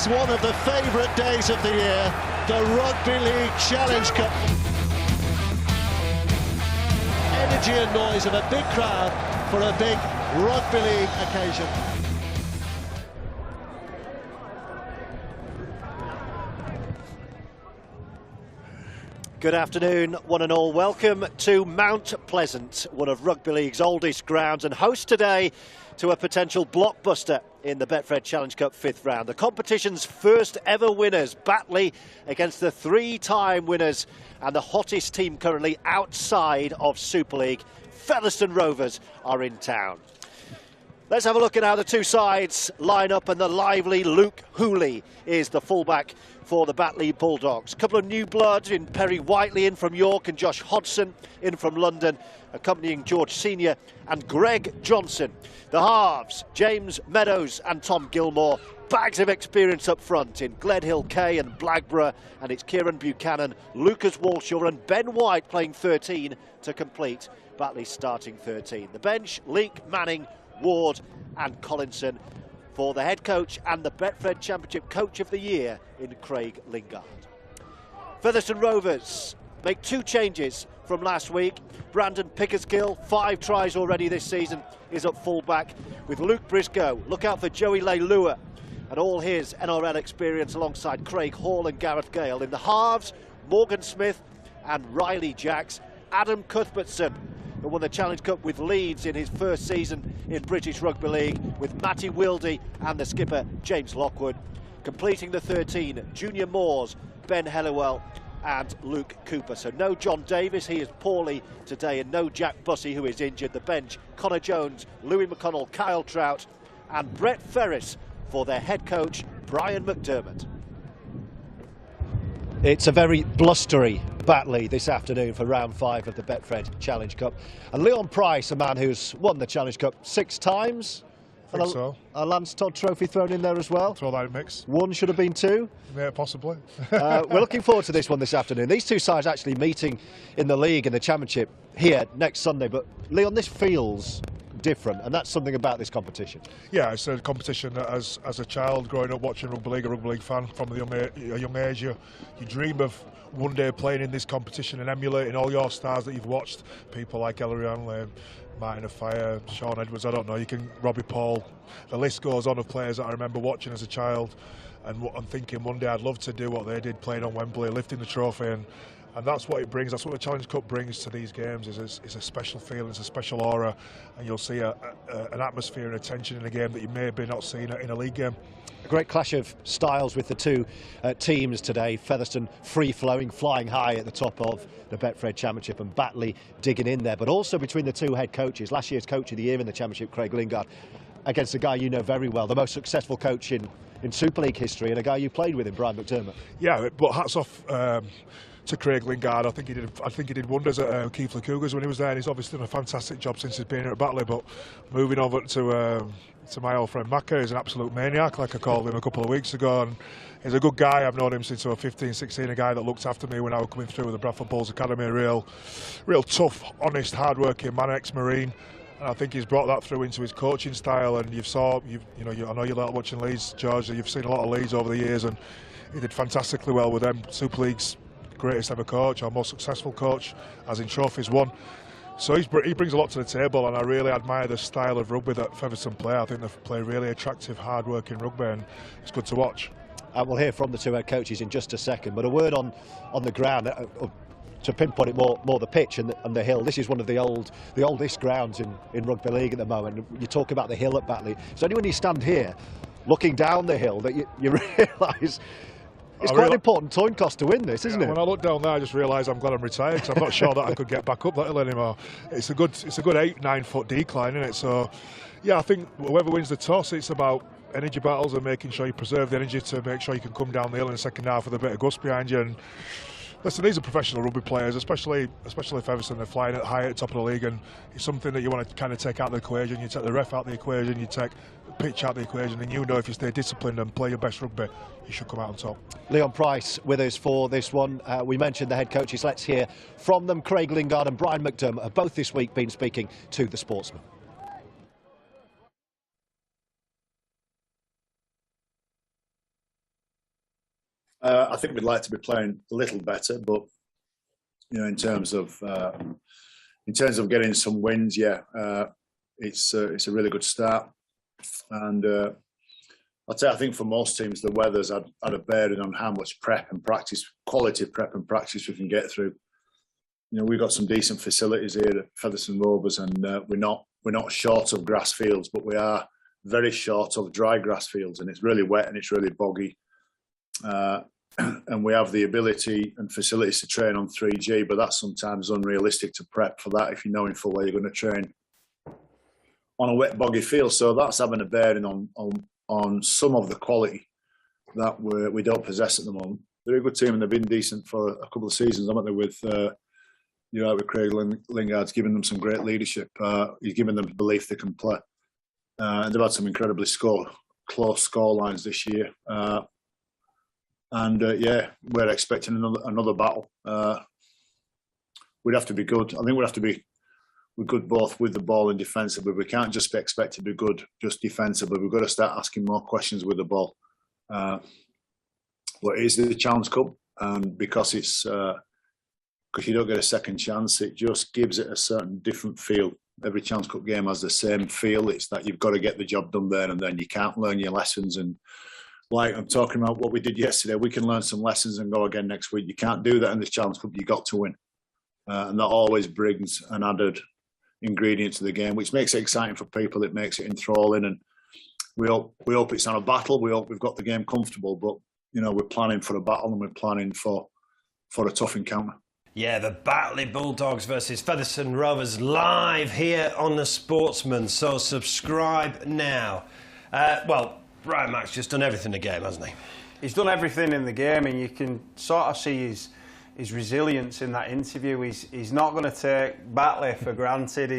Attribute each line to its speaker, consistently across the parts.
Speaker 1: is one of the favourite days of the year, the Rugby League Challenge Cup. Energy and noise of a big crowd for a big Rugby League occasion.
Speaker 2: Good afternoon, one and all. Welcome to Mount Pleasant, one of Rugby League's oldest grounds, and host today to a potential blockbuster in the Betfred Challenge Cup 5th round. The competition's first ever winners, Batley against the three-time winners and the hottest team currently outside of Super League, Featherstone Rovers, are in town. Let's have a look at how the two sides line up, and the lively Luke Hooley is the fullback for the Batley Bulldogs. A couple of new bloods in Perry Whiteley in from York and Josh Hodgson in from London, accompanying George Senior and Greg Johnson. The halves, James Meadows and Tom Gilmore, bags of experience up front in Gledhill Kay and Blackburrow, and it's Kieran Buchanan, Lucas Walshaw and Ben White playing 13 to complete Batley's starting 13. The bench, Leake, Manning, Ward and Collinson, for the head coach and the Betfred Championship Coach of the Year in Craig Lingard. Featherstone Rovers make two changes from last week. Brandon Pickersgill, 5 tries already this season, is at fullback with Luke Briscoe. Look out for Joey Leilua and all his NRL experience alongside Craig Hall and Gareth Gale. In the halves, Morgan Smith and Riley Jacks. Adam Cuthbertson, who won the Challenge Cup with Leeds in his first season in British Rugby League, with Matty Wildy and the skipper James Lockwood. Completing the 13, Junior Moores, Ben Helliwell and Luke Cooper. So no John Davis, he is poorly today, and no Jack Bussey, who is injured. The bench, Connor Jones, Louis McConnell, Kyle Trout and Brett Ferris for their head coach, Brian McDermott. It's a very blustery Batley this afternoon for round 5 of the Betfred Challenge Cup. And Leon Price, a man who's won the Challenge Cup 6 times.
Speaker 3: I think so.
Speaker 2: A Lance Todd trophy thrown in there as well.
Speaker 3: Throw that in mix.
Speaker 2: One should have been 2.
Speaker 3: Yeah, possibly.
Speaker 2: We're looking forward to this one this afternoon. These two sides actually meeting in the league and the championship here next Sunday. But Leon, this feels different, and that's something about this competition.
Speaker 3: Yeah, it's a competition that as a child growing up watching rugby league, a rugby league fan from a young age, you dream of one day playing in this competition and emulating all your stars that you've watched. People like Ellery Hanley, Martin Afire, Sean Edwards, I don't know, Robbie Paul, the list goes on of players that I remember watching as a child and thinking one day I'd love to do what they did, playing on Wembley, lifting the trophy, and that's what it brings. That's what the Challenge Cup brings to these games. Is a special feeling, it's a special aura, and you'll see an atmosphere and a tension in a game that you may have not seen in a league game.
Speaker 2: A great clash of styles with the two teams today. Featherstone free-flowing, flying high at the top of the Betfred Championship, and Batley digging in there. But also between the two head coaches, last year's Coach of the Year in the Championship, Craig Lingard, against a guy you know very well, the most successful coach in Super League history, and a guy you played with in Brian McDermott.
Speaker 3: Yeah, but hats off to Craig Lingard. I think he did wonders at Keighley Cougars when he was there, and he's obviously done a fantastic job since he's been here at Batley. But moving over to my old friend Macca, he's an absolute maniac, like I called him a couple of weeks ago, and he's a good guy. I've known him since I was 15, 16, a guy that looked after me when I was coming through with the Bradford Bulls Academy. A real tough, honest, hard-working man, ex-Marine. And I think he's brought that through into his coaching style. And I know you like watching Leeds, George. You've seen a lot of Leeds over the years, and he did fantastically well with them. Super League's greatest ever coach, our most successful coach, as in trophies won. So he brings a lot to the table, and I really admire the style of rugby that Featherstone play. I think they play really attractive, hard-working rugby, and it's good to watch.
Speaker 2: We'll hear from the two head coaches in just a second, but a word on the ground. To pinpoint it more the pitch and the hill. This is one of the oldest grounds in rugby league at the moment. You talk about the hill at Batley. So only when you stand here looking down the hill that you realise it's quite an important time cost to win this, isn't it?
Speaker 3: When I look down there, I just realise I'm glad I'm retired, because I'm not sure that I could get back up that hill anymore. It's a good 8-9 foot decline, isn't it? So yeah, I think whoever wins the toss, it's about energy battles and making sure you preserve the energy to make sure you can come down the hill in the second half with a bit of gust behind you. And listen, these are professional rugby players, especially Featherstone. They're flying at high at the top of the league, and it's something that you want to kind of take out of the equation. You take the ref out of the equation, you take the pitch out of the equation, and you know if you stay disciplined and play your best rugby, you should come out on top.
Speaker 2: Leon Price with us for this one. We mentioned the head coaches. Let's hear from them. Craig Lingard and Brian McDermott have both this week been speaking to the Sportsman.
Speaker 4: I think we'd like to be playing a little better, but in terms of getting some wins, it's a really good start. And I'd say I think for most teams, the weather's had a bearing on how much quality prep and practice we can get through. We've got some decent facilities here at Featherstone Rovers, and we're not short of grass fields, but we are very short of dry grass fields, and it's really wet and it's really boggy. And we have the ability and facilities to train on 3G, but that's sometimes unrealistic to prep for that if you know in full well you're going to train on a wet, boggy field. So that's having a bearing on some of the quality that we don't possess at the moment. They're a good team and they've been decent for a couple of seasons, haven't they? With Craig Lingard's given them some great leadership. He's given them the belief they can play. And they've had some incredibly close score lines this year. We're expecting another battle. We'd have to be good. I think we'd have to be good both with the ball and defensively. We can't just be expected to be good just defensively. We've got to start asking more questions with the ball. But it is the Challenge Cup, and because you don't get a second chance, it just gives it a certain different feel. Every Challenge Cup game has the same feel. It's that you've got to get the job done there, and then you can't learn your lessons. And like I'm talking about what we did yesterday, we can learn some lessons and go again next week. You can't do that in this Challenge Cup. You've got to win. And that always brings an added ingredient to the game, which makes it exciting for people. It makes it enthralling. And we hope it's not a battle. We hope we've got the game comfortable. But, we're planning for a battle and we're planning for a tough encounter.
Speaker 5: Yeah, the Batley Bulldogs versus Featherstone Rovers live here on the Sportsman. So subscribe now. Brian Mack's just done everything in the game, hasn't he?
Speaker 6: He's done everything in the game, and you can sort of see his resilience in that interview. He's not going to take Batley for granted.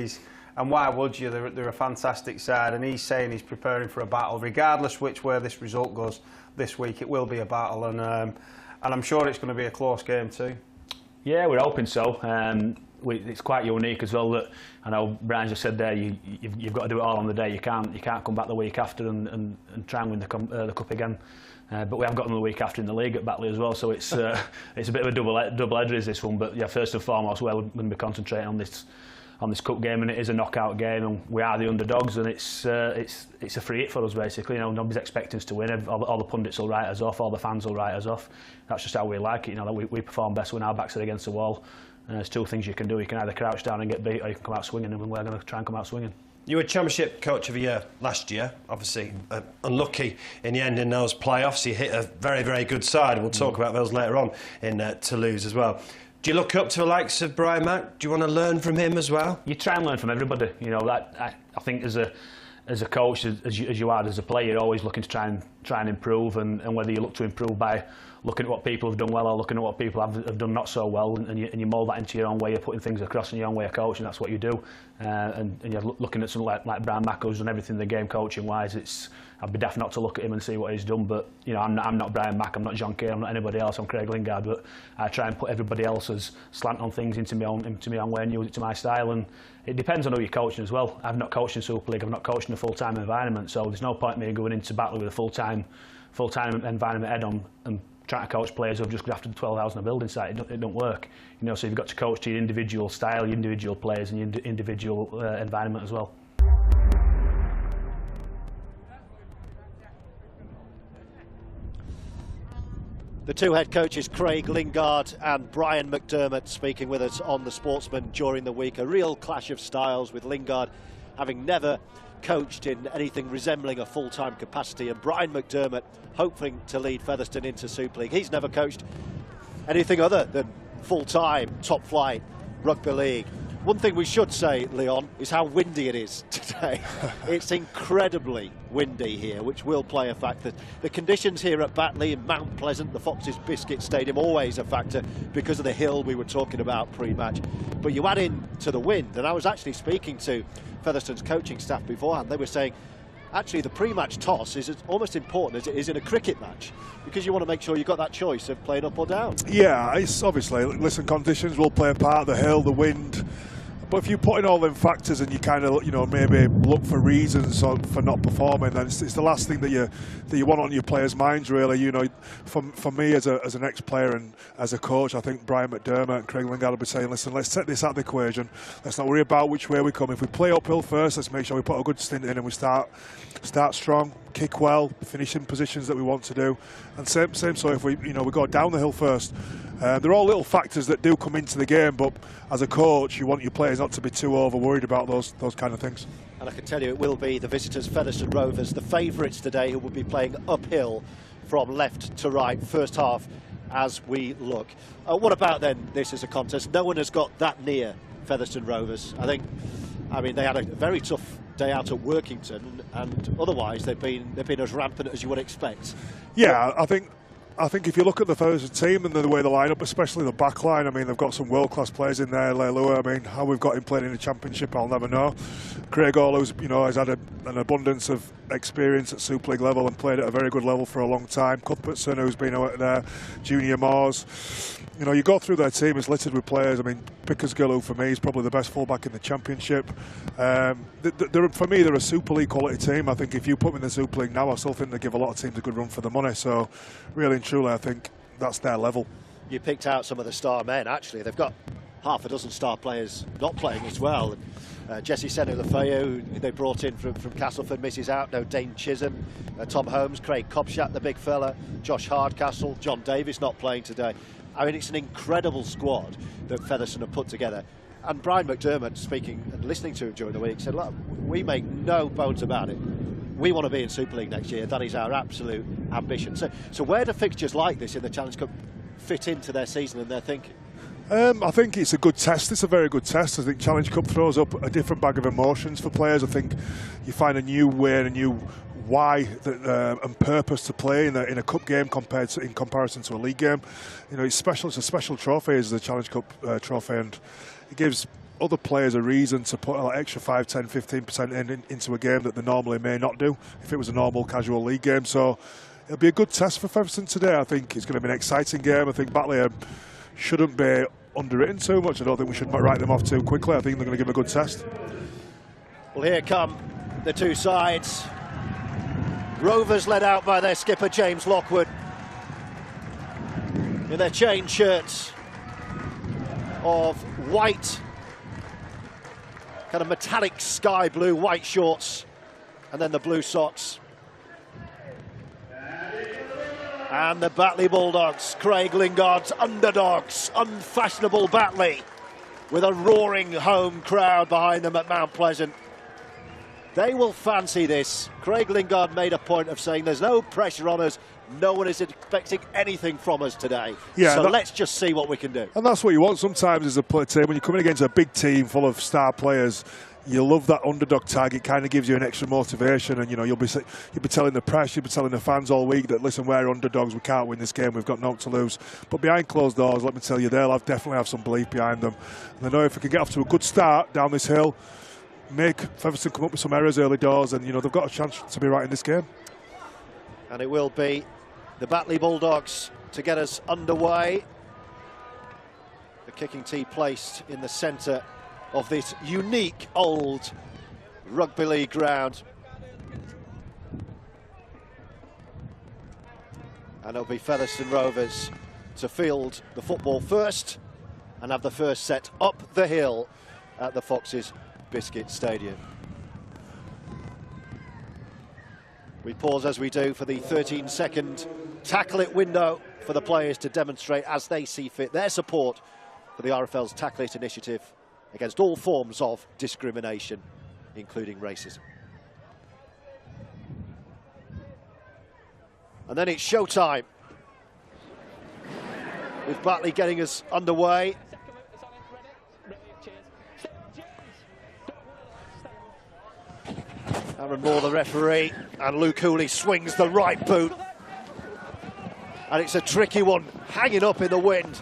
Speaker 6: And why would you? They're a fantastic side, and he's saying he's preparing for a battle. Regardless which way this result goes this week, it will be a battle, and I'm sure it's going to be a close game too.
Speaker 7: Yeah, we're hoping so. It's quite unique as well that I know Brian just said there. You've got to do it all on the day. You can't come back the week after and try and win the cup again. But we have got them the week after in the league at Batley as well. So it's a bit of a double header is this one. But yeah, first and foremost, we're going to be concentrating on this cup game, and it is a knockout game, and we are the underdogs, and it's a free hit for us basically. Nobody's expecting us to win. All the pundits will write us off, all the fans will write us off. That's just how we like it. That we perform best when our backs are against the wall. And there's two things you can do. You can either crouch down and get beat, or you can come out swinging, and we're going to try and come out swinging.
Speaker 5: You were Championship Coach of the Year last year, obviously unlucky in the end in those playoffs. You hit a very, very good side, and we'll talk about those later on in Toulouse as well. Do you look up to the likes of Brian Mack? Do you want to learn from him as well? You
Speaker 7: try and learn from everybody. I think as a coach, as you are as a player, you're always looking to try and improve, and whether you look to improve by looking at what people have done well or looking at what people have done not so well, and you mould that into your own way of putting things across and your own way of coaching. That's what you do. And you're looking at someone like Brian Mack, who's done everything in the game coaching wise. I'd be daft not to look at him and see what he's done. But I'm not Brian Mack, I'm not John Kay, I'm not anybody else. I'm Craig Lingard. But I try and put everybody else's slant on things into my own way and use it to my style. And it depends on who you're coaching as well. I've not coached in Super League. I've not coached in a full-time environment. So there's no point in me going into Batley with a full-time environment head on and trying to coach players who've just got after the 12 hours on a building site. It don't work. So you've got to coach to your individual style, your individual players, and your individual environment as well.
Speaker 2: The two head coaches, Craig Lingard and Brian McDermott, speaking with us on the Sportsman during the week. A real clash of styles, with Lingard having never coached in anything resembling a full-time capacity, and Brian McDermott hoping to lead Featherstone into Super League. He's never coached anything other than full-time, top-flight rugby league. One thing we should say, Leon, is how windy it is today. It's incredibly windy here, which will play a factor. The conditions here at Batley and Mount Pleasant, the Foxes Biscuit Stadium, always a factor because of the hill we were talking about pre-match. But you add in to the wind, and I was actually speaking to Featherstone's coaching staff beforehand. They were saying, actually, the pre-match toss is as almost important as it is in a cricket match, because you want to make sure you've got that choice of playing up or down.
Speaker 3: Yeah, it's obviously, listen, conditions will play a part, the hill, the wind. But if you put in all them factors and you kind of, you know, maybe look for reasons for not performing, then it's the last thing that you want on your players' minds, really. You know, for me as an ex-player and as a coach, I think Brian McDermott and Craig Lingard will be saying, listen, let's take this out of the equation. Let's not worry about which way we come. If we play uphill first, let's make sure we put a good stint in and we start strong, kick well, finish in positions that we want to do. And same so if we go down the hill first. They're all little factors that do come into the game, but as a coach, you want your players not to be too over worried about those kind of things.
Speaker 2: And I can tell you it will be the visitors, Featherstone Rovers, the favourites today, who will be playing uphill from left to right, first half as we look. What about then this as a contest? No one has got that near Featherstone Rovers. I mean, they had a very tough day out at Workington, and otherwise they've been as rampant as you would expect.
Speaker 3: Yeah, I think if you look at the Featherstone team and the way they line up, especially the back line, I mean, they've got some world-class players in there. Leilua, I mean, how we've got him playing in the Championship, I'll never know. Craig Hall, who's, you know, has had an abundance of experience at Super League level and played at a very good level for a long time. Cuthbertson, who's been out there, Junior Moores. You know, you go through their team, it's littered with players. I mean, Pickersgill, who for me is probably the best fullback in the Championship. For me, they're a Super League quality team. I think if you put them in the Super League now, I still think they give a lot of teams a good run for the money. So, really and truly, I think that's their level.
Speaker 2: You picked out some of the star men, actually. They've got half a dozen star players not playing as well. Jesse Senu-Lafayette, who they brought in from Castleford, misses out. No Dane Chisholm, Tom Holmes, Craig Kopshat, the big fella, Josh Hardcastle, John Davis not playing today. I mean, it's an incredible squad that Featherstone have put together. And Brian McDermott, speaking and listening to him during the week, said, look, we make no bones about it. We want to be in Super League next year. That is our absolute ambition. So where do fixtures like this in the Challenge Cup fit into their season and their thinking?
Speaker 3: I think it's a good test. It's a very good test. I think Challenge Cup throws up a different bag of emotions for players. I think you find a new way and a new why and purpose to play in a cup game in comparison to a league game. You know, it's special. It's a special trophy, is the Challenge Cup trophy, and it gives other players a reason to put like extra 5, 10, 15% into a game that they normally may not do if it was a normal casual league game. So it'll be a good test for Featherstone today. I think it's going to be an exciting game. I think Batley shouldn't be underwritten too much. I don't think we should write them off too quickly. I think they're going to give a good test.
Speaker 2: Well, here come the two sides. Rovers led out by their skipper James Lockwood in their chain shirts of white, kind of metallic sky blue, white shorts, and then the blue socks. And the Batley Bulldogs, Craig Lingard's underdogs, unfashionable Batley, with a roaring home crowd behind them at Mount Pleasant. They will fancy this. Craig Lingard made a point of saying there's no pressure on us. No one is expecting anything from us today. Yeah, so let's just see what we can do.
Speaker 3: And that's what you want sometimes as a team. When you're coming against a big team full of star players, you love that underdog tag. It kind of gives you an extra motivation, and you know you'll be telling the press, you'll be telling the fans all week that listen, we're underdogs, we can't win this game, we've got no to lose. But behind closed doors, let me tell you, they'll definitely have some belief behind them. And they know if we can get off to a good start down this hill, make Featherstone come up with some errors early doors, and you know they've got a chance to be right in this game.
Speaker 2: And it will be the Batley Bulldogs to get us underway. The kicking tee placed in the centre of this unique old rugby league ground. And it'll be Featherstone Rovers to field the football first and have the first set up the hill at the Foxes Biscuit Stadium. We pause as we do for the 13-second tackle it window for the players to demonstrate as they see fit their support for the RFL's Tackle It initiative against all forms of discrimination, including racism. And then it's showtime, with Batley getting us underway. Aaron Moore, the referee, and Luke Hooley swings the right boot. And it's a tricky one, hanging up in the wind.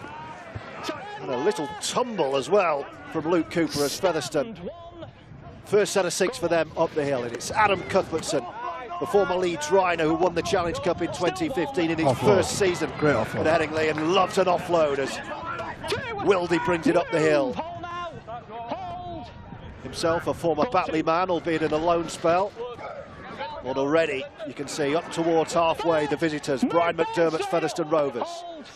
Speaker 2: And a little tumble as well from Luke Cooper as Featherstone. First set of 6 for them up the hill, and it's Adam Cuthbertson, the former Leeds Rhino who won the Challenge Cup in 2015 in his first season at Headingley, and loves an offload as Wildy brings it up the hill. himself a former Batley man, albeit in a loan spell. Well, already you can see up towards halfway the visitors, Brian McDermott's Featherstone Rovers.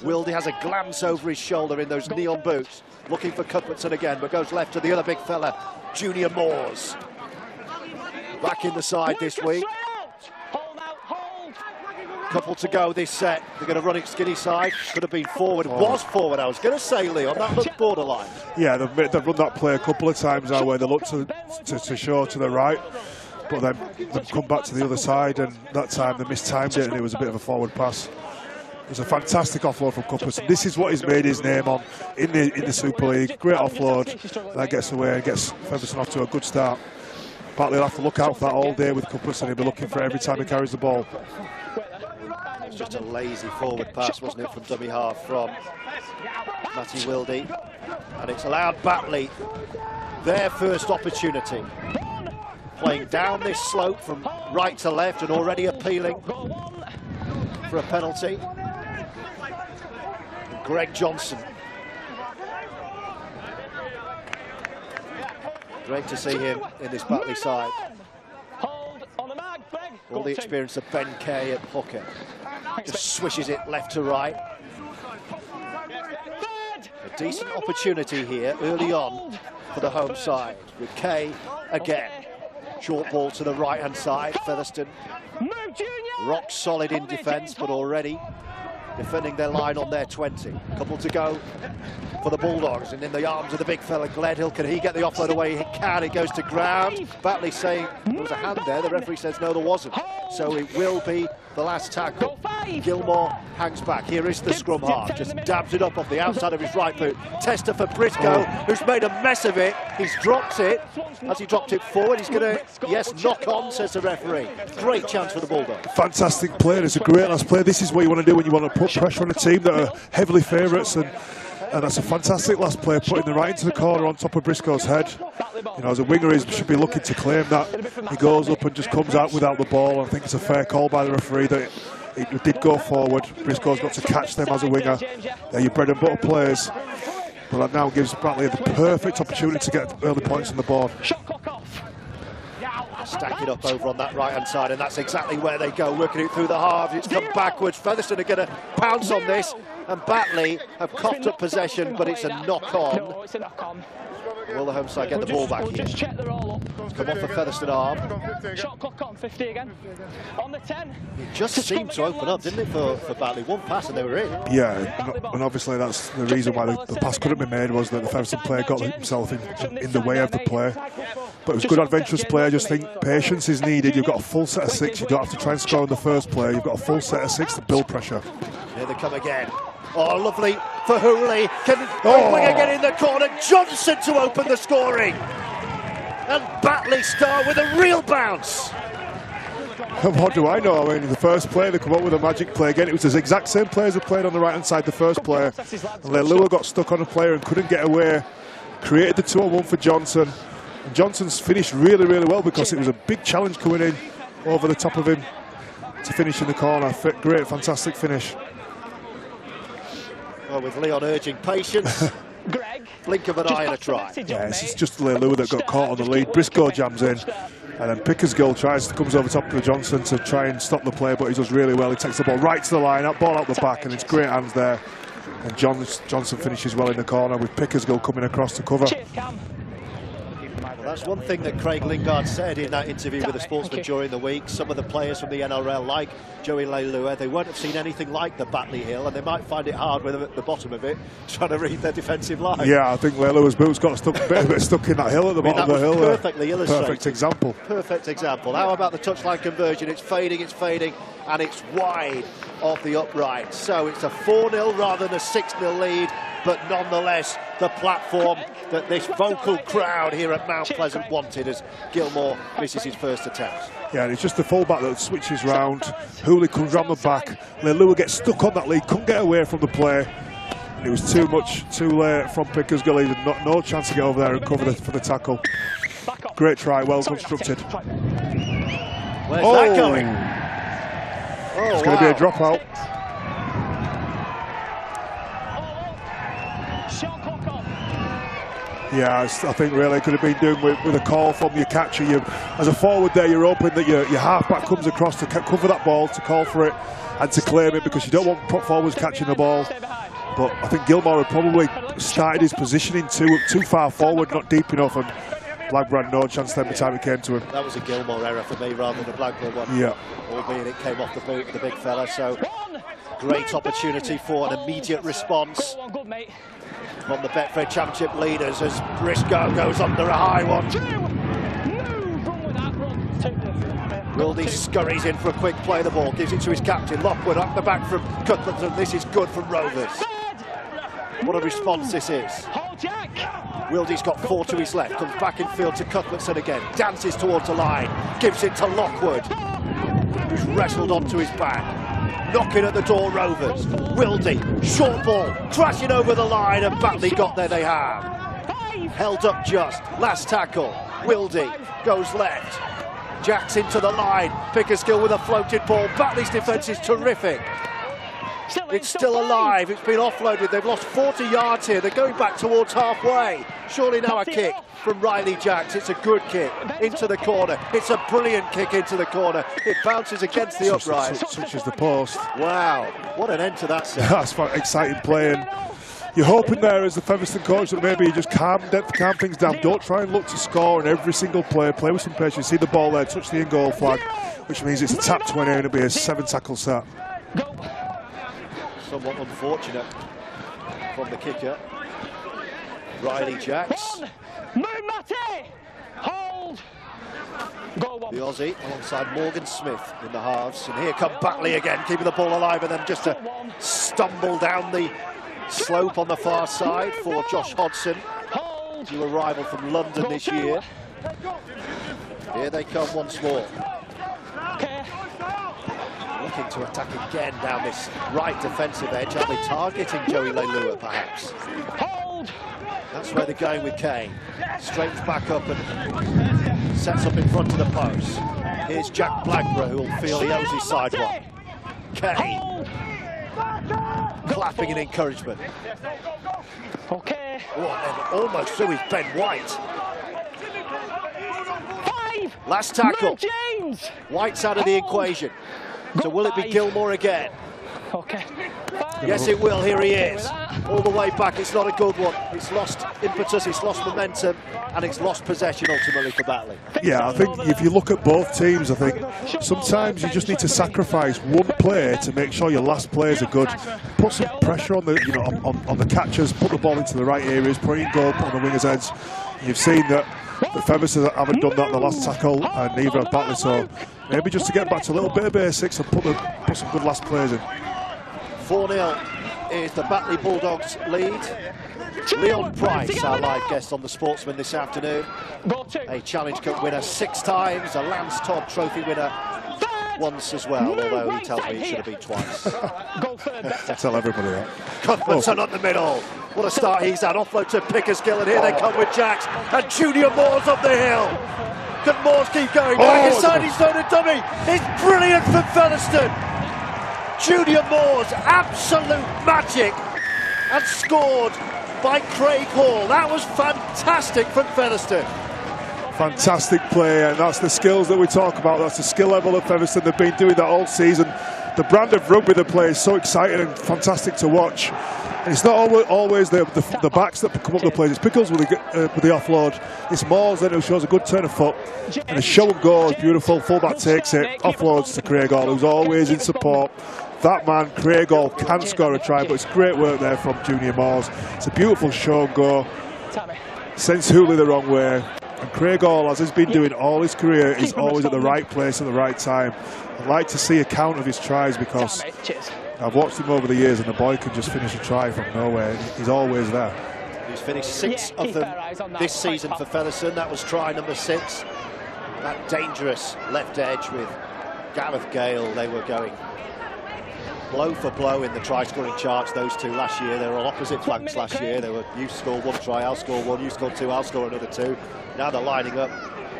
Speaker 2: Wildy has a glance over his shoulder in those neon boots, looking for Cuthbertson again, but goes left to the other big fella, Junior Moores. Back in the side this week. Couple to go this set. They're going to run it skinny side. Could have been forward. Was forward. I was going to say, Leon, that looked borderline.
Speaker 3: Yeah, they've run that play a couple of times now where they look to show to the right, but then they've come back to the other side, and that time they mistimed it and it was a bit of a forward pass. It was a fantastic offload from Cuthbertson. This is what he's made his name on in the Super League. Great offload. That gets away and gets Featherstone off to a good start. Batley will have to look out for that all day with Cuthbertson. He'll be looking for it every time he carries the ball.
Speaker 2: It was just a lazy forward pass, wasn't it, from dummy half from Matty Wildy. And it's allowed Batley their first opportunity. Playing down this slope from right to left and already appealing for a penalty. Greg Johnson. Great to see him in this Batley side. All the experience of Ben Kay at hooker. Just swishes it left to right. A decent opportunity here early on for the home side with Kay again. Short ball to the right hand side. Featherstone rock solid in defence, but already defending their line on their 20. Couple to go for the Bulldogs, and in the arms of the big fella Gledhill. Can he get the offload away? He can. It goes to ground. Batley saying there was a hand there. The referee says no, there wasn't. So it will be the last tackle. Gilmore hangs back. Here is the scrum half. Just dabs it up off the outside of his right boot. Tester for Briscoe, who's made a mess of it. He's dropped it. As he dropped it forward, he's going to, yes, knock on, says the referee. Great chance for the Bulldogs.
Speaker 3: Fantastic play. It's a great last play. This is what you want to do when you want to put pressure on a team that are heavily favourites, and that's a fantastic last play, putting the right into the corner on top of Briscoe's head. You know, as a winger, he should be looking to claim that. He goes up and just comes out without the ball. I think it's a fair call by the referee that it did go forward. Briscoe's got to catch them as a winger. They're your bread and butter players. But that now gives Batley the perfect opportunity to get early points on the board.
Speaker 2: Stack it up over on that right hand side, and that's exactly where they go, working it through the halves. It's come backwards. Featherstone are going to pounce on this, and Batley have coughed up possession, but it's a knock on.
Speaker 8: No, it's a knock on.
Speaker 2: Will the home side get the ball back here?
Speaker 8: Just check the roll up.
Speaker 2: It's come off the Featherstone arm.
Speaker 8: Shot clock on 50 again. On the 10.
Speaker 2: It just seemed to open up, didn't it, for Batley? One pass and they were in.
Speaker 3: Yeah, and obviously that's the reason why the pass couldn't be made, was that the Featherstone player got himself in the way of the play. But it was good adventurous play. I just think patience is needed. You've got a full set of 6. You don't have to try and score in the first play. You've got a full set of 6 to build pressure.
Speaker 2: Here they come again. Oh, lovely for Hooley. Can winger get in the corner? Johnson to open the scoring. And Batley start with a real bounce.
Speaker 3: What do I know? I mean, the first play, they come up with a magic play again. It was the exact same players who played on the right-hand side the first player. And Leilua got stuck on a player and couldn't get away. Created the 2-on-1 for Johnson. And Johnson's finished really, really well, because it was a big challenge coming in over the top of him to finish in the corner. Great, fantastic finish.
Speaker 2: Well, with Leon urging patience, blink of an eye and a try.
Speaker 3: Yes, it's just Leilua that got caught on the lead. Briscoe jams in, and then Pickersgill comes over top of Johnson to try and stop the play, but he does really well. He takes the ball right to the line, ball out the back, and it's great hands there. And Johnson finishes well in the corner with Pickersgill coming across to cover.
Speaker 2: Well, that's one thing that Craig Lingard said in that interview with the Sportsman during the week. Some of the players from the NRL, like Joey Leilua, they won't have seen anything like the Batley Hill, and they might find it hard with them at the bottom of it, trying to read their defensive line.
Speaker 3: Yeah, I think Leilua's boots got a bit stuck in that hill at the bottom of the hill.
Speaker 2: Perfectly illustrated.
Speaker 3: Perfect example.
Speaker 2: Perfect example. How about the touchline conversion? It's fading, and it's wide off the upright. So it's a 4-0 rather than a 6-0 lead, but nonetheless the platform that this vocal crowd here at Mount Pleasant wanted, as Gilmore misses his first attempt.
Speaker 3: Yeah, and it's just the fullback that switches round. Hooley comes round the back. Leilua gets stuck on that lead, couldn't get away from the play. And it was too late from Pickersgill. He had no chance to get over there and cover for the tackle. Great try, well constructed.
Speaker 2: Where's that going?
Speaker 3: It's going to be a dropout. Yeah, I think really could have been doing with a call from your catcher. As a forward there, you're hoping that your halfback comes across to cover that ball, to call for it and to claim it, because you don't want prop forwards catching the ball. But I think Gilmore had probably started his positioning too far forward, not deep enough, and Blackburn had no chance every time it came to him.
Speaker 2: That was a Gilmore error for me rather than a Blackburn one.
Speaker 3: Yeah.
Speaker 2: Albeit it came off the boot of the big fella, so great opportunity for an immediate response from the Betfred Championship leaders as Briscoe goes under a high one. Wildy scurries in for a quick play of the ball, gives it to his captain, Lockwood up the back from Cuthbertson, and this is good from Rovers. What a response this is. Wildy's got 4 to his left, comes back in field to Cuthbertson again, dances towards the line, gives it to Lockwood, who's wrestled onto his back. Knocking at the door, Rovers. Wildy, short ball, crashing over the line, and Batley got there, they have. Held up just, last tackle, Wildy goes left. Jacks into the line, Pickersgill with a floated ball. Batley's defence is terrific. It's still alive, it's been offloaded, they've lost 40 yards here, they're going back towards halfway. Surely now a kick from Riley Jacks, it's a good kick into the corner, it's a brilliant kick into the corner, it bounces against the upright.
Speaker 3: Touches the post.
Speaker 2: Wow, what an end to that set.
Speaker 3: That's exciting play, and you're hoping there as the Featherstone coach that maybe you just calm things down, don't try and look to score in every single play with some patience. You see the ball there, touch the in-goal flag, which means it's a tap 20 and it'll be a 7-tackle set.
Speaker 2: Somewhat unfortunate from the kicker, Riley Jacks.
Speaker 8: Hold.
Speaker 2: The Aussie alongside Morgan Smith in the halves, and here come Batley again, keeping the ball alive, and then just a stumble down the slope on the far side for Josh Hodson, new arrival from London this year. Here they come once more. Looking to attack again down this right defensive edge. Are they targeting Joey Leilua perhaps? That's where they're going with Kane. Straightens back up and sets up in front of the post. Here's Jack Blackburn, who will feel he owes his side one. Kane clapping in encouragement.
Speaker 8: Okay.
Speaker 2: Oh, and then almost through his Ben White.
Speaker 8: 5.
Speaker 2: Last tackle.
Speaker 8: James.
Speaker 2: White's out of the equation. So will it be Gilmore again?
Speaker 8: Okay. 5.
Speaker 2: Yes, it will. Here he is. All the way back. It's not a good one. It's lost impetus, it's lost momentum, and it's lost possession ultimately for Batley.
Speaker 3: Yeah, I think if you look at both teams, I think sometimes you just need to sacrifice one play to make sure your last plays are good. Put some pressure on the, on the catchers, put the ball into the right areas, put it in goal, put on the wingers' heads. You've seen that the Featherstone haven't done that in the last tackle, and neither have Batley. So maybe just to get back to a little bit of basics and put some good last plays in.
Speaker 2: 4-0 is the Batley Bulldogs lead. Leon Price, our live guest on the Sportsman this afternoon. A Challenge Cup winner 6 times, a Lance Todd Trophy winner once as well, although he tells me it should have been twice.
Speaker 3: I tell everybody that.
Speaker 2: Cuthbertson up the middle. What a start he's had. Offload to Pickersgill, and here they come with Jacks. And Junior Moore's up the hill. Can Moores keep going? Back inside, he's thrown a dummy. It's brilliant from Featherstone. Junior Moore's absolute magic, and scored by Craig Hall. That was fantastic from Featherstone.
Speaker 3: Fantastic play, and that's the skills that we talk about. That's the skill level of Featherstone. They've been doing that all season. The brand of rugby they play is so exciting and fantastic to watch. And it's not always the backs that come up the play. It's Pickles with the offload. It's Moores then who shows a good turn of foot. And a show and go is beautiful. Fullback takes it, offloads to Craig Hall, who's always in support. That man, Craig Hall, can score a try, but it's great work there from Junior Moores. It's a beautiful show and go. Sends Hooley the wrong way. And Craig Hall, as he's been doing all his career, is always at the right place at the right time. I'd like to see a count of his tries, because I've watched him over the years and the boy can just finish a try from nowhere. He's always there.
Speaker 2: He's finished 6 of them this season for Featherstone. That was try number 6. That dangerous left edge with Gareth Gale. They were going blow for blow in the try-scoring charts, those two last year. They were on opposite flanks last year. They were, you score 1 try, I'll score 1, you score 2, I'll score another 2. Now they're lining up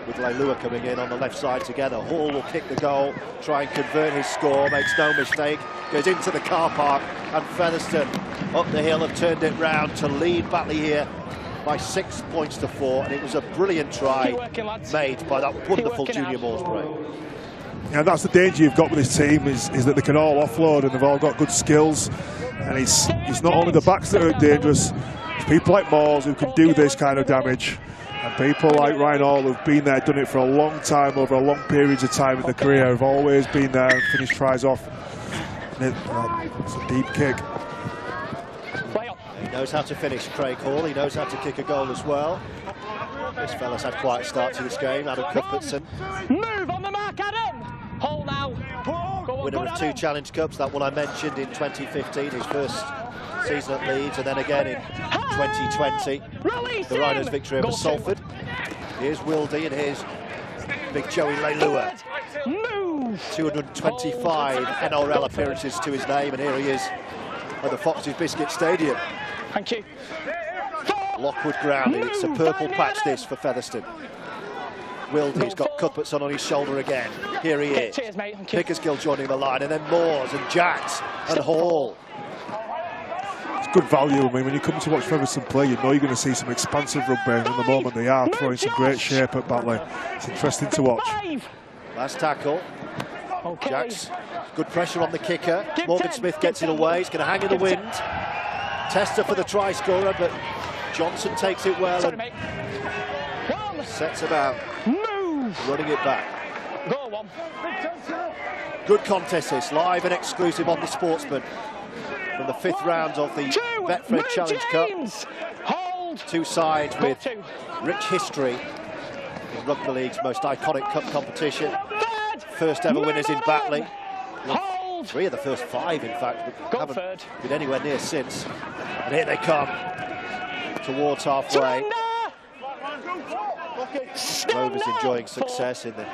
Speaker 2: with Leilua coming in on the left side together. Hall will kick the goal, try and convert his score, makes no mistake, goes into the car park, and Featherstone up the hill have turned it round to lead Batley here by 6 points to 4, and it was a brilliant try made by that wonderful Junior Morsbray.
Speaker 3: Yeah, that's the danger you've got with this team is that they can all offload and they've all got good skills. And it's not only the backs that are dangerous, it's people like Moores who can do this kind of damage. And people like Ryan Hall who've been there, done it for a long time, over a long periods of time in their career, have always been there and finished tries off. And it's a deep kick.
Speaker 2: He knows how to finish, Craig Hall. He knows how to kick a goal as well. This fella's had quite a start to this game, Adam Cuthbertson.
Speaker 8: Move on the mark, Adam! Hold now.
Speaker 2: Winner of 2 Challenge Cups, that one I mentioned in 2015, his first season at Leeds, and then again in 2020. The Rhinos' victory over Salford. Here's Wildy, and here's big Joey Leilua. 225 NRL appearances to his name, and here he is at the Fox's Biscuit Stadium.
Speaker 8: Thank you.
Speaker 2: Lockwood ground, and it's a purple patch this for Featherstone. Wildy's got Cuthbertson on his shoulder again. Here he is.
Speaker 8: Cheers, mate.
Speaker 2: Pickersgill joining the line, and then Moores and Jacks and Hall.
Speaker 3: It's good value. I mean, when you come to watch Featherstone play, you know you're going to see some expansive rugby, and at the moment they are throwing some great shape at Batley. It's interesting to watch.
Speaker 2: Last tackle. Jacks, good pressure on the kicker. Morgan Smith gets it away. He's going to hang in the wind. Tester for the try scorer, but Johnson takes it well and sets about running it back. Good contest this, live and exclusive on the Sportsman from the 5th round of the Betfred Challenge Cup. 2 sides with rich history in Rugby League's most iconic cup competition. First ever winners in Batley. 3 of the first 5, in fact, but haven't been anywhere near since. And here they come towards halfway. Rovers enjoying success in the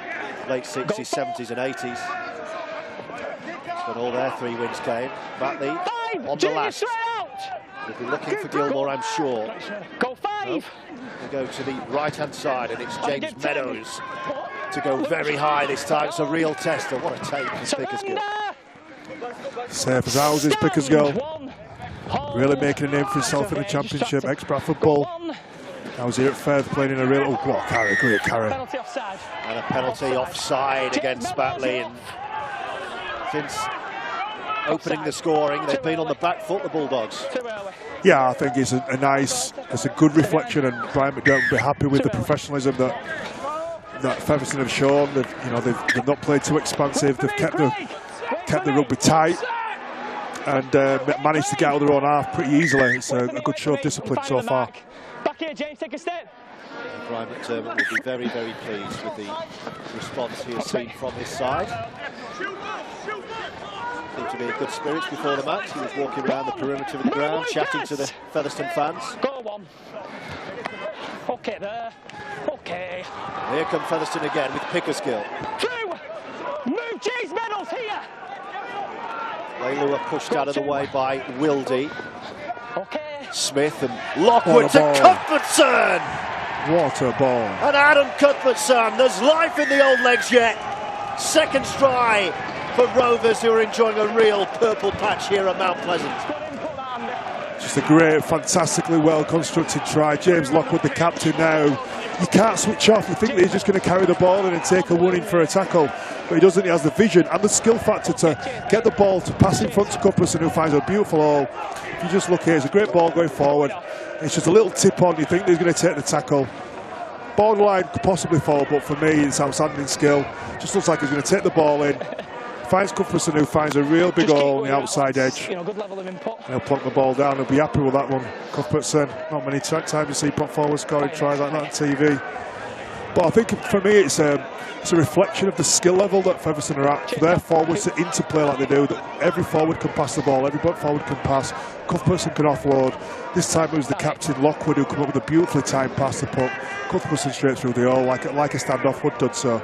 Speaker 2: late 60s, 70s and 80s. That's when all their 3 wins came. Batley on the last. We'll be looking for Gilmore, I'm sure.
Speaker 8: Go 5.
Speaker 2: We go to the right-hand side, and it's James Meadows to go very high this time. It's a real tester. What a take from Pickersgill.
Speaker 3: Safe as houses, Pickersgill. Really making a name for himself in the Championship. Ex-Bradford Bull. I was here at Firth playing in a real... Oh, what carry, great carry.
Speaker 2: And a penalty offside against Batley. And since opening the scoring, they've been on the back foot, the Bulldogs.
Speaker 3: Yeah, I think it's a good reflection, and Brian McDermott will be happy with the professionalism that Featherstone have shown. They've not played too expansive. They've kept the rugby tight and managed to get out of their own half pretty easily. It's a good show of discipline so far.
Speaker 8: Back here, James, take a step.
Speaker 2: Brian McDermott will be very, very pleased with the response he has seen from his side. Seemed to be in good spirits before the match. He was walking around the perimeter of the ground, chatting to the Featherstone fans.
Speaker 8: Go on. Okay there. Okay.
Speaker 2: Here come Featherstone again with Pickersgill.
Speaker 8: Through. Move, James Meadows here.
Speaker 2: Leilua pushed out of the way by Wildy.
Speaker 8: Okay.
Speaker 2: Smith and Lockwood to Cuthbertson.
Speaker 3: What a ball.
Speaker 2: And Adam Cuthbertson, there's life in the old legs yet. Second try for Rovers, who are enjoying a real purple patch here at Mount Pleasant.
Speaker 3: Just a great, fantastically well constructed try. James Lockwood, the captain now. You can't switch off. You think that he's just going to carry the ball in and take a one in for a tackle, but he doesn't. He has the vision and the skill factor to get the ball to pass in front to Cuthbertson, who finds a beautiful hole. If you just look here, it's a great ball going forward. It's just a little tip on. You think that he's going to take the tackle. Borderline could possibly fall, but for me, it's outstanding skill. Just looks like he's going to take the ball in. Finds Cuthbertson, who finds a real big hole on the outside edge.
Speaker 8: Good level of input.
Speaker 3: He'll plonk the ball down. He'll be happy with that one. Cuthbertson, not many times you see prop forward scoring tries like that on TV. But I think for me, it's a reflection of the skill level that Featherstone are at. For their forwards to interplay like they do, that every forward can pass the ball, every forward can pass. Cuthbertson can offload. This time it was the captain Lockwood who came up with a beautifully timed pass to put Cuthbertson straight through the hole, like a standoff would done. So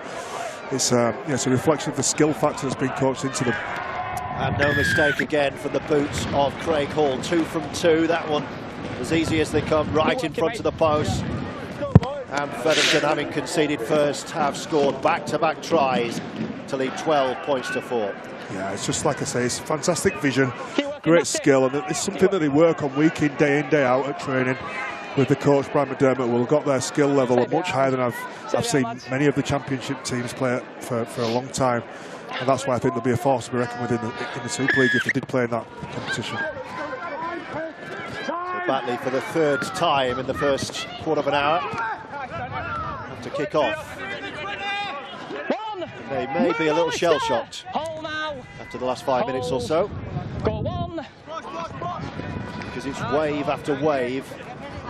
Speaker 3: it's a reflection of the skill factor that's been coached into them.
Speaker 2: And no mistake again from the boots of Craig Hall. 2 from 2. That one as easy as they come, right in front of the post. And Featherstone, having conceded first, have scored back-to-back tries to lead 12 points to 4.
Speaker 3: Yeah, it's just like I say, it's fantastic vision, great skill, and it's something that they work on week in, day out at training. with the coach Brian McDermott will have got their skill level much higher than I've seen many of the championship teams play for a long time, and that's why I think there'll be a force to be reckoned with in the Super League if they did play in that competition.
Speaker 2: So Batley for the third time in the first quarter of an hour to kick off. They may be a little shell-shocked after the last 5 minutes or so, because it's wave after wave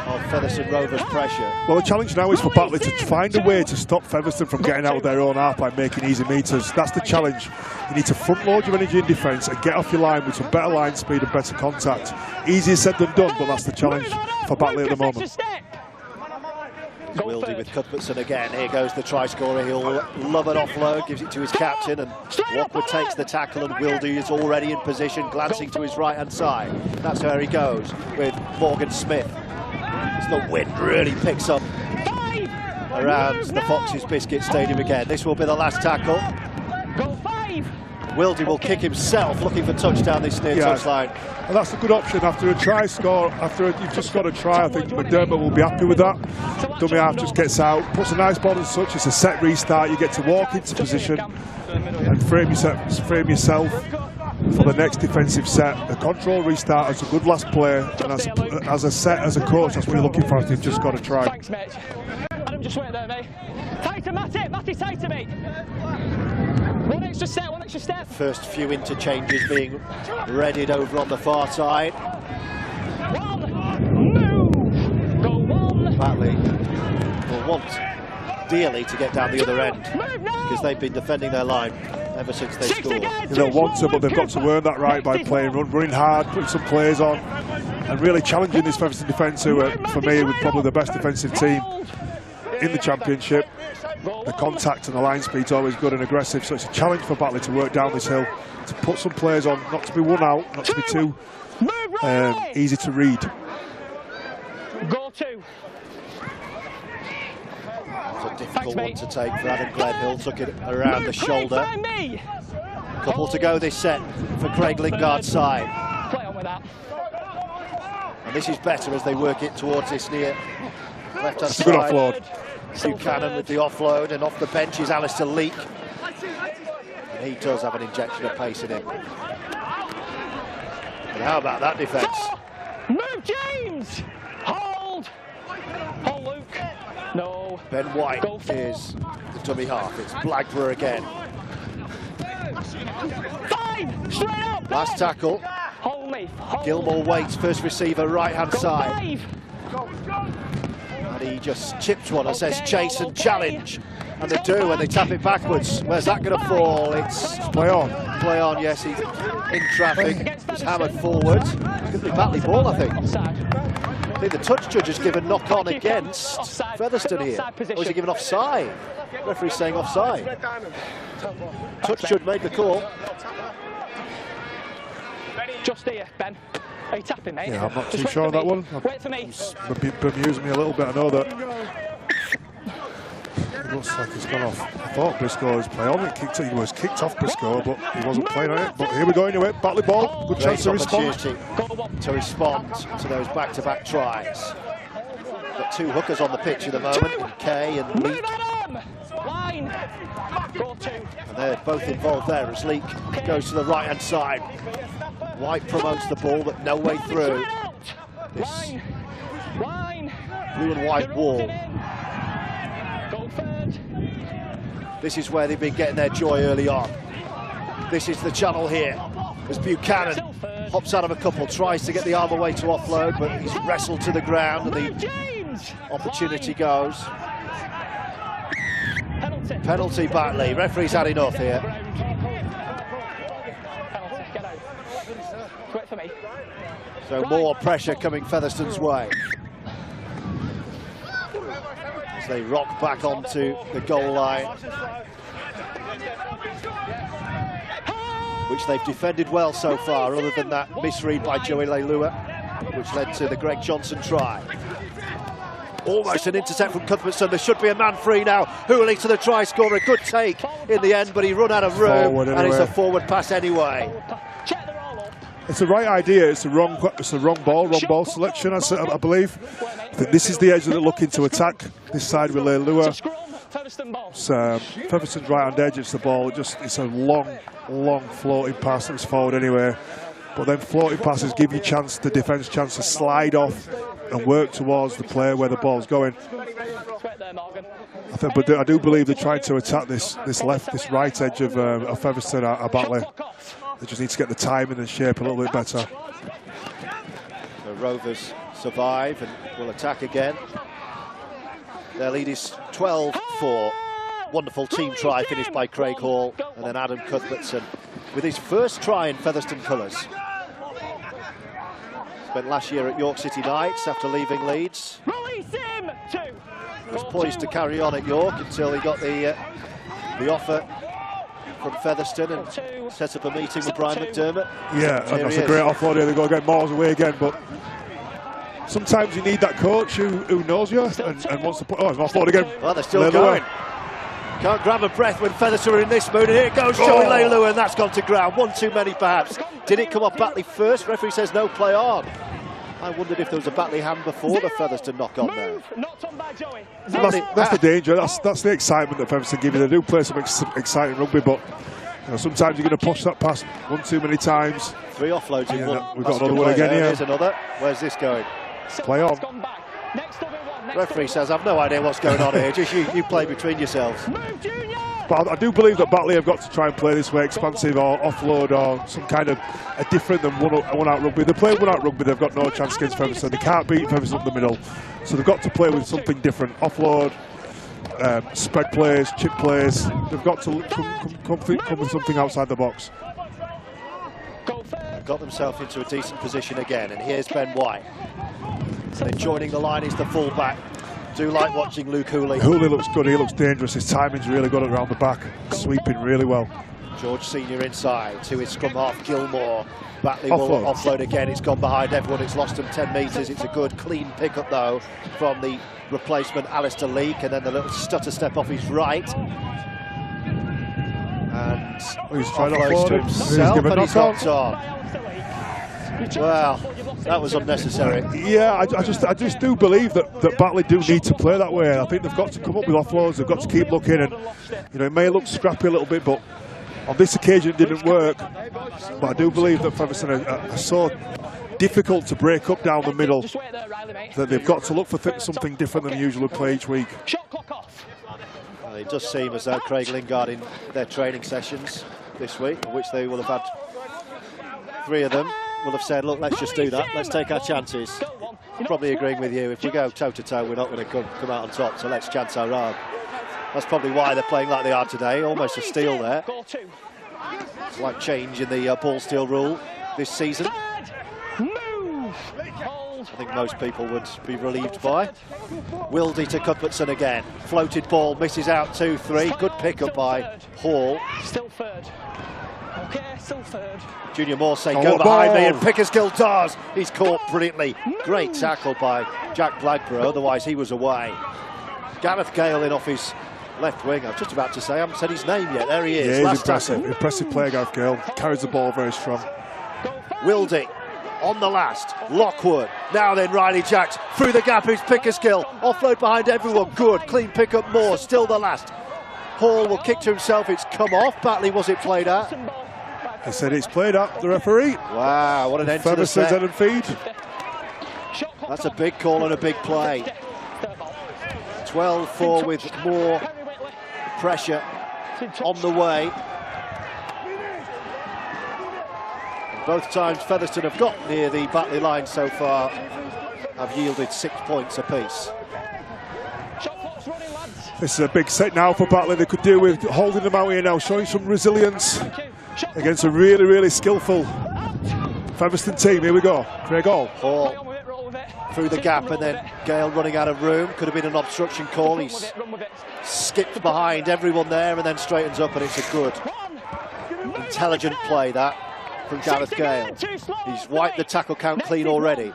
Speaker 2: of Featherstone Rovers pressure.
Speaker 3: Well, the challenge now is for Batley to find a way to stop Featherstone from getting out of their own half by making easy meters. That's the challenge. You need to front load your energy in defence and get off your line with some better line speed and better contact. Easier said than done, but that's the challenge for Batley at the moment.
Speaker 2: Wildy with Cuthbertson again. Here goes the try scorer. He'll love an offload, gives it to his captain, and Lockwood takes the tackle, and Wildy is already in position, glancing to his right-hand side. That's where he goes with Morgan Smith. As the wind really picks up around the Foxes Biscuit Stadium again. This will be the last tackle. Wildy will kick himself, looking for touchdown this near touchline.
Speaker 3: And that's a good option after a try score. After you've just got a try, I think McDermott will be happy with that. Dummy half just gets out, puts a nice ball as such. It's a set restart. You get to walk into position and frame yourself for the next defensive set. The control restart as a good last play, and as a set, as a coach, that's what you're looking for if you've just got a try.
Speaker 8: Thanks, Mitch. Adam, just wait there, mate. Tighter, Matty, tighter, mate. One extra step.
Speaker 2: First few interchanges being readied over on the far side.
Speaker 8: Move. Go one.
Speaker 2: Batley will want dearly to get down the other end, because they've been defending their line ever since they scored.
Speaker 3: They'll want to, but they've got to earn that right by playing, running hard, putting some plays on, and really challenging this Featherstone defence, who are, for me, were probably the best defensive team in the championship. The contact and the line speed's always good and aggressive, so it's a challenge for Batley to work down this hill, to put some players on, not to be one out, not to be too easy to read.
Speaker 8: Go two.
Speaker 2: It's a difficult one to take for Adam Glenhill. Took it around the shoulder. Couple to go this set for Craig Lingard's side.
Speaker 8: Play on with that.
Speaker 2: And this is better as they work it towards this near left-hand side.
Speaker 3: Good offload.
Speaker 2: Buchanan with the offload, and off the bench is Alistair Leake. And he does have an injection of pace in him. And how about that defence?
Speaker 8: Move, James! Hold! Hold, Luke. No.
Speaker 2: Ben White is the dummy half. It's Blackburn again.
Speaker 8: 5! Straight up!
Speaker 2: Last tackle.
Speaker 8: Hold me. Hold.
Speaker 2: Gilmore waits, first receiver, right-hand
Speaker 8: Go
Speaker 2: side.
Speaker 8: 5!
Speaker 2: And he just chips one and says chase and challenge. And they do, and they tap it backwards. Where's that going to fall? It's
Speaker 3: play on.
Speaker 2: Play on, yes. He's in traffic. He's hammered forward. It's going to be Batley ball, I think. I think the touch judge has given knock on against Featherstone here. Or is he given offside? Referee's saying offside. Touch judge made the call.
Speaker 8: Just here, Ben. Are you tapping, mate?
Speaker 3: Yeah, I'm not too sure on that one.
Speaker 8: Wait for me.
Speaker 3: It's bemusing me a little bit. I know that it looks like it's gone off. I thought Briscoe was playing on it. He was kicked off Briscoe, but he wasn't playing on it. But here we go anyway. Batley ball. Good chance to respond.
Speaker 2: To respond to those back-to-back tries. Got two hookers on the pitch at the moment, Kay and Leake.
Speaker 8: Line. Go two.
Speaker 2: And they're both involved there as Leake goes to the right-hand side. White promotes the ball, but no way through this blue and white wall. This is where they've been getting their joy early on. This is the channel here as Buchanan hops out of a couple, tries to get the arm away to offload, but he's wrestled to the ground, and the opportunity goes. Penalty Batley. Referee's had enough here.
Speaker 8: Wait for me.
Speaker 2: So more pressure coming Featherstone's way. As they rock back onto the goal line, which they've defended well so far, other than that misread by Joey Leilua, which led to the Greg Johnson try. Almost an intercept from Cuthbertson. There should be a man free now. Hooley to the try scorer. Good take in the end, but he run out of room, and it's a forward pass anyway.
Speaker 3: It's the right idea. It's the wrong ball selection. I believe. I think this is the edge that they're looking to attack. This side with Leilua. Featherstone's right on edge. It's the ball. It's a long floating pass that's forward anyway. But then floating passes give you the defence chance to slide off and work towards the player where the ball's going. But I do believe they're trying to attack this right edge of Featherstone at Batley. They just need to get the timing and shape a little bit better.
Speaker 2: The Rovers survive and will attack again. Their lead is 12-4. Wonderful team try finished by Craig Hall, and then Adam Cuthbertson with his first try in Featherstone colours. Spent last year at York City Knights after leaving Leeds. Was poised to carry on at York until he got the offer from Featherstone and set up a meeting with Brian McDermott.
Speaker 3: Yeah, and that's a great offload here. They go get Moores away again, but sometimes you need that coach who knows you and wants to put. Oh, it's offload again.
Speaker 2: Well, they're still going. Can't grab a breath when Featherstone are in this mood, and here it goes, Joey Leilua, and that's gone to ground. One too many, perhaps. Did it come off Batley first? Referee says no, play on. I wondered if there was a Batley hand before the Featherstone knock on there.
Speaker 3: That's the danger. That's the excitement that Featherstone give you. They do play some exciting rugby, but sometimes you're going to push that pass one too many times.
Speaker 2: 3 offloads in one.
Speaker 3: We've got another one again here.
Speaker 2: Here's another. Where's this going?
Speaker 3: Play on.
Speaker 2: Referee says, I've no idea what's going on here. Just you play between yourselves.
Speaker 3: But I do believe that Batley have got to try and play this way, expansive or offload or some kind of a different than one-out rugby. They play one-out rugby, they've got no chance against Featherstone. They can't beat Featherstone up the middle. So they've got to play with something different. Offload, spread plays, chip plays. They've got to come with something outside the box.
Speaker 2: Got themselves into a decent position again, and here's Ben White. And then joining the line is the fullback. Do like watching Luke Hooley.
Speaker 3: Hooley looks good, he looks dangerous, his timing's really good around the back, sweeping really well.
Speaker 2: George Senior inside to his scrum half Gilmore. Batley will offload again, it's gone behind everyone, it's lost them 10 metres. It's a good clean pickup though from the replacement Alistair Leake, and then the little stutter step off his right. And
Speaker 3: he's trying to
Speaker 2: offloads to himself, and he's knocked on. Well, that was unnecessary.
Speaker 3: Yeah, I just do believe that Batley do need to play that way. I think they've got to come up with offloads. They've got to keep looking, and it may look scrappy a little bit, but on this occasion it didn't work. But I do believe that Featherstone are so difficult to break up down the middle that they've got to look for something different than they usually play each week.
Speaker 2: Well, it does seem as though Craig Lingard in their training sessions this week, of which they will have had 3 of them, will have said, look, let's just do that, let's take our chances. Probably agreeing with you, if we go toe-to-toe, we're not going to come out on top, so let's chance our arm. That's probably why they're playing like they are today, almost a steal there. Slight change in the ball steal rule this season. I think most people would be relieved by. Wildy to Cuthbertson again. Floated ball, misses out 2-3. Good pick-up by Hall.
Speaker 8: Still third. Okay, still third.
Speaker 2: Junior Moore say, go behind me, and Pickersgill does. He's caught brilliantly. Great tackle by Jack Blackborough, otherwise he was away. Gareth Gale in off his left wing. I was just about to say, I haven't said his name yet. There he is.
Speaker 3: Yeah, he's impressive. Impressive player, Gareth Gale. Carries the ball very strong.
Speaker 2: Wildy on the last. Lockwood. Now then, Riley Jacks through the gap. Who's Pickersgill? Offload behind everyone. Good. Clean pick up. Moore. Still the last. Hall will kick to himself. It's come off. Batley, was it played at?
Speaker 3: They said it's played at, the referee.
Speaker 2: Wow, what an end to the set.
Speaker 3: End and feed.
Speaker 2: That's a big call and a big play. 12-4 with more pressure on the way. Both times Featherstone have got near the Batley line so far have yielded 6 points apiece.
Speaker 3: This is a big set now for Batley. They could do with holding them out here now, showing some resilience against a really, really skillful Featherstone team. Here we go. Craig Hall.
Speaker 2: Through the gap, and then Gale running out of room. Could have been an obstruction call. He's skipped behind everyone there and then straightens up, and it's a good, intelligent play that from Gareth Gale. He's wiped the tackle count clean already.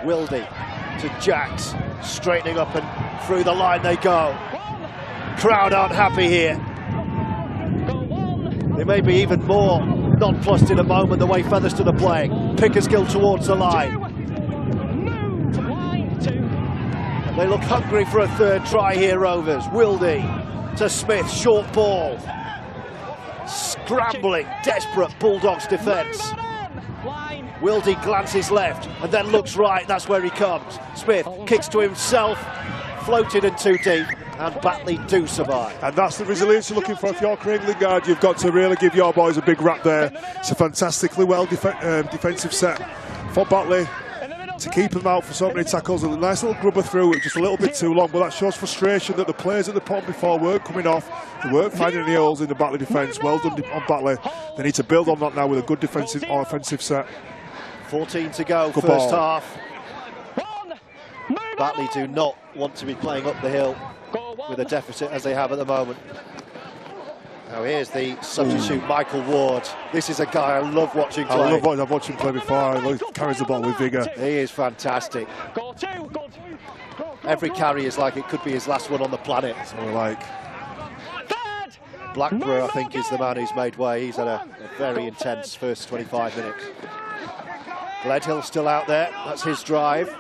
Speaker 2: Wildy to Jacks, straightening up, and through the line they go. Crowd aren't happy here. They may be even more nonplussed in a moment the way Featherstone are playing. Pickersgill towards the line. And they look hungry for a third try here, Rovers. Wildy to Smith, short ball. Scrambling, desperate Bulldogs defence. Wildy glances left and then looks right, that's where he comes. Smith kicks to himself, floated and too deep, and Batley do survive.
Speaker 3: And that's the resilience you're looking for. If you're Craig Lingard, you've got to really give your boys a big rap there. It's a fantastically well defensive set for Batley to keep them out for so many tackles. A nice little grubber through, just a little bit too long, but that shows frustration that the players at the pond before weren't coming off. They weren't finding any holes in the Batley defence. Well done on Batley. They need to build on that now with a good defensive or offensive set.
Speaker 2: 14 to go,
Speaker 3: good
Speaker 2: first
Speaker 3: ball.
Speaker 2: half. Batley do not want to be playing up the hill with a deficit as they have at the moment. Now here's the substitute, Michael Ward. This is a guy I love watching play.
Speaker 3: I've watched him play before. He carries the ball with vigour.
Speaker 2: He is fantastic. Every carry is like it could be his last one on the planet.
Speaker 3: That's what I like.
Speaker 2: Blackburn, I think, is the man who's made way. He's had a very intense first 25 minutes. Gledhill still out there. That's his drive.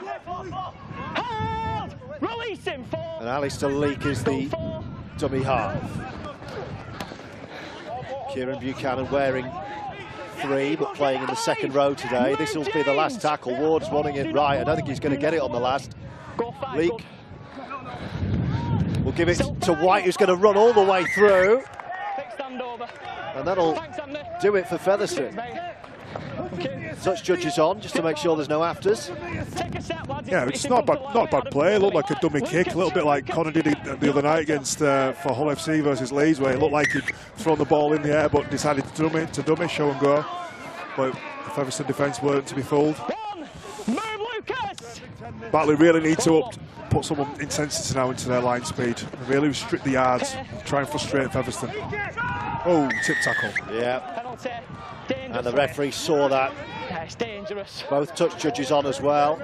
Speaker 2: And Alistair Leake is the dummy half. Kieran Buchanan wearing 3, but playing in the second row today. This will be the last tackle. Ward's wanting it right. I don't think he's going to get it on the last. Leake will give it to White, who's going to run all the way through. And that'll do it for Featherstone. Touch judges on, just to make sure there's no afters.
Speaker 3: Yeah, it's not a bad play. It looked like a dummy kick, a little bit like Connor did it the other night against for Hull FC versus Leeds, where it looked like he'd thrown the ball in the air but decided to dummy, show and go. But the Featherstone defence weren't to be fooled. Batley really need to put some intensity now into their line speed. Really restrict the yards, try and frustrate Featherstone. Oh, tip tackle.
Speaker 2: Yeah. And the referee saw that.
Speaker 8: It's dangerous.
Speaker 2: Both touch judges on as well.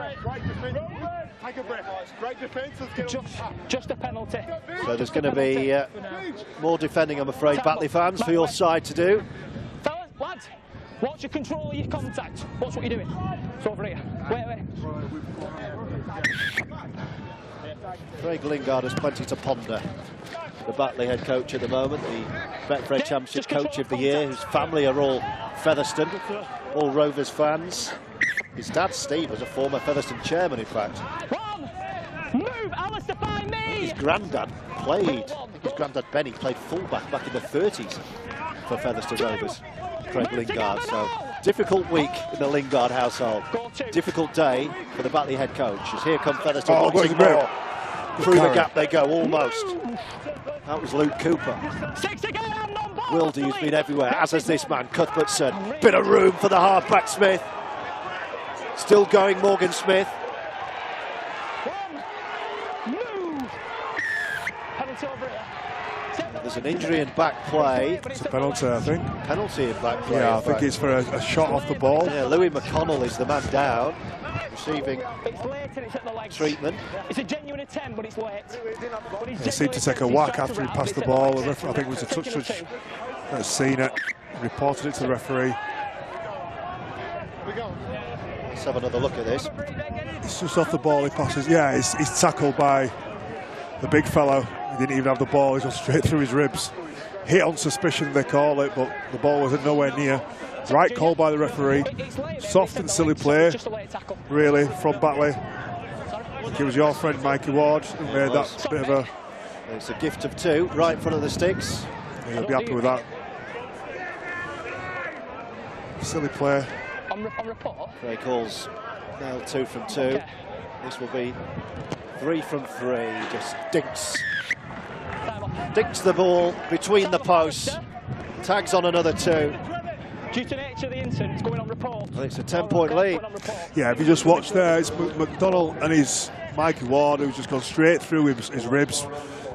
Speaker 8: Just a penalty.
Speaker 2: So there's going to be more defending, I'm afraid, Batley fans, for your side to do.
Speaker 8: Fellas, lads, watch your control of your contact. Watch what you're doing. It's over here. Wait.
Speaker 2: Craig Lingard has plenty to ponder. The Batley head coach at the moment, the Betfred Championship Coach of the Year, whose family are all Featherstone, all Rovers fans. His dad, Steve, was a former Featherstone chairman, in fact.
Speaker 8: Move, Alistair, find me!
Speaker 2: His granddad Benny played fullback back in the 30s for Featherstone Rovers. Craig Lingard, so difficult week in the Lingard household. Difficult day for the Batley head coach, as here come Featherstone wanting more. Through the gap they go, almost. That was Luke Cooper. Wildy, who's been everywhere, as has this man, Cuthbertson. Bit of room for the half-back Smith. Still going, Morgan Smith. There's an injury in back play.
Speaker 3: It's a penalty, I think.
Speaker 2: Penalty in back play.
Speaker 3: Yeah, I think it's for a shot off the ball.
Speaker 2: Yeah, Louis McConnell is the man down, receiving treatment.
Speaker 8: It's a genuine attempt, but it's late.
Speaker 3: He seemed to take a whack after he passed the ball. The referee, I think it was a touch judge that's seen it, reported it to the referee.
Speaker 2: Let's have another look at this.
Speaker 3: It's just off the ball, he passes. Yeah, he's tackled by the big fellow. He didn't even have the ball, he just straight through his ribs. Hit on suspicion, they call it, but the ball was nowhere near. Right call by the referee. Soft and silly play, really, from Batley. I think it was your friend Mikey Ward who made that bit of a...
Speaker 2: It's a gift of 2, right in front of the sticks.
Speaker 3: Yeah, he'll be happy with that. Silly play.
Speaker 8: On report.
Speaker 2: Ray calls nailed 2 from 2. This will be 3 from 3. Just dinks the ball between the posts. Tags on another 2.
Speaker 8: Due to the nature of the incident, it's going on report.
Speaker 2: And it's a 10-point lead.
Speaker 3: Yeah, if you just watch there, it's McDonald and his Mikey Ward who's just gone straight through his ribs.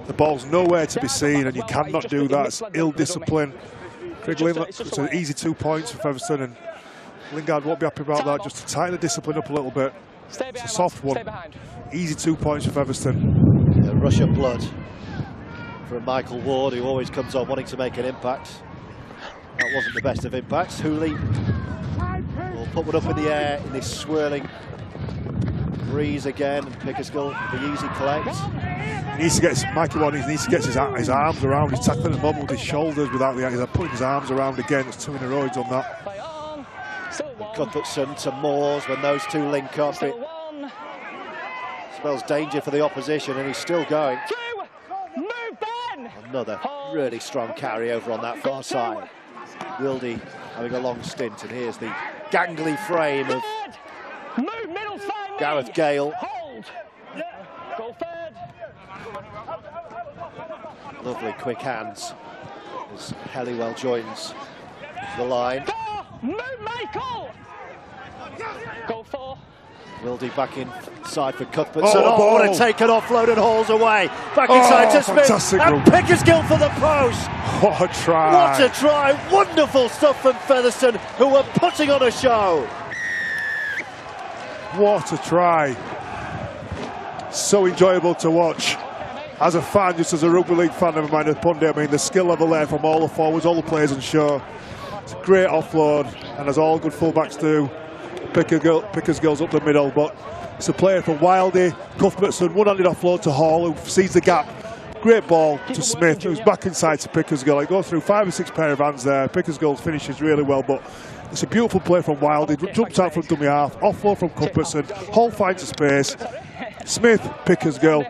Speaker 3: The ball's nowhere to be seen, and you cannot do that. It's ill discipline. Craig Lingard, it's an easy 2 points for Featherstone, and Lingard won't be happy about that, just to tighten the discipline up a little bit. It's a soft one. Easy 2 points for Featherstone.
Speaker 2: A rush of blood from Michael Ward, who always comes on wanting to make an impact. That wasn't the best of impacts. Hooley will put one up in the air in this swirling breeze again, and Pickersgill with the easy collect.
Speaker 3: He needs to get Mikey Watkins needs to get his arms around. He's tackling at the moment with his shoulders without the. He's putting his arms around again. It's 2 in a row. He's done that.
Speaker 2: Cuthbertson to Moores when those two link up. It spells danger for the opposition, and he's still going. Another really strong carry over on that far side. Wildy having a long stint, and here's the gangly frame of Gareth Gale. Lovely quick hands as Helliwell joins the line. Wildy back inside for Cuthbertson. Oh, what a taken offload and hauls away. Back inside to Smith. And Pickersgill for the post.
Speaker 3: What a try.
Speaker 2: What a try. Wonderful stuff from Featherstone, who were putting on a show.
Speaker 3: What a try. So enjoyable to watch. As a fan, just as a rugby league fan, never mind a pundit, I mean, the skill level there from all the forwards, all the players on show. It's a great offload, and as all good fullbacks do, Pickersgill's up the middle, but it's a player from Wildy, Cuthbertson, one-handed offload to Hall, who sees the gap. Great ball to Smith, who's back inside to Pickersgill. He goes through 5 or 6 pair of hands there. Pickersgill finishes really well, but it's a beautiful play from Wildy. Jumps out from dummy half, offload from Cuthbertson. Hall finds a space. Smith, Pickersgill,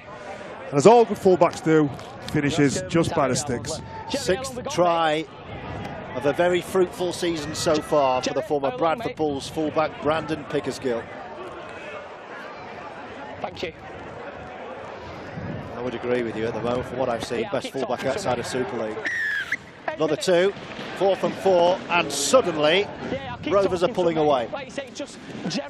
Speaker 3: and as all good fullbacks do, finishes just by the sticks.
Speaker 2: 6th try of a very fruitful season so far for the former Bradford Bulls fullback Brandon Pickersgill.
Speaker 8: Thank you.
Speaker 2: I would agree with you at the moment. From what I've seen, best fullback outside of Super League. Another 2, 4th and 4, and suddenly Rovers are pulling away.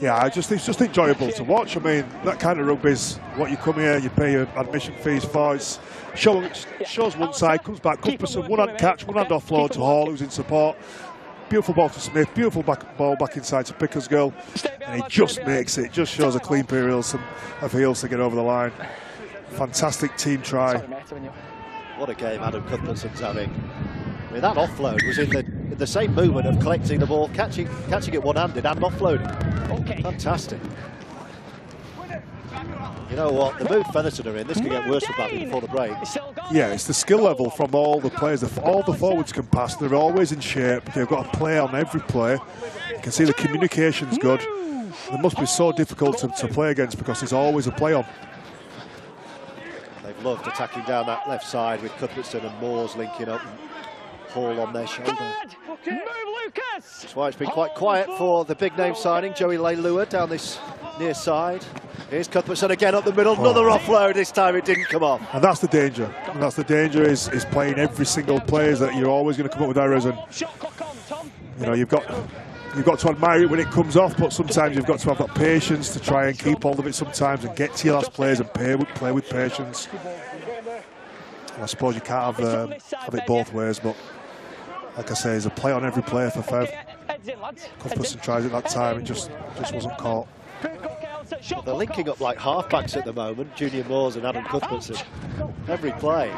Speaker 3: Yeah, it's just enjoyable to watch. I mean, that kind of rugby is what you come here, you pay your admission fees for. It shows one side, comes back, Cuthbertson, one-hand catch, one-hand offload to Hall, who's in support. Beautiful ball to Smith, beautiful ball back inside to Pickersgill, and he just makes it, just shows a clean pair of heels to get over the line. Fantastic team try.
Speaker 2: What a game Adam Cuthbertson's having. I mean, that offload was in the same movement of collecting the ball, catching it one-handed and offloading.
Speaker 8: Okay.
Speaker 2: Fantastic. You know what, the mood Featherstone are in, this could get worse for Batley before the break.
Speaker 3: Yeah, it's the skill level from all the players. All the forwards can pass, they're always in shape, they've got a play on every play. You can see the communication's good. They must be so difficult to play against because there's always a play on.
Speaker 2: They've loved attacking down that left side with Cuthbertson and Moores linking up. Hall on their shoulder. That's why it's been quite quiet for the big name signing, Joey Leilua down this near side. Here's Cuthbertson again up the middle, another offload, this time it didn't come off.
Speaker 3: And that's the danger. And that's the danger is playing every single play, is that you're always going to come up with errors, and you know, you've got to admire it when it comes off, but sometimes you've got to have that patience to try and keep hold of it sometimes and get to your last plays and play with patience. And I suppose you can't have it both ways, but like I say, there's a play on every play for Fev. Cuthbertson tries it that time, it just wasn't caught.
Speaker 2: Well, they're linking up like halfbacks at the moment, Junior Moores and Adam Cuthbertson. Every play.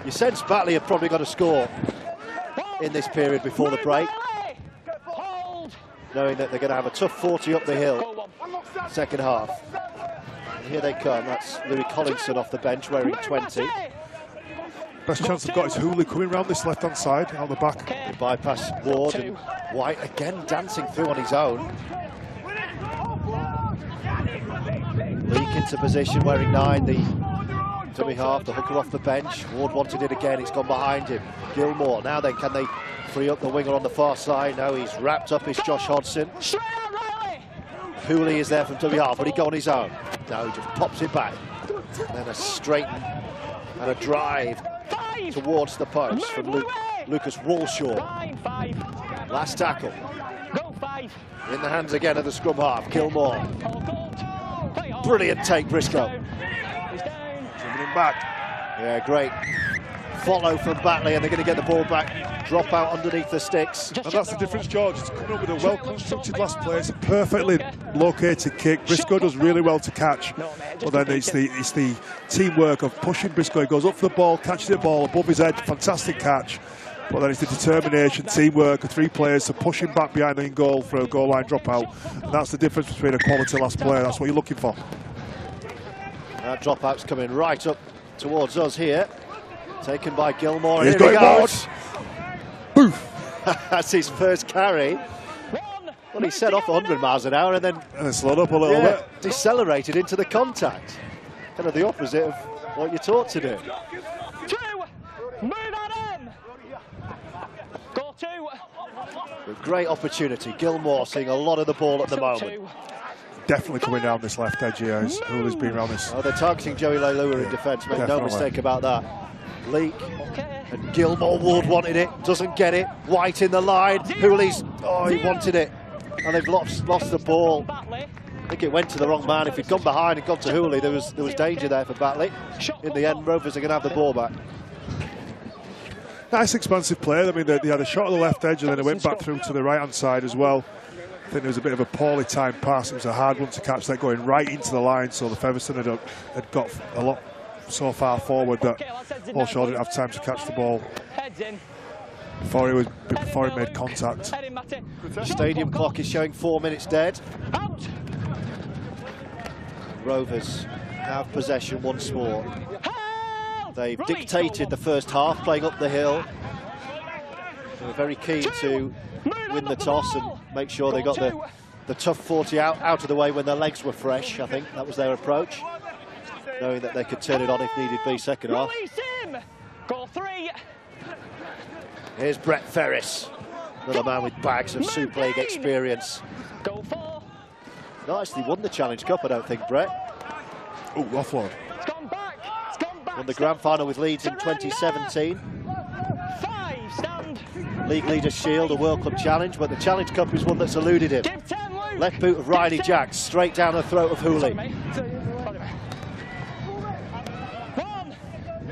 Speaker 2: You sense Batley have probably got a score in this period before the break, knowing that they're going to have a tough 40 up the hill, second half. And here they come, that's Louis Collinson off the bench wearing 20.
Speaker 3: Best chance they've got is Hooley coming round this left-hand side, out the back.
Speaker 2: They bypass Ward and White again dancing through on his own. Leak into position wearing 9, the dummy half, the hooker off the bench. Ward wanted it again, it's gone behind him. Gilmore, now then, can they free up the winger on the far side? No, he's wrapped up, it's Josh Hodson. Hooley is there from dummy half, but he go on his own. No, he just pops it back. And then a straighten and a drive towards the post from Lucas Walshaw. Last tackle. In the hands again of the scrum half, Gilmore. Brilliant take, Briscoe. Jumping him back. Yeah, great follow from Batley, and they're going to get the ball back, drop out underneath the sticks.
Speaker 3: And that's the difference, George. It's coming up with a well-constructed last play. It's a perfectly located kick. Briscoe does really well to catch, but then it's the teamwork of pushing Briscoe. He goes up for the ball, catches the ball above his head, fantastic catch, But then it's the determination, teamwork, the 3 players to push him back behind the in goal for a goal line dropout. And that's the difference between a quality last player. That's what you're looking for.
Speaker 2: That dropout's coming right up towards us here. Taken by Gilmore.
Speaker 3: He's
Speaker 2: and here he
Speaker 3: going
Speaker 2: goes.
Speaker 3: Boof!
Speaker 2: That's his first carry. Well, he set off 100 miles an hour and then
Speaker 3: slowed up a little bit.
Speaker 2: Decelerated into the contact. Kind of the opposite of what you're taught to do.
Speaker 8: 2, move on him. Goal 2.
Speaker 2: A great opportunity. Gilmore seeing a lot of the ball at the moment.
Speaker 3: Definitely coming down this left edge here. Hooley's been around this.
Speaker 2: Oh, they're targeting Joey Leilua in defence. Make no mistake about that. Leak. And Gilmore Ward wanted it. Doesn't get it. White in the line. Hooley's. Oh, he wanted it. And they've lost the ball. I think it went to the wrong man. If he'd gone behind and gone to Hooley, there was danger there for Batley. In the end, Rovers are going to have the ball back.
Speaker 3: Nice expansive play. I mean, they had a shot on the left edge and then it went back through to the right-hand side as well. I think there was a bit of a poorly timed pass. It was a hard one to catch, that going right into the line. So the Featherstone had got a lot so far forward that Holshaw didn't have time to catch the ball before he made contact.
Speaker 2: The stadium clock is showing 4 minutes dead. Rovers have possession once more. They've dictated the first half, playing up the hill. They were very keen to win the toss and make sure they got the tough 40 out of the way when their legs were fresh. I think that was their approach, knowing that they could turn it on if needed be second half.
Speaker 8: Goal 3.
Speaker 2: Here's Brett Ferris, another man with bags of Super League experience.
Speaker 8: Goal 4.
Speaker 2: Not actually won the Challenge Cup, I don't think, Brett.
Speaker 3: Oh, offload.
Speaker 8: It's gone back. It's gone back.
Speaker 2: Won the grand final with Leeds in 2017.
Speaker 8: 5, stand.
Speaker 2: League Leaders Shield, a World Club Challenge, but the Challenge Cup is one that's eluded him.
Speaker 8: Give 10, Luke.
Speaker 2: Left boot of Riley Jacks, straight down the throat of Hooley.
Speaker 8: 1.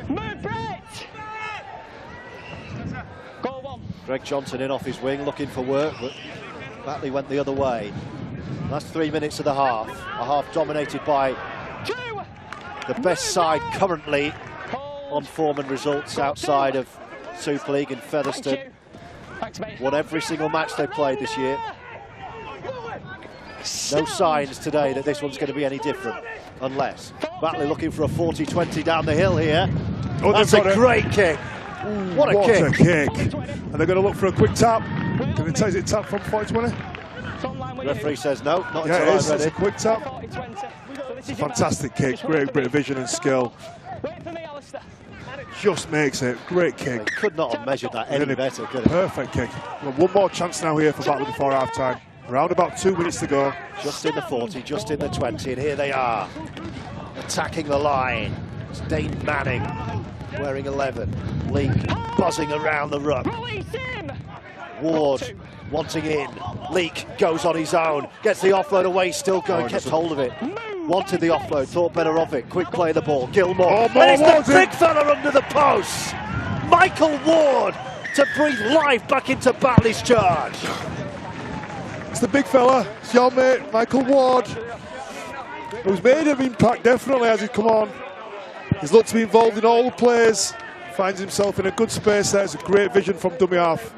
Speaker 8: Move, Brett. Goal 1.
Speaker 2: Greg Johnson in off his wing, looking for work, but Batley went the other way. That's 3 minutes of the half. A half dominated by
Speaker 8: 2.
Speaker 2: the best side currently on form and results outside of Super League in Featherstone. Won every single match they've played this year. No signs today that this one's going to be any different, unless Batley looking for a 40-20 down the hill here.
Speaker 3: Oh,
Speaker 2: that's a great kick.
Speaker 3: Ooh,
Speaker 2: what a kick.
Speaker 3: And they're going to look for a quick tap. Can it take it tap from 40-20?
Speaker 2: The referee says no, not
Speaker 3: yeah,
Speaker 2: until
Speaker 3: it is.
Speaker 2: I'm ready.
Speaker 3: It's a quick tap. It's a fantastic kick, great bit of vision and skill. Just makes it, great kick.
Speaker 2: He could not have measured that any better, could he?
Speaker 3: Perfect kick. Well, one more chance now here for Batley before half time. Around about 2 minutes to go.
Speaker 2: Just in the 40, just in the 20, and here they are, attacking the line. It's Dane Manning, wearing 11. Leak buzzing around the ruck. Ward wanting in. Leak goes on his own, gets the offload away, still going, kept hold of it. Wanted the offload, thought better of it. Quick play of the ball. Gilmore.
Speaker 3: Oh,
Speaker 2: and it's the big fella under the post. Michael Ward to breathe life back into Batley's charge.
Speaker 3: It's the big fella. It's your mate, Michael Ward, who's made an impact definitely as he's come on. He's looked to be involved in all the plays. Finds himself in a good space there. It's a great vision from dummy half.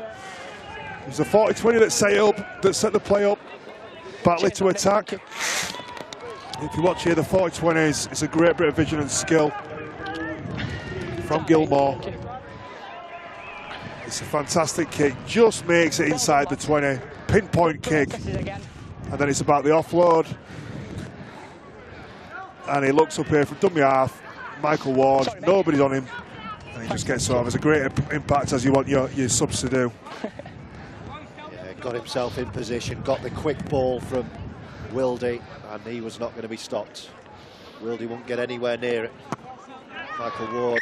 Speaker 3: It was the 40-20 that set it up, that set the play up. Batley to attack. If you watch here, the 40-20 it's a great bit of vision and skill from Gilmore. It's a fantastic kick, just makes it inside the 20. Pinpoint kick. And then it's about the offload. And he looks up here from dummy half. Michael Ward, nobody's on him. And he just gets off. It's a great impact as you want your subs to do.
Speaker 2: Yeah, got himself in position, got the quick ball from Wildy, and he was not going to be stopped. Wildy won't get anywhere near it. Michael Ward,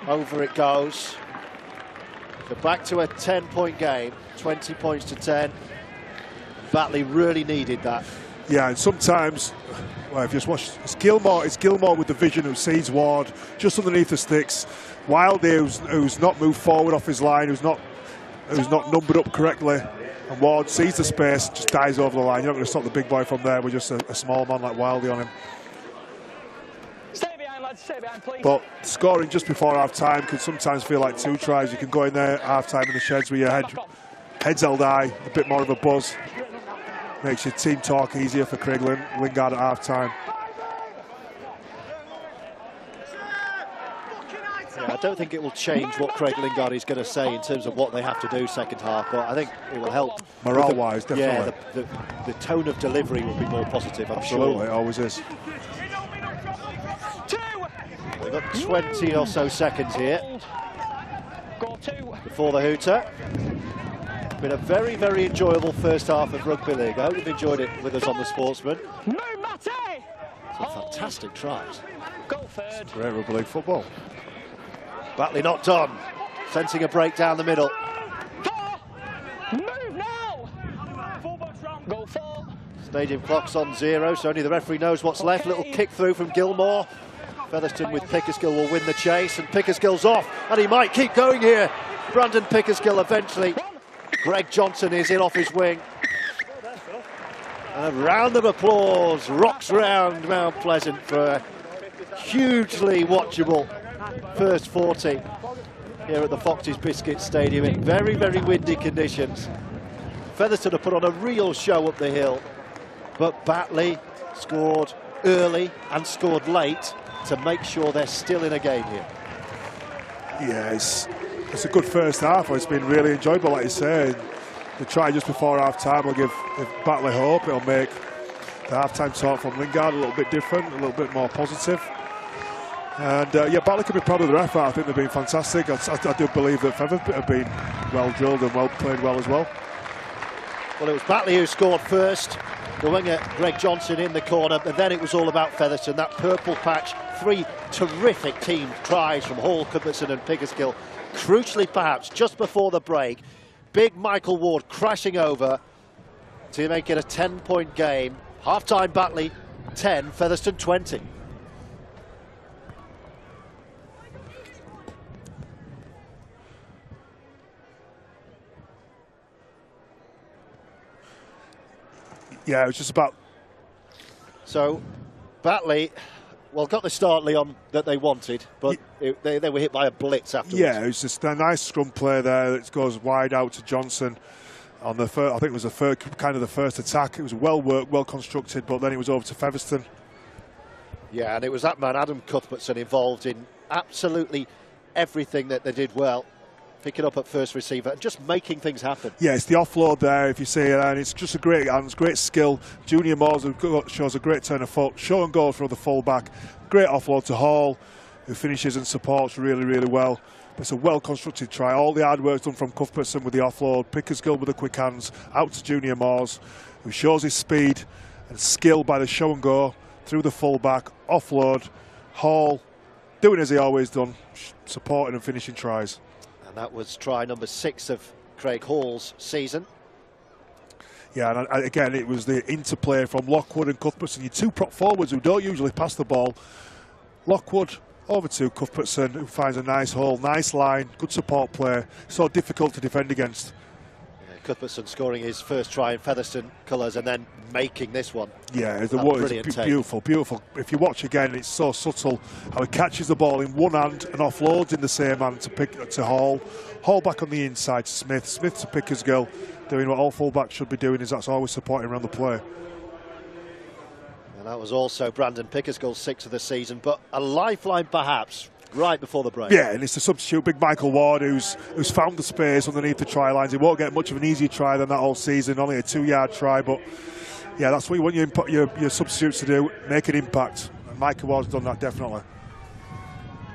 Speaker 2: over it goes. So back to a 10-point game, 20 points to 10. Batley really needed that.
Speaker 3: Yeah, and sometimes, well, if you just watch, it's Gilmore with the vision who sees Ward just underneath the sticks. Wildy, who's not moved forward off his line, who's not numbered up correctly. And Ward sees the space, just dives over the line. You're not going to stop the big boy from there with just a small man like Wildy on him.
Speaker 8: Stay behind, lads, sit behind, please.
Speaker 3: But scoring just before half-time can sometimes feel like 2 tries. You can go in there at half-time in the sheds with your heads held high, a bit more of a buzz. Makes your team talk easier for Craig Lingard at half-time.
Speaker 2: Yeah, I don't think it will change what Craig Lingard is going to say in terms of what they have to do second half, but I think it will help.
Speaker 3: Morale-wise, definitely.
Speaker 2: Yeah, the tone of delivery will be more positive, I'm
Speaker 3: Absolutely,
Speaker 2: sure.
Speaker 3: it always is.
Speaker 2: They've got 20 or so seconds here before the hooter. Been a very, very enjoyable first half of Rugby League. I hope you've enjoyed it with us on the Sportsman.
Speaker 8: Move, Matty!
Speaker 2: Some fantastic tries.
Speaker 8: Go third.
Speaker 3: Great Rugby League football.
Speaker 2: Batley knocked on, sensing a break down the middle.
Speaker 8: Move now! Go 4.
Speaker 2: Stadium clock's on 0, so only the referee knows what's left. Little kick through from Gilmore. Featherstone with Pickersgill will win the chase, and Pickersgill's off, and he might keep going here. Brandon Pickersgill eventually. Greg Johnson is in off his wing. And a round of applause rocks round Mount Pleasant for a hugely watchable first 40 here at the Foxes Biscuit Stadium in very, very windy conditions. Featherstone have put on a real show up the hill, but Batley scored early and scored late to make sure they're still in a game here.
Speaker 3: Yeah, it's a good first half. It's been really enjoyable, like you say. The try just before half-time will give Batley hope. It'll make the half-time talk from Lingard a little bit different, a little bit more positive. And yeah, Batley can be proud of their effort. I think they've been fantastic. I do believe that Featherstone have been well drilled and played well as well.
Speaker 2: Well, it was Batley who scored first. The winger, Greg Johnson, in the corner, and then it was all about Featherstone. That purple patch, 3 terrific team tries from Hall, Cuthbertson and Pickersgill. Crucially, perhaps, just before the break, big Michael Ward crashing over to make it a 10-point game. Half-time Batley 10, Featherstone 20.
Speaker 3: Yeah, it was just about...
Speaker 2: So, Batley, well, got the start, Leon, that they wanted, but they were hit by a blitz afterwards.
Speaker 3: Yeah, it was just a nice scrum play there. It goes wide out to Johnson on the first, I think it was the first attack. It was well worked, well constructed, but then it was over to Featherstone.
Speaker 2: Yeah, and it was that man, Adam Cuthbertson, involved in absolutely everything that they did well. Picking up at first receiver and just making things happen.
Speaker 3: Yeah, it's the offload there, if you see it, and it's just a great hands, great skill. Junior Moores shows a great turn of foot. Show and goal for the full-back. Great offload to Hall, who finishes and supports really, really well. It's a well-constructed try. All the hard work's done from Cuthbertson with the offload. Pickersgill with the quick hands. Out to Junior Moores, who shows his speed and skill by the show and go through the full-back. Offload. Hall, doing as he always done, supporting and finishing tries.
Speaker 2: And that was try number 6 of Craig Hall's season.
Speaker 3: Yeah, and again, it was the interplay from Lockwood and Cuthbertson. Your 2 prop forwards who don't usually pass the ball. Lockwood over to Cuthbertson, who finds a nice hole, nice line, good support play. So difficult to defend against.
Speaker 2: Yeah, Cuthbertson scoring his first try in Featherstone colours and then making this one.
Speaker 3: Yeah, it's beautiful, beautiful. If you watch again, it's so subtle how he catches the ball in one hand and offloads in the same hand to Hall. Hall back on the inside to Smith. Smith to Pickersgill, doing what all fullbacks should be doing, is that's always supporting around the play.
Speaker 2: And that was also Brandon Pickersgill's 6th of the season, but a lifeline perhaps right before the break.
Speaker 3: Yeah, and it's the substitute, big Michael Ward, who's found the space underneath the try lines. He won't get much of an easier try than that all season, only a 2-yard try, but yeah, that's what you want your substitutes to do, make an impact. And Michael Ward's done that, definitely.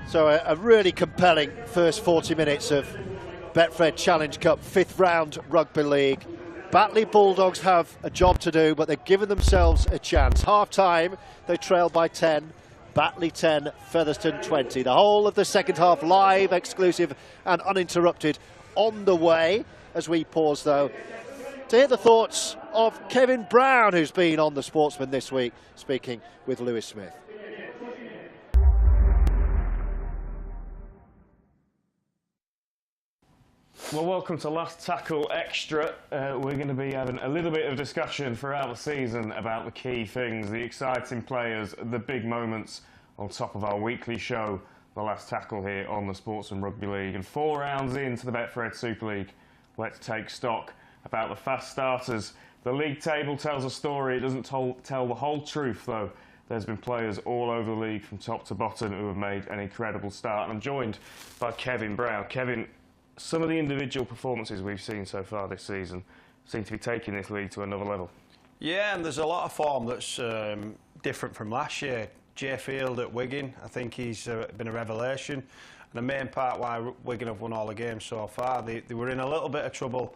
Speaker 2: So a really compelling first 40 minutes of Betfred Challenge Cup 5th round Rugby League. Batley Bulldogs have a job to do, but they've given themselves a chance. Half-time, they trail by 10. Batley 10, Featherstone 20. The whole of the second half live, exclusive and uninterrupted on the way. As we pause, though, to hear the thoughts of Kevin Brown, who's been on the Sportsman this week, speaking with Lewis Smith.
Speaker 9: Well, welcome to Last Tackle Extra. We're going to be having a little bit of discussion throughout the season about the key things, the exciting players, the big moments on top of our weekly show, The Last Tackle, here on the Sportsman Rugby League. And 4 rounds into the Betfred Super League, let's take stock about the fast starters. The league table tells a story. It doesn't tell the whole truth, though. There's been players all over the league from top to bottom who have made an incredible start. And I'm joined by Kevin Brown. Kevin, some of the individual performances we've seen so far this season seem to be taking this league to another level. Yeah,
Speaker 6: and there's a lot of form that's different from last year. Jay Field at Wigan, I think he's been a revelation. And the main part why Wigan have won all the games so far, they were in a little bit of trouble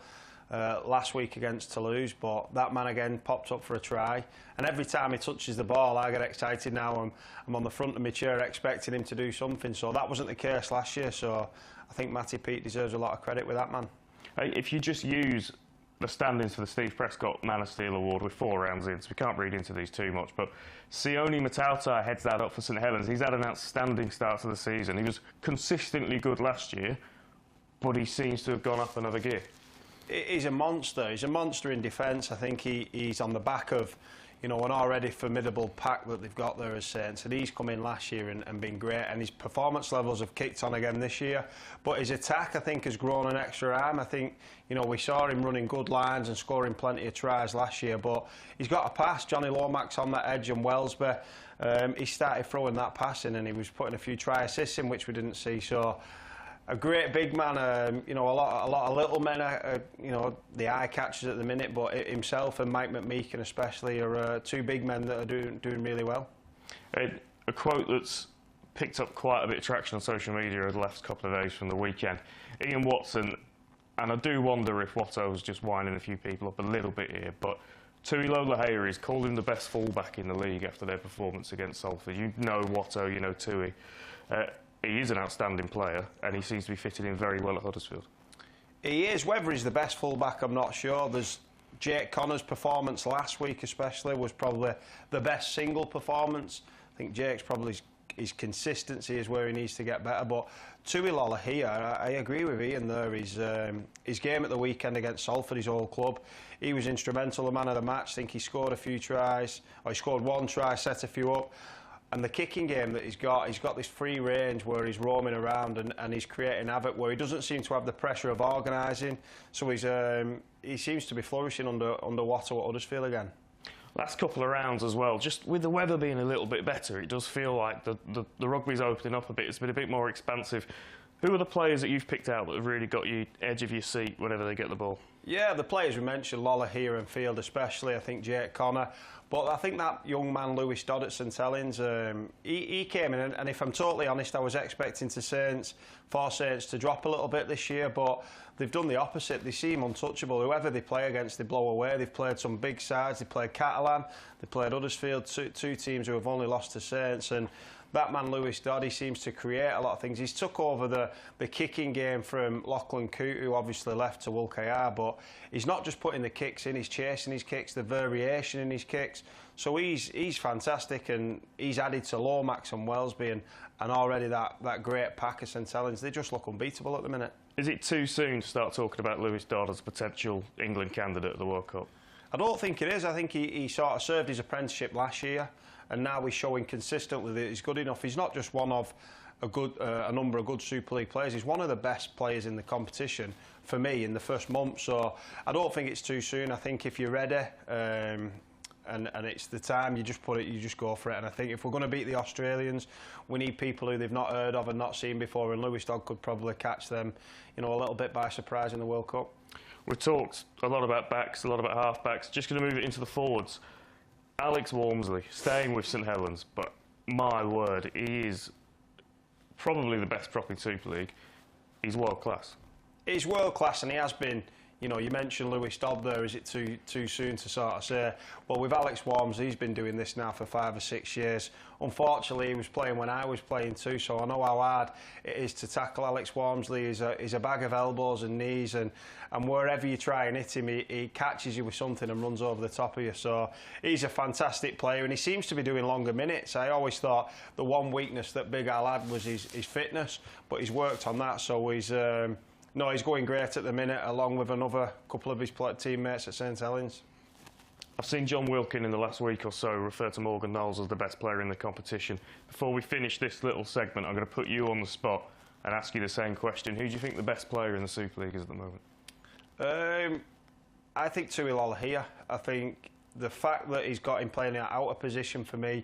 Speaker 6: last week against Toulouse, but that man again popped up for a try. And every time he touches the ball, I get excited now. I'm on the front of my chair expecting him to do something. So that wasn't the case last year. So I think Matty Peet deserves a lot of credit with that man.
Speaker 9: If you just use the standings for the Steve Prescott Man of Steel Award with 4 rounds in, so we can't read into these too much, but Sione Matautai heads that up for St Helens. He's had an outstanding start to the season. He was consistently good last year, but he seems to have gone up another gear.
Speaker 6: He's a monster. He's a monster in defence. I think he's on the back of, you know, an already formidable pack that they've got there as Saints. And he's come in last year and been great. And his performance levels have kicked on again this year. But his attack, I think, has grown an extra arm. I think, you know, we saw him running good lines and scoring plenty of tries last year. But he's got a pass. Johnny Lomax on that edge and Wellesby. He started throwing that pass in and he was putting a few try assists in, which we didn't see. So a great big man, you know, a lot of little men are, you know, the eye catchers at the minute, but himself and Mike McMeekin especially are 2 big men that are doing really well.
Speaker 9: A quote that's picked up quite a bit of traction on social media over the last couple of days from the weekend. Ian Watson, and I do wonder if Watto's just winding a few people up a little bit here, but Tui Lola-Hayes called him the best fullback in the league after their performance against Salford. You know Watto, you know Tui. He is an outstanding player and he seems to be fitting in very well at Huddersfield.
Speaker 6: He is. Whether he's the best fullback, I'm not sure. There's Jake Connor's performance last week especially was probably the best single performance. I think Jake's probably his consistency is where he needs to get better. But Tui Lola-Hayes, I agree with Ian there. His game at the weekend against Salford, his old club, he was instrumental, the man of the match. I think he scored a few tries, or he scored 1 try, set a few up. And the kicking game that he's got this free range where he's roaming around and he's creating havoc, where he doesn't seem to have the pressure of organising. So he seems to be flourishing under Watto at Huddersfield again.
Speaker 9: Last couple of rounds as well, just with the weather being a little bit better, it does feel like the rugby's opening up a bit. It's been a bit more expansive. Who are the players that you've picked out that have really got you edge of your seat whenever they get the ball? Yeah, the players we mentioned, Lola-Hayes and Field especially, I think Jake Connor. But I think that young man, Lewis Dodd at St Helens, he came in, and if I'm totally honest, I was expecting Saints to drop a little bit this year, but they've done the opposite. They seem untouchable. Whoever they play against, they blow away. They've played some big sides. They played Catalan, they played Huddersfield, two teams who have only lost to Saints, and that man Lewis Dodd, he seems to create a lot of things. He's took over the kicking game from Lachlan Coote, who obviously left to Wool KR, but he's not just putting the kicks in, he's chasing his kicks, the variation in his kicks. So he's fantastic, and he's added to Lomax and Wellesby and already that great pack of St Helens. They just look unbeatable at the minute. Is it too soon to start talking about Lewis Dodd as a potential England candidate at the World Cup? I don't think it is. I think he sort of served his apprenticeship last year, and now he's showing consistently that he's good enough. He's not just one of a number of good Super League players. He's one of the best players in the competition for me in the first month. So I don't think it's too soon. I think if you're ready and it's the time, you just go for it. And I think if we're going to beat the Australians, we need people who they've not heard of and not seen before. And Lewis Dodd could probably catch them, you know, a little bit by surprise in the World Cup. We've talked a lot about backs, a lot about half-backs. Just going to move it into the forwards. Alex Walmsley, staying with St Helens, but my word, he is probably the best prop in Super League. He's world-class. He's world-class, and he has been. You know, you mentioned Lewis Dodd there. Is it too soon to sort of say? Well, with Alex Walmsley, he's been doing this now for 5 or 6 years. Unfortunately, he was playing when I was playing too, so I know how hard it is to tackle Alex Walmsley. He's a bag of elbows and knees, and wherever you try and hit him, he catches you with something and runs over the top of you. So he's a fantastic player, and he seems to be doing longer minutes. I always thought the one weakness that Big Al had was his fitness, but he's worked on that, so he's... No, he's going great at the minute, along with another couple of his teammates at St Helens. I've seen John Wilkin in the last week or so refer to Morgan Knowles as the best player in the competition. Before we finish this little segment, I'm going to put you on the spot and ask you the same question. Who do you think the best player in the Super League is at the moment?
Speaker 6: I think Tuilagi. I think the fact that he's got him playing out of position for me,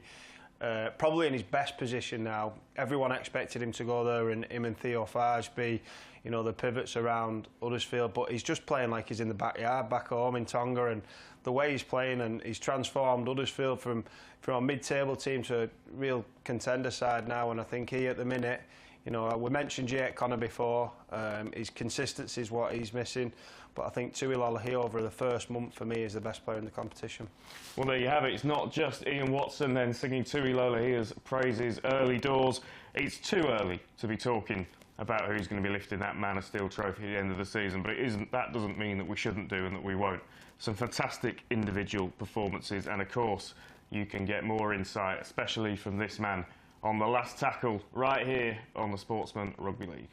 Speaker 6: probably in his best position now. Everyone expected him to go there, and him and Theo Farge be, you know, the pivots around Huddersfield, but he's just playing like he's in the backyard back home in Tonga, and the way he's playing, and he's transformed Huddersfield from a mid-table team to a real contender side now. And I think he, at the minute, you know, we mentioned Jake Connor before, his consistency is what he's missing, but I think Tuilagi over the first month for me is the best player in the competition.
Speaker 9: Well, there you have it. It's not just Ian Watson then singing Tuilagi's praises early doors. It's too early to be talking about who's going to be lifting that Man of Steel trophy at the end of the season, but that doesn't mean that we shouldn't do and that we won't. Some fantastic individual performances, and of course you can get more insight, especially from this man, on the last tackle right here on the Sportsman Rugby League.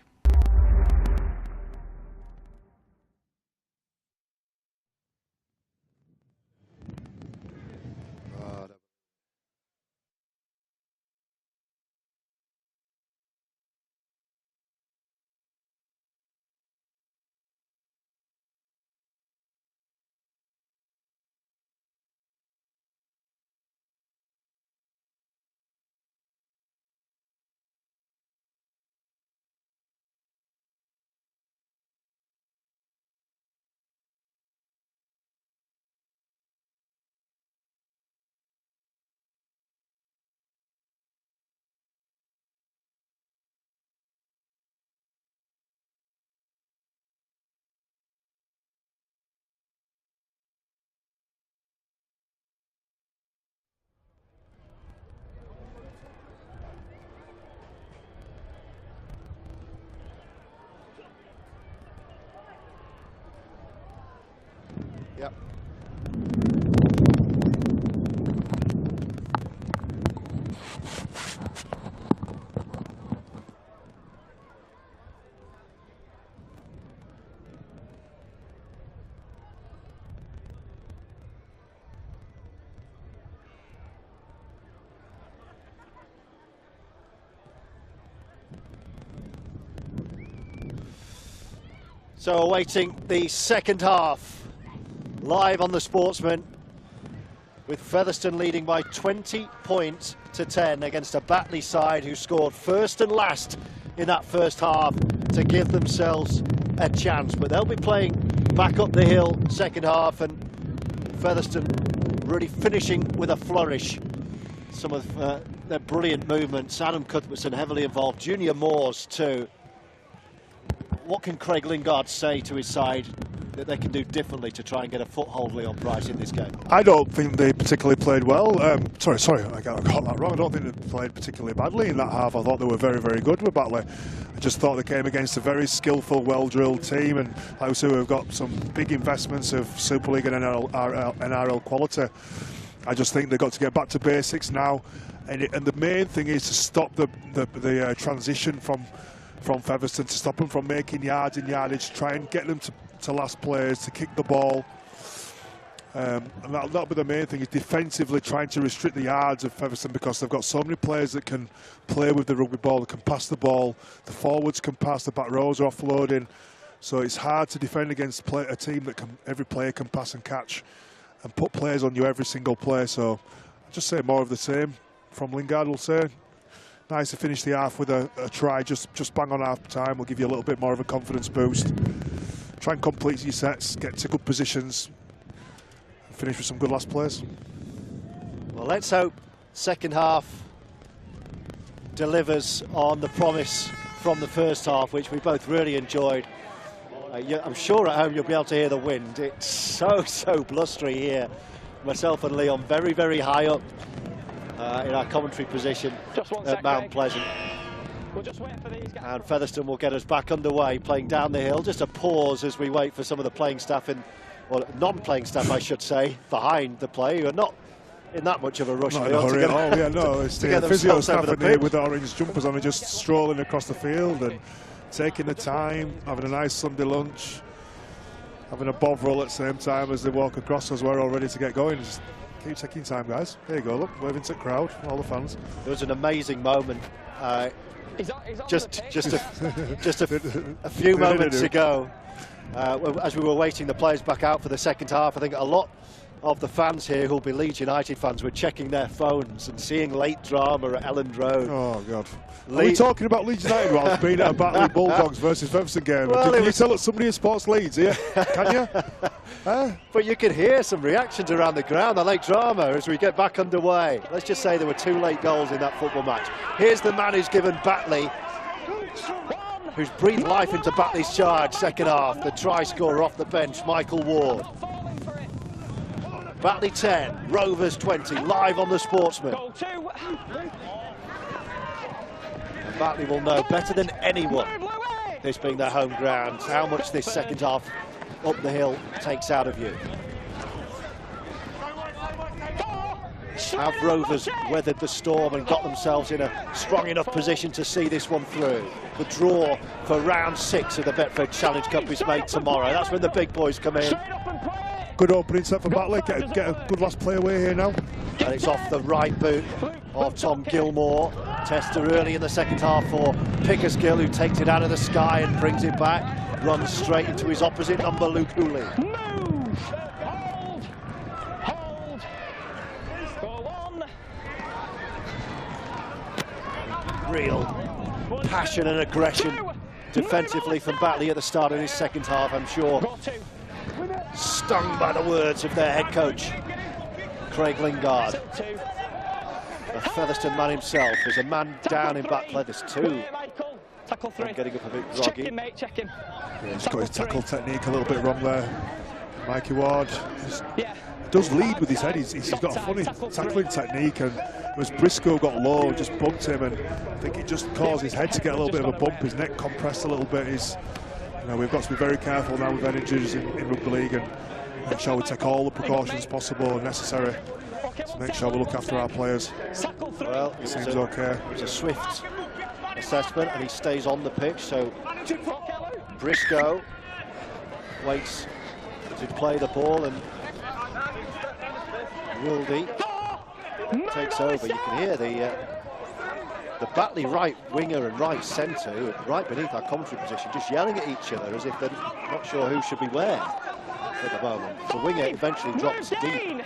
Speaker 2: Yep. So awaiting the second half. Live on the Sportsman, with Featherstone leading by 20 points to 10 against a Batley side who scored first and last in that first half to give themselves a chance. But they'll be playing back up the hill second half, and Featherstone really finishing with a flourish. Some of their brilliant movements. Adam Cuthbertson heavily involved, Junior Moores too. What can Craig Lingard say to his side that they can do differently to try and get a foothold, Leon Price, in this game?
Speaker 3: I don't think they particularly played well. Sorry, I got that wrong. I don't think they played particularly badly in that half. I thought they were very, very good with Batley. I just thought they came against a very skillful, well-drilled team, and like we say, we've got some big investments of Super League and NRL quality. I just think they've got to get back to basics now, and the main thing is to stop the transition from Featherstone, to stop them from making yards and yardage, try and get them to last players, to kick the ball. And that'll be the main thing, is defensively trying to restrict the yards of Featherstone, because they've got so many players that can play with the rugby ball, that can pass the ball, the forwards can pass, the back rows are offloading. So it's hard to defend against a team that every player can pass and catch and put players on you every single play. So I'll just say more of the same from Lingard, we'll say. Nice to finish the half with a try, just bang on half time. Will give you a little bit more of a confidence boost. Try and complete your sets, get to good positions, and finish with some good last plays.
Speaker 2: Well, let's hope second half delivers on the promise from the first half, which we both really enjoyed. I'm sure at home you'll be able to hear the wind. It's so blustery here. Myself and Leon very, very high up in our commentary position at Mount Pleasant.
Speaker 8: We'll just wait for these guys.
Speaker 2: And Featherstone will get us back underway, playing down the hill. Just a pause as we wait for some of the playing staff, well, non-playing staff, I should say, behind the play, who are not in that much of a rush.
Speaker 3: Not in a hurry at all, yeah, no. It's the physio staff in here with the orange jumpers on, and just strolling across the field and taking the time, having a nice Sunday lunch. having a bovril at the same time as they walk across us. We're all ready to get going. Just keep taking time, guys. There you go, look, waving to the crowd, all the fans.
Speaker 2: There was an amazing moment just a few moments ago as we were waiting the players back out for the second half. I think a lot of the fans here who'll be Leeds United fans were checking their phones and seeing late drama at Elland Road.
Speaker 3: Oh God. Are we talking about Leeds United whilst being at a Batley Bulldogs versus Featherstone game?
Speaker 2: Well,
Speaker 3: Can you tell us somebody who sports Leeds here? Can you?
Speaker 2: But you could hear some reactions around the ground, the late drama, as we get back underway. Let's just say there were 2 late goals in that football match. Here's the man who's given Batley, who's breathed life into Batley's charge second half, the try scorer off the bench, Michael Ward. Batley 10, Rovers 20, live on the Sportsman. And Batley will know better than anyone, this being their home ground, how much this second half up the hill takes out of you. Have Rovers weathered the storm and got themselves in a strong enough position to see this one through? The draw for round 6 of the Betfred Challenge Cup is made tomorrow. That's when the big boys come in.
Speaker 3: Good opening set for Batley, get a good last play away here now.
Speaker 2: And it's off the right boot of Tom Gilmore. Tester early in the second half for Pickersgill, who takes it out of the sky and brings it back. Runs straight into his opposite number, Luke Hooley.
Speaker 8: Move! Hold! Go on!
Speaker 2: Real passion and aggression defensively from Batley at the start of his second half, I'm sure. Stung by the words of their head coach, Craig Lingard. The Featherstone man himself. There's a man down in Batley. There's 2.
Speaker 8: Tackle 3.
Speaker 2: I'm getting up a bit groggy.
Speaker 8: Check him, mate, check him.
Speaker 3: Yeah, he's got his tackle technique a little bit wrong there. Mikey Ward does lead with his head. He's got a funny tackling technique, and as Briscoe got low, just bumped him, and I think it just caused his head to get a little bit of a bump. His neck compressed a little bit. We've got to be very careful now with injuries in Rugby League, and make sure we take all the precautions possible and necessary to make sure we look after our players.
Speaker 2: Well,
Speaker 3: it seems okay.
Speaker 2: It was a swift assessment, and he stays on the pitch, so Briscoe waits to play the ball, and Wildy takes over. You can hear the Batley right winger and right centre, right beneath our commentary position, just yelling at each other as if they're not sure who should be where at the moment. The winger eventually drops deep,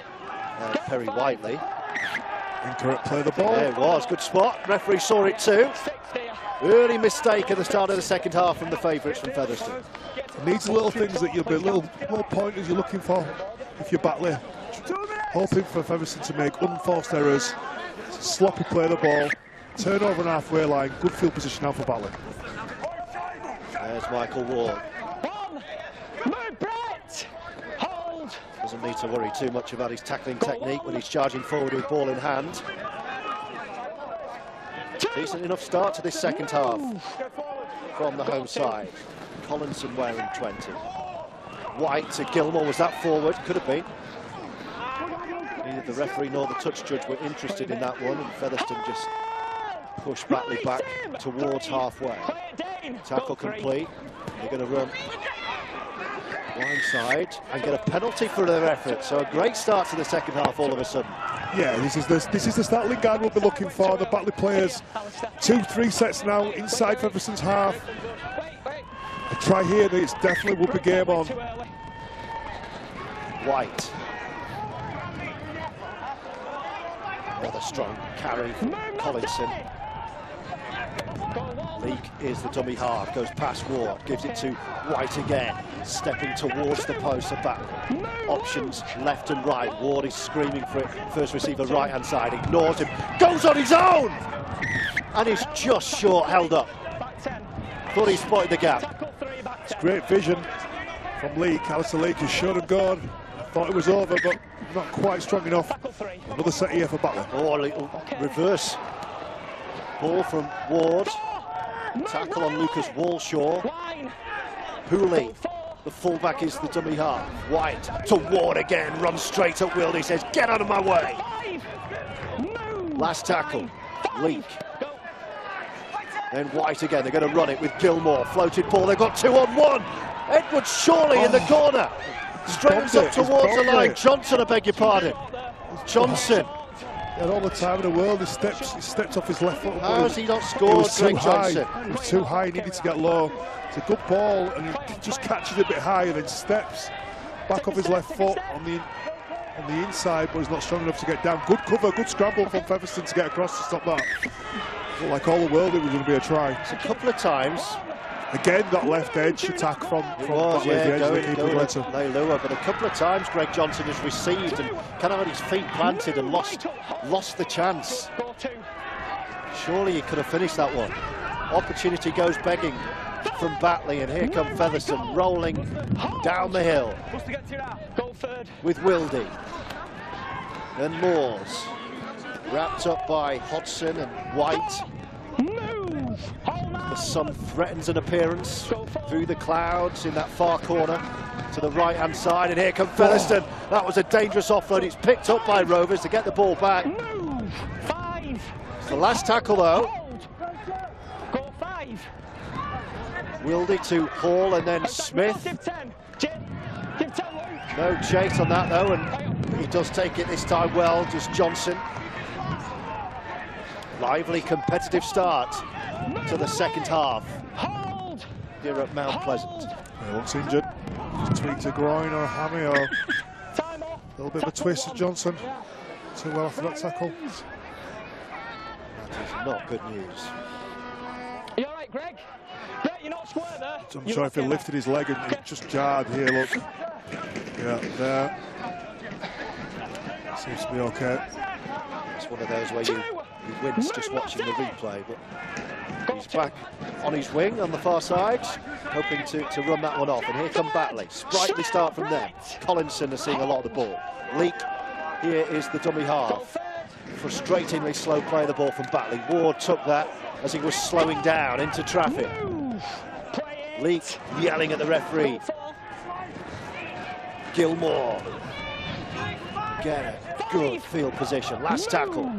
Speaker 2: Perry Whiteley.
Speaker 3: Incorrect play the ball.
Speaker 2: There it was, good spot. Referee saw it too. Early mistake at the start of the second half from the favourites from Featherstone.
Speaker 3: It needs little things that you'll be little pointers you're looking for if you're Batley. Hoping for Featherstone to make unforced errors, sloppy play the ball, turn over an halfway line, good field position now for Batley.
Speaker 2: There's Michael Ward.
Speaker 8: Move, Brett! Hold!
Speaker 2: Doesn't need to worry too much about his tackling technique when he's charging forward with ball in hand. Decent enough start to this second half from the home side. Collinson wearing 20. White to Gilmore, was that forward? Could have been. Neither the referee nor the touch judge were interested in that one, and Featherstone just pushed Batley back towards halfway. Tackle complete. They're going to run blindside and get a penalty for their effort. So a great start to the second half all of a sudden.
Speaker 3: Yeah, this is the start Lingard will be looking for. The Batley players, 2-3 sets now inside Featherstone's half. A try here that it's definitely would be game on.
Speaker 2: White. Another strong carry from Collinson. Leake is the dummy half, goes past Ward, gives it to White again, stepping towards the post of Batley. Options left and right. Ward is screaming for it. First receiver right hand side, ignores him, goes on his own, and is just short held up. Thought he spotted the gap.
Speaker 3: It's great vision from Leake. Alistair Leake has shown and gone. Thought it was over, but not quite strong enough. Another set here for Batley.
Speaker 2: Oh, a little reverse ball from Ward. Tackle on Lucas Walshaw. Hooley, the fullback, is the dummy half. White to Ward again, runs straight at Wildy, says, get out of my way. Last tackle, Leake. Then White again, they're going to run it with Gilmore. Floated ball, they've got 2-on-1. Edwards surely in the corner. Straightens up towards the line. Johnson, I beg your pardon. Johnson.
Speaker 3: He had all the time in the world. He stepped off his left foot.
Speaker 2: How has he not scored, Greg Johnson?
Speaker 3: It was too high, he needed to get low. It's a good ball, and he just catches it a bit higher, then steps back off his left foot on the inside, but he's not strong enough to get down. Good cover, good scramble from Featherstone to get across to stop that. Looked like all the world it was going to be a try.
Speaker 2: It's a couple of times.
Speaker 3: Again, that left edge attack from
Speaker 2: Leilua, but a couple of times Greg Johnson has received and kind of had his feet planted and lost the chance. Surely he could have finished that one. Opportunity goes begging from Batley, and here come Featherstone rolling down the hill with Wildy. Then Moores, wrapped up by Hodgson and White. The sun threatens an appearance through the clouds in that far corner to the right hand side, and here comes Featherstone. That was a dangerous offload. It's picked up by Rovers to get the ball back. It's the last tackle though. Wildy to Hall and then Smith. No chase on that though, and he does take it this time well, just Johnson. Lively competitive start to the second half here at Mount Pleasant.
Speaker 3: He looks injured. Just tweaked a groin or a hammy or a little bit of a twist of Johnson. Too well after that tackle.
Speaker 2: That is not good news.
Speaker 8: You all right, Greg? Yeah, you're not square there.
Speaker 3: I'm sure if he lifted his leg and it just jarred here, look. Yeah, there. Seems to be okay.
Speaker 2: It's one of those where you wince just watching the replay, but he's back on his wing on the far side, hoping to run that one off. And here come Batley. Sprightly start from them. Collinson is seeing a lot of the ball. Leak, here is the dummy half. Frustratingly slow play of the ball from Batley. Ward took that as he was slowing down into traffic. Leak yelling at the referee. Gilmore. Get it. Good field position. Last tackle.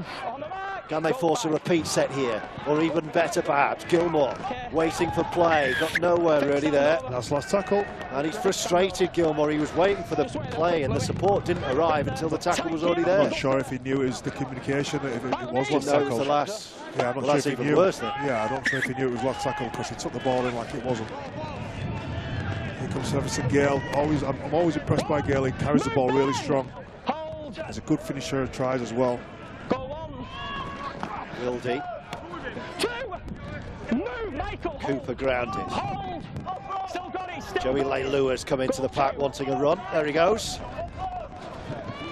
Speaker 2: Can they force a repeat set here? Or even better perhaps. Gilmore waiting for play. Got nowhere really there.
Speaker 3: That's last tackle.
Speaker 2: And he's frustrated, Gilmore. He was waiting for the play and the support didn't arrive until the tackle was already there.
Speaker 3: I'm not sure if he knew it was the communication, that if it was last tackle.
Speaker 2: It was the last.
Speaker 3: Yeah, I'm not
Speaker 2: well,
Speaker 3: sure if he knew.
Speaker 2: Worse, then.
Speaker 3: Yeah, I don't know if he knew it was last tackle because he took the ball in like it wasn't. Here comes Featherstone. Gale. I'm always impressed by Gale. He carries the ball really strong. He's a good finisher and tries as well.
Speaker 2: Wildy. Cooper grounded. Joey Leilua's come into the pack wanting a run. There he goes.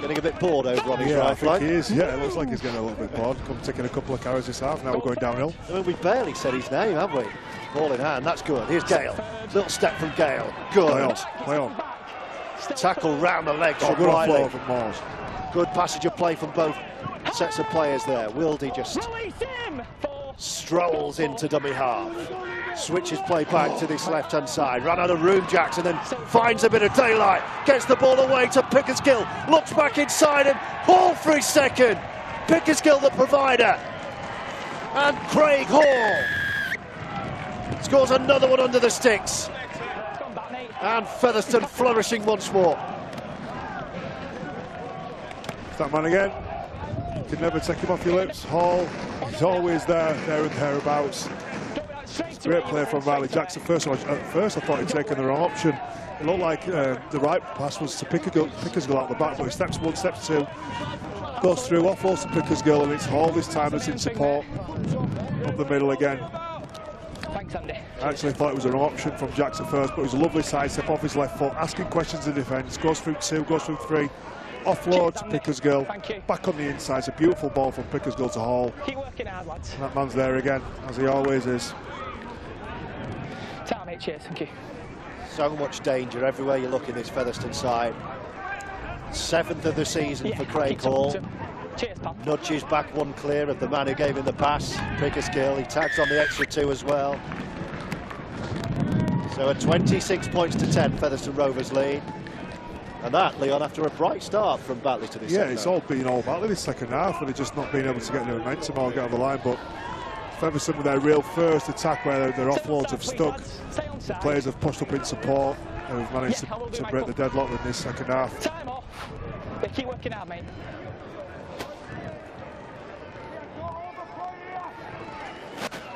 Speaker 2: Getting a bit bored over on his right flank.
Speaker 3: He is. Yeah, it looks like he's getting a little bit bored. Taking a couple of carries this half. Now we're going downhill.
Speaker 2: I mean, we barely said his name, have we? Ball in hand. That's good. Here's Gale. Little step from Gale. Good.
Speaker 3: Play on.
Speaker 2: Tackle round the legs from
Speaker 3: good
Speaker 2: Riley.
Speaker 3: offload from Moores.
Speaker 2: Good passage of play from both sets of players there. Wildy just strolls into dummy half. Switches play back to this left-hand side. Ran out of room, Jackson, then finds a bit of daylight. Gets the ball away to Pickersgill. Looks back inside him. Hall for his second. Pickersgill the provider. And Craig Hall scores another one under the sticks. And Featherstone flourishing once more.
Speaker 3: That man again. You can never take him off your lips. Hall, he's always there and thereabouts. It's a great play from Riley Jackson. At first I thought he'd taken the wrong option. It looked like the right pass was to Pickersgill out the back, but he steps one, steps two, goes through, offloads to Pickersgill, and it's Hall this time that's in support up the middle again.
Speaker 8: Thanks, Andy.
Speaker 3: I actually thought it was the wrong option from Jackson first, but it was a lovely side step off his left foot, asking questions in defence, goes through two, goes through three, offload to Pickersgill, back on the inside. It's a beautiful ball from Pickersgill to Hall.
Speaker 8: Keep working hard, lads.
Speaker 3: And that man's there again, as he always is.
Speaker 8: Ta, mate, cheers, thank you.
Speaker 2: So much danger everywhere you look in this Featherstone side. 7th of the season for Craig Hall.
Speaker 8: Cheers, pal.
Speaker 2: Nudges back one clear of the man who gave him the pass, Pickersgill. He tags on the extra two as well. So a 26 points to 10 Featherstone Rovers lead. And that, Leon, after a bright start from Batley to this second half.
Speaker 3: It's all been all Batley this second half, and they've just not been able to get the momentum or get on the line. But Featherstone with their real first attack where their offloads have stuck. The players have pushed up in support and have managed to break the deadlock in this second half.
Speaker 8: Time off. They keep working out, mate.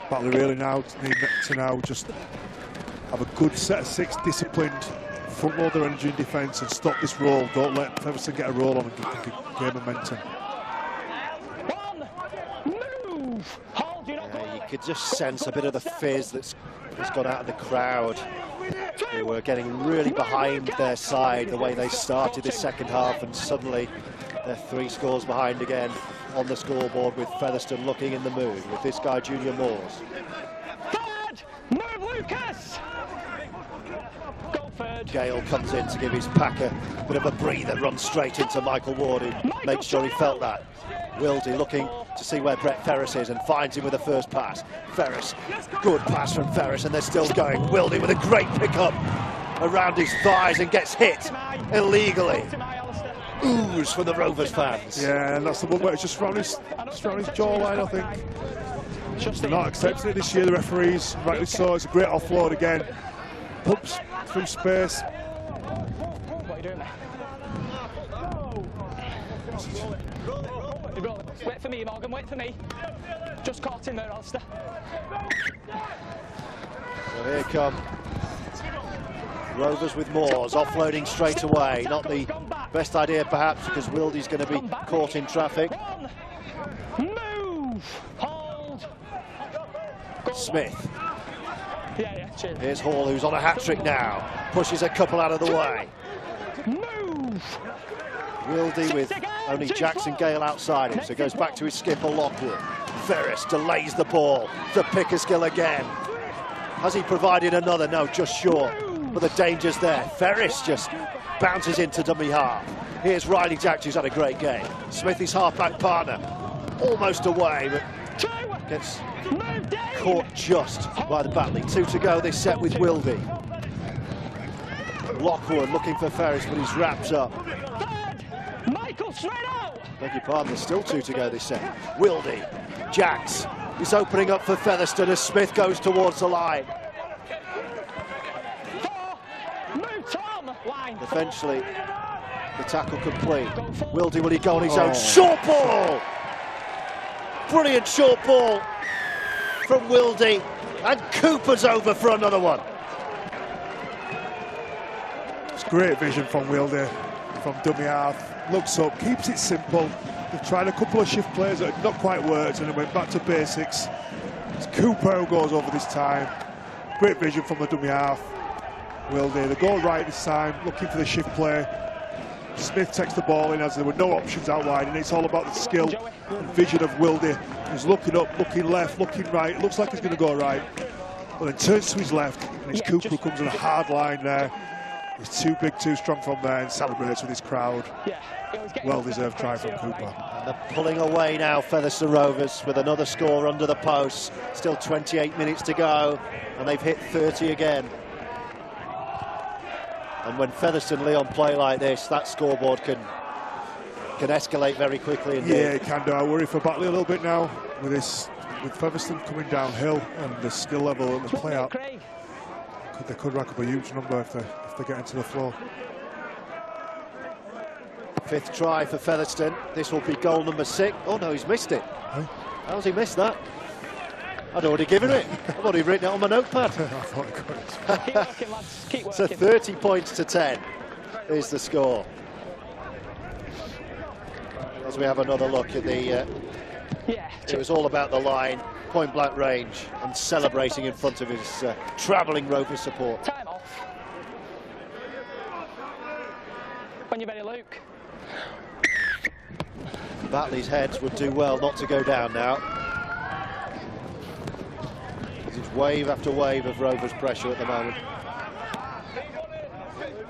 Speaker 3: Batley really now need to just have a good set of 6, disciplined, front load their energy in defence and stop this roll. Don't let Featherstone get a roll on and gain momentum.
Speaker 2: Yeah, you could just sense a bit of the fizz that's gone out of the crowd, who were getting really behind their side the way they started this second half, and suddenly they're 3 scores behind again on the scoreboard, with Featherstone looking in the mood with this guy Junior Moores.
Speaker 8: Third, move Lucas. Go third.
Speaker 2: Gale comes in to give his pack a bit of a breather, runs straight into Michael Ward, who makes sure he felt that. Wildy looking to see where Brett Ferris is and finds him with the first pass. Ferris, good pass from Ferris, and they're still going. Wildy with a great pickup around his thighs and gets hit illegally. Ooze from the Rovers fans.
Speaker 3: Yeah, and that's the one where it's just around his jawline, I think. They're not accepting it this year, the referees, rightly so. It's a great offload again. Pumps through space.
Speaker 8: What are you doing there? Wait for me, Morgan, wait for me. Just caught in there, Alistair.
Speaker 2: So here come Rovers with Moores, offloading straight away. Not the best idea perhaps, because Wildy's going to be caught in traffic.
Speaker 8: Move! Hold!
Speaker 2: Smith.
Speaker 8: Yeah, cheers.
Speaker 2: Here's Hall, who's on a hat-trick now. Pushes a couple out of the way.
Speaker 8: Move!
Speaker 2: Wildy with only Jackson Gale outside him, so goes back to his skipper Lockwood. Ferris delays the ball to Pickerskill again. Has he provided another? No, just short. But the danger's there. Ferris just bounces into dummy half. Here's Riley Jackson, who's had a great game. Smith, his half-back partner, almost away, but gets caught just by the Batley. 2 to go this set with Wildy. Lockwood looking for Ferris, but he's wrapped up.
Speaker 8: Michael, straight out!
Speaker 2: Beg your pardon, there's still 2 to go this set. Wildy, Jacks, he's opening up for Featherstone as Smith goes towards the line.
Speaker 8: 4, move Tom! Line.
Speaker 2: Eventually, the tackle complete. Wildy, will he go on his own? Short ball! Brilliant short ball from Wildy, and Cooper's over for another one.
Speaker 3: It's great vision from Wildy, from dummy half. Looks up, keeps it simple. They've tried a couple of shift plays that had not quite worked, and then went back to basics. It's Cooper who goes over this time. Great vision from the dummy half. Wildy, they go right this time, looking for the shift play. Smith takes the ball in as there were no options out wide, and it's all about the skill and vision of Wildy. He's looking up, looking left, looking right. It looks like he's going to go right, but then turns to his left, and it's Cooper who comes on a hard line there. He's too big, too strong from there, and celebrates with his crowd. Well-deserved try from Cooper.
Speaker 2: And they're pulling away now, Featherstone Rovers, with another score under the post. Still 28 minutes to go, and they've hit 30 again. And when Featherstone Leon play like this, that scoreboard can escalate very quickly indeed.
Speaker 3: Yeah, it can do. I worry for Batley a little bit now with Featherstone coming downhill and the skill level and the play out. They could rack up a huge number if they get into the floor.
Speaker 2: 5th try for Featherstone. This will be goal number 6. Oh no, he's missed it.
Speaker 3: Hey?
Speaker 2: How's he missed that? I'd already given it. I've already written it on my notepad.
Speaker 3: I thought he could.
Speaker 8: Keep working, lads. Keep working.
Speaker 2: So 30 points to 10 is the score. As we have another look at the... it was all about the line, point blank range, and celebrating in front of his travelling Rovers support.
Speaker 8: Time off. When you're ready, Luke.
Speaker 2: Batley's heads would do well not to go down now. It's wave after wave of Rovers pressure at the moment.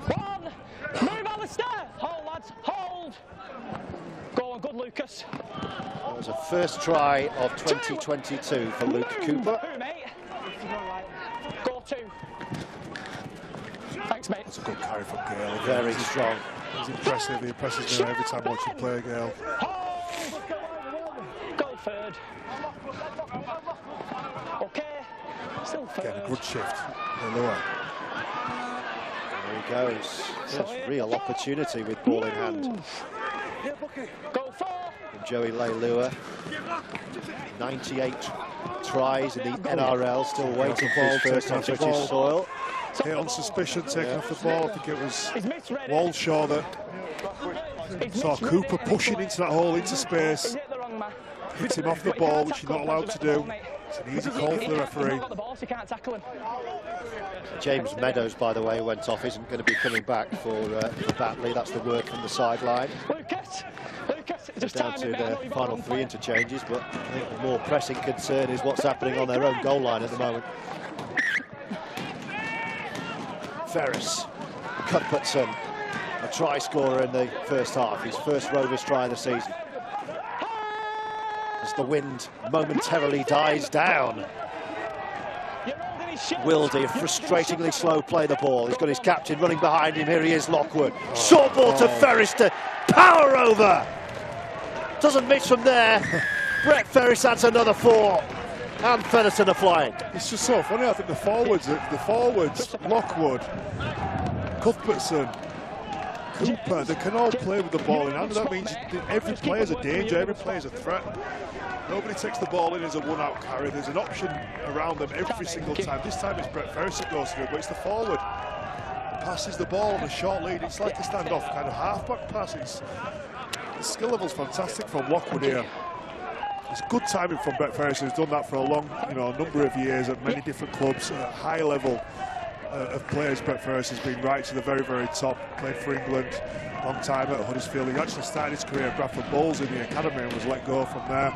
Speaker 8: 1, move Alistair. Hold, lads, hold. Go on, good Lucas.
Speaker 2: That was a first try of 2022 for Luke Cooper.
Speaker 8: Who, mate? Go 2. Thanks, mate.
Speaker 3: That's a good carry from Gale.
Speaker 2: Very strong.
Speaker 3: He's impressive. He impresses me every time watching play, Gale.
Speaker 8: Go 3rd.
Speaker 3: Again, a good shift. Lower.
Speaker 2: There he goes. There's real opportunity with ball in hand. From Joey Leilua. 98 tries in the NRL, still waiting for his first on British soil.
Speaker 3: Hit on suspicion, taking off the ball. I think it was Walshaw that saw Cooper pushing into that hole into space. Hit him off the ball, which you're not allowed to do. It's an easy call for the referee.
Speaker 2: James Meadows, by the way, went off. Isn't going to be coming back for Batley. That's the word from the sideline. Down to the final 3 interchanges, but I think the more pressing concern is what's happening on their own goal line at the moment. Ferris, Cuthbertson, a try scorer in the first half, his first Rovers try of the season. As the wind momentarily dies down, Wildy, a frustratingly slow play the ball. He's got his captain running behind him. Here he is, Lockwood. Short ball to Ferris to power over. Doesn't miss from there. Brett Ferris adds another 4. And Featherstone are flying.
Speaker 3: It's just so funny. I think the forwards, Lockwood, Cuthbertson, Cooper, they can all play with the ball in hand. That means every player's a danger, every player's a threat. Nobody takes the ball in as a one-out carry. There's an option around them every single time. This time it's Brett Ferris that goes through, but it's the forward. Passes the ball on a short lead. It's like a stand-off kind of half-back pass. The skill level's fantastic from Lockwood here. It's good timing from Brett Ferris, who's done that for a long, number of years at many different clubs, at a high level of players. Brett Ferris has been right to the very, very top. Played for England, long time at Huddersfield. He actually started his career at Bradford Bulls in the academy and was let go from there.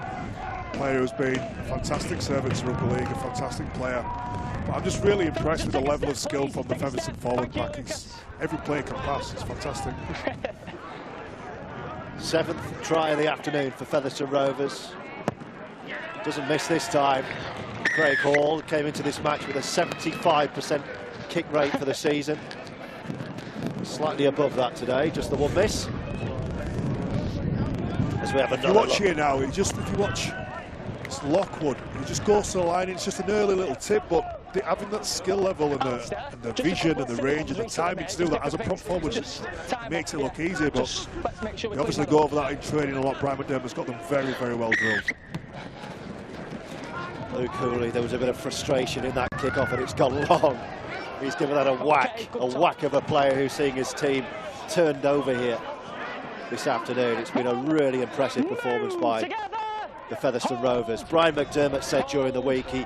Speaker 3: Player who's been a fantastic servant to Rugby League, a fantastic player. But I'm just really impressed with the level of skill from the Featherstone forward pack. Every player can pass. It's fantastic.
Speaker 2: 7th try of the afternoon for Featherstone Rovers. Doesn't miss this time. Craig Hall came into this match with a 75% kick rate for the season. Slightly above that today, just the 1 miss. As we have another
Speaker 3: you watch here now, if you watch, it's Lockwood. He just goes to the line. It's just an early little tip, but having that skill level and the vision and the range and the timing to do that as a prop forward just makes it look easier. But they obviously go over that in training a lot. Brian McDermott's got them very, very well drilled.
Speaker 2: Luke Cooley, there was a bit of frustration in that kick-off and it's gone long. He's given that a whack of a player who's seeing his team turned over here this afternoon. It's been a really impressive performance by the Featherstone Rovers. Brian McDermott said during the week he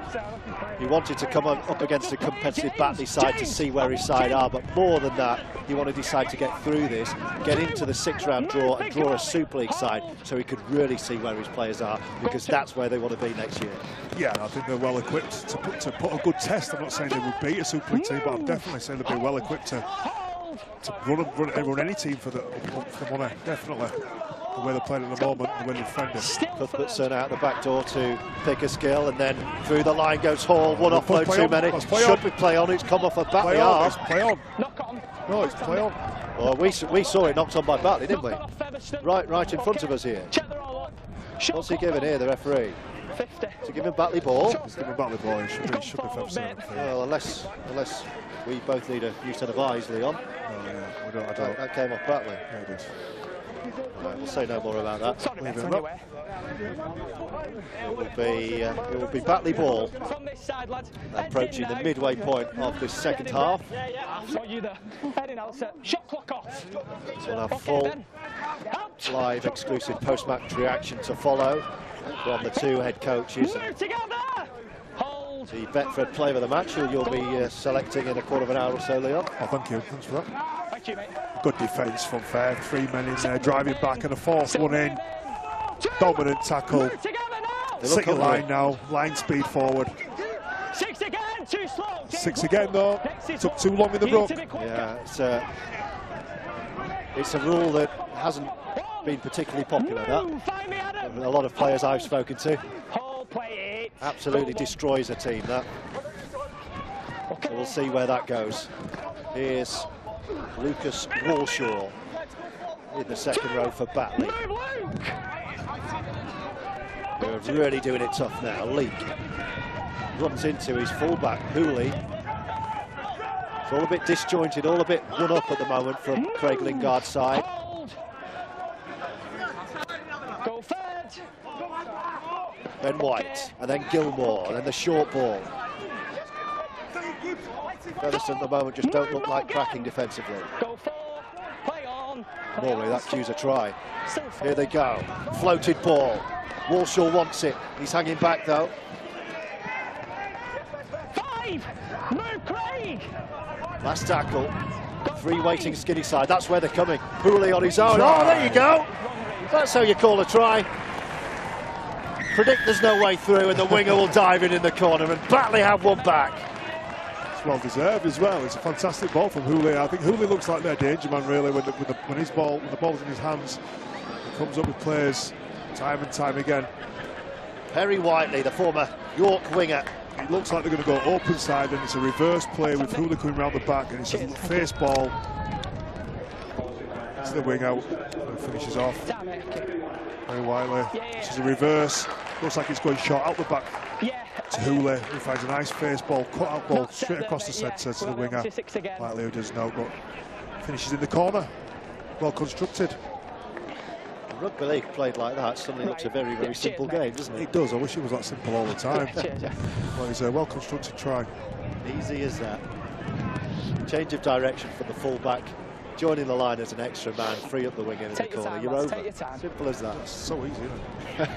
Speaker 2: wanted to come up against a competitive Batley side to see where his side are, but more than that, he wanted his side to get through this, get into the 6-round draw and draw a Super League side so he could really see where his players are, because that's where they want to be next year.
Speaker 3: Yeah, I think they're well equipped to put a good test. I'm not saying they would beat a Super League team, but I'm definitely saying they'll be well equipped to run any team for the money, definitely. The way they're playing at the moment, the way they're defending.
Speaker 2: Cuthbertson out the back door to pick a skill, and then through the line goes Hall. One offload too many. Should be play on. It's come off a Batley arm.
Speaker 3: It's play on. No, it's play on.
Speaker 2: Well, we saw it knocked on by Batley, didn't we? Right in front of us here. What's he giving here, the referee?
Speaker 8: 50.
Speaker 2: Is he giving Batley ball?
Speaker 3: He's giving Batley ball. He should be Featherstone.
Speaker 2: Well, unless we both need a new set of eyes, Leon.
Speaker 3: No, yeah, I don't.
Speaker 2: That came off Batley.
Speaker 3: Yeah, it did.
Speaker 2: Right, we'll say no more about that. It will be Batley ball approaching the midway point of this second half.
Speaker 8: Shot clock off.
Speaker 2: So we'll have full live exclusive post-match reaction to follow from the 2 head coaches. The Betfred player of the match, who you'll be selecting in a quarter of an hour or so, Leon.
Speaker 3: Oh, thank you. Thanks for that.
Speaker 8: Thank you, mate.
Speaker 3: Good defence from Fair. 3 men in there, driving back and a 4th one in. Dominant tackle. Second line now, line speed forward.
Speaker 8: 6 again, too slow.
Speaker 3: 6 again though. Took too long in the ruck.
Speaker 2: Yeah, it's a rule that hasn't been particularly popular. That a lot of players I've spoken to. Absolutely destroys a team, that. So we'll see where that goes. Here's Lucas Walshaw in the second row for Batley. They're really doing it tough now. Leak runs into his fullback, Hooley. It's all a bit disjointed, all a bit run up at the moment from Craig Lingard's side.
Speaker 8: Go third.
Speaker 2: Then White, and then Gilmore, and then the short ball. Featherstone at the moment just don't look like cracking defensively.
Speaker 8: Go four. Play on.
Speaker 2: Normally that cues a try. Here they go. Floated ball. Walshaw wants it. He's hanging back though.
Speaker 8: 5. Move Craig.
Speaker 2: Last tackle. 3 waiting skinny side. That's where they're coming. Hooley on his own. Oh, there you go. That's how you call a try. Predict there's no way through and the winger will dive in the corner, and Batley have one back.
Speaker 3: It's well deserved as well. It's a fantastic ball from Hooley. I think Hooley looks like their danger man really when the ball's in his hands. He comes up with plays time and time again.
Speaker 2: Perry Whiteley, the former York winger.
Speaker 3: It looks like they're going to go open side, and it's a reverse play with Hooley coming round the back, and it's a face ball. It's the wing out and finishes off. Perry Whiteley. This is a reverse. Looks like it's going short out the back to Hooley, who finds a nice face ball, cut out ball straight across the centre to the winger. Whiteley, who does know, but finishes in the corner. Well constructed.
Speaker 2: Rugby league played like that suddenly looks a very, very simple game, doesn't it?
Speaker 3: It does. I wish it was that simple all the time. Well, it's a well constructed try.
Speaker 2: Easy as that. Change of direction from the fullback, joining the line as an extra man, free up the winger in the corner. You're over. Simple as that.
Speaker 3: That's so easy, isn't it?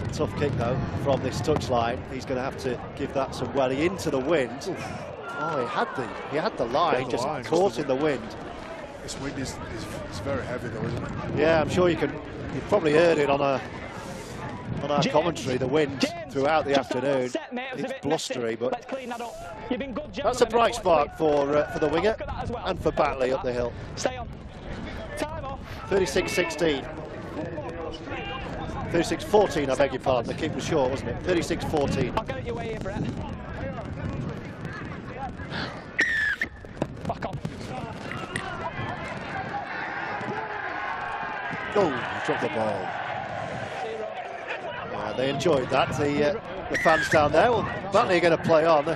Speaker 2: It's a tough kick though from this touchline. He's going to have to give that some welly into the wind. Oof. Oh, he had the line, just caught in the wind.
Speaker 3: This wind is very heavy though, isn't it?
Speaker 2: Yeah, I'm sure you've probably heard it on our commentary, the wind throughout the afternoon. It's blustery, but that's a bright spark for the winger and for Batley up the hill. 36-16. 36-14, I beg your pardon. The kick was short, wasn't it? 36-14.
Speaker 8: I'll get it your way here, Brett. Back on.
Speaker 3: Oh, he dropped the ball.
Speaker 2: They enjoyed that, the fans down there. Well, Batley are going to play on. I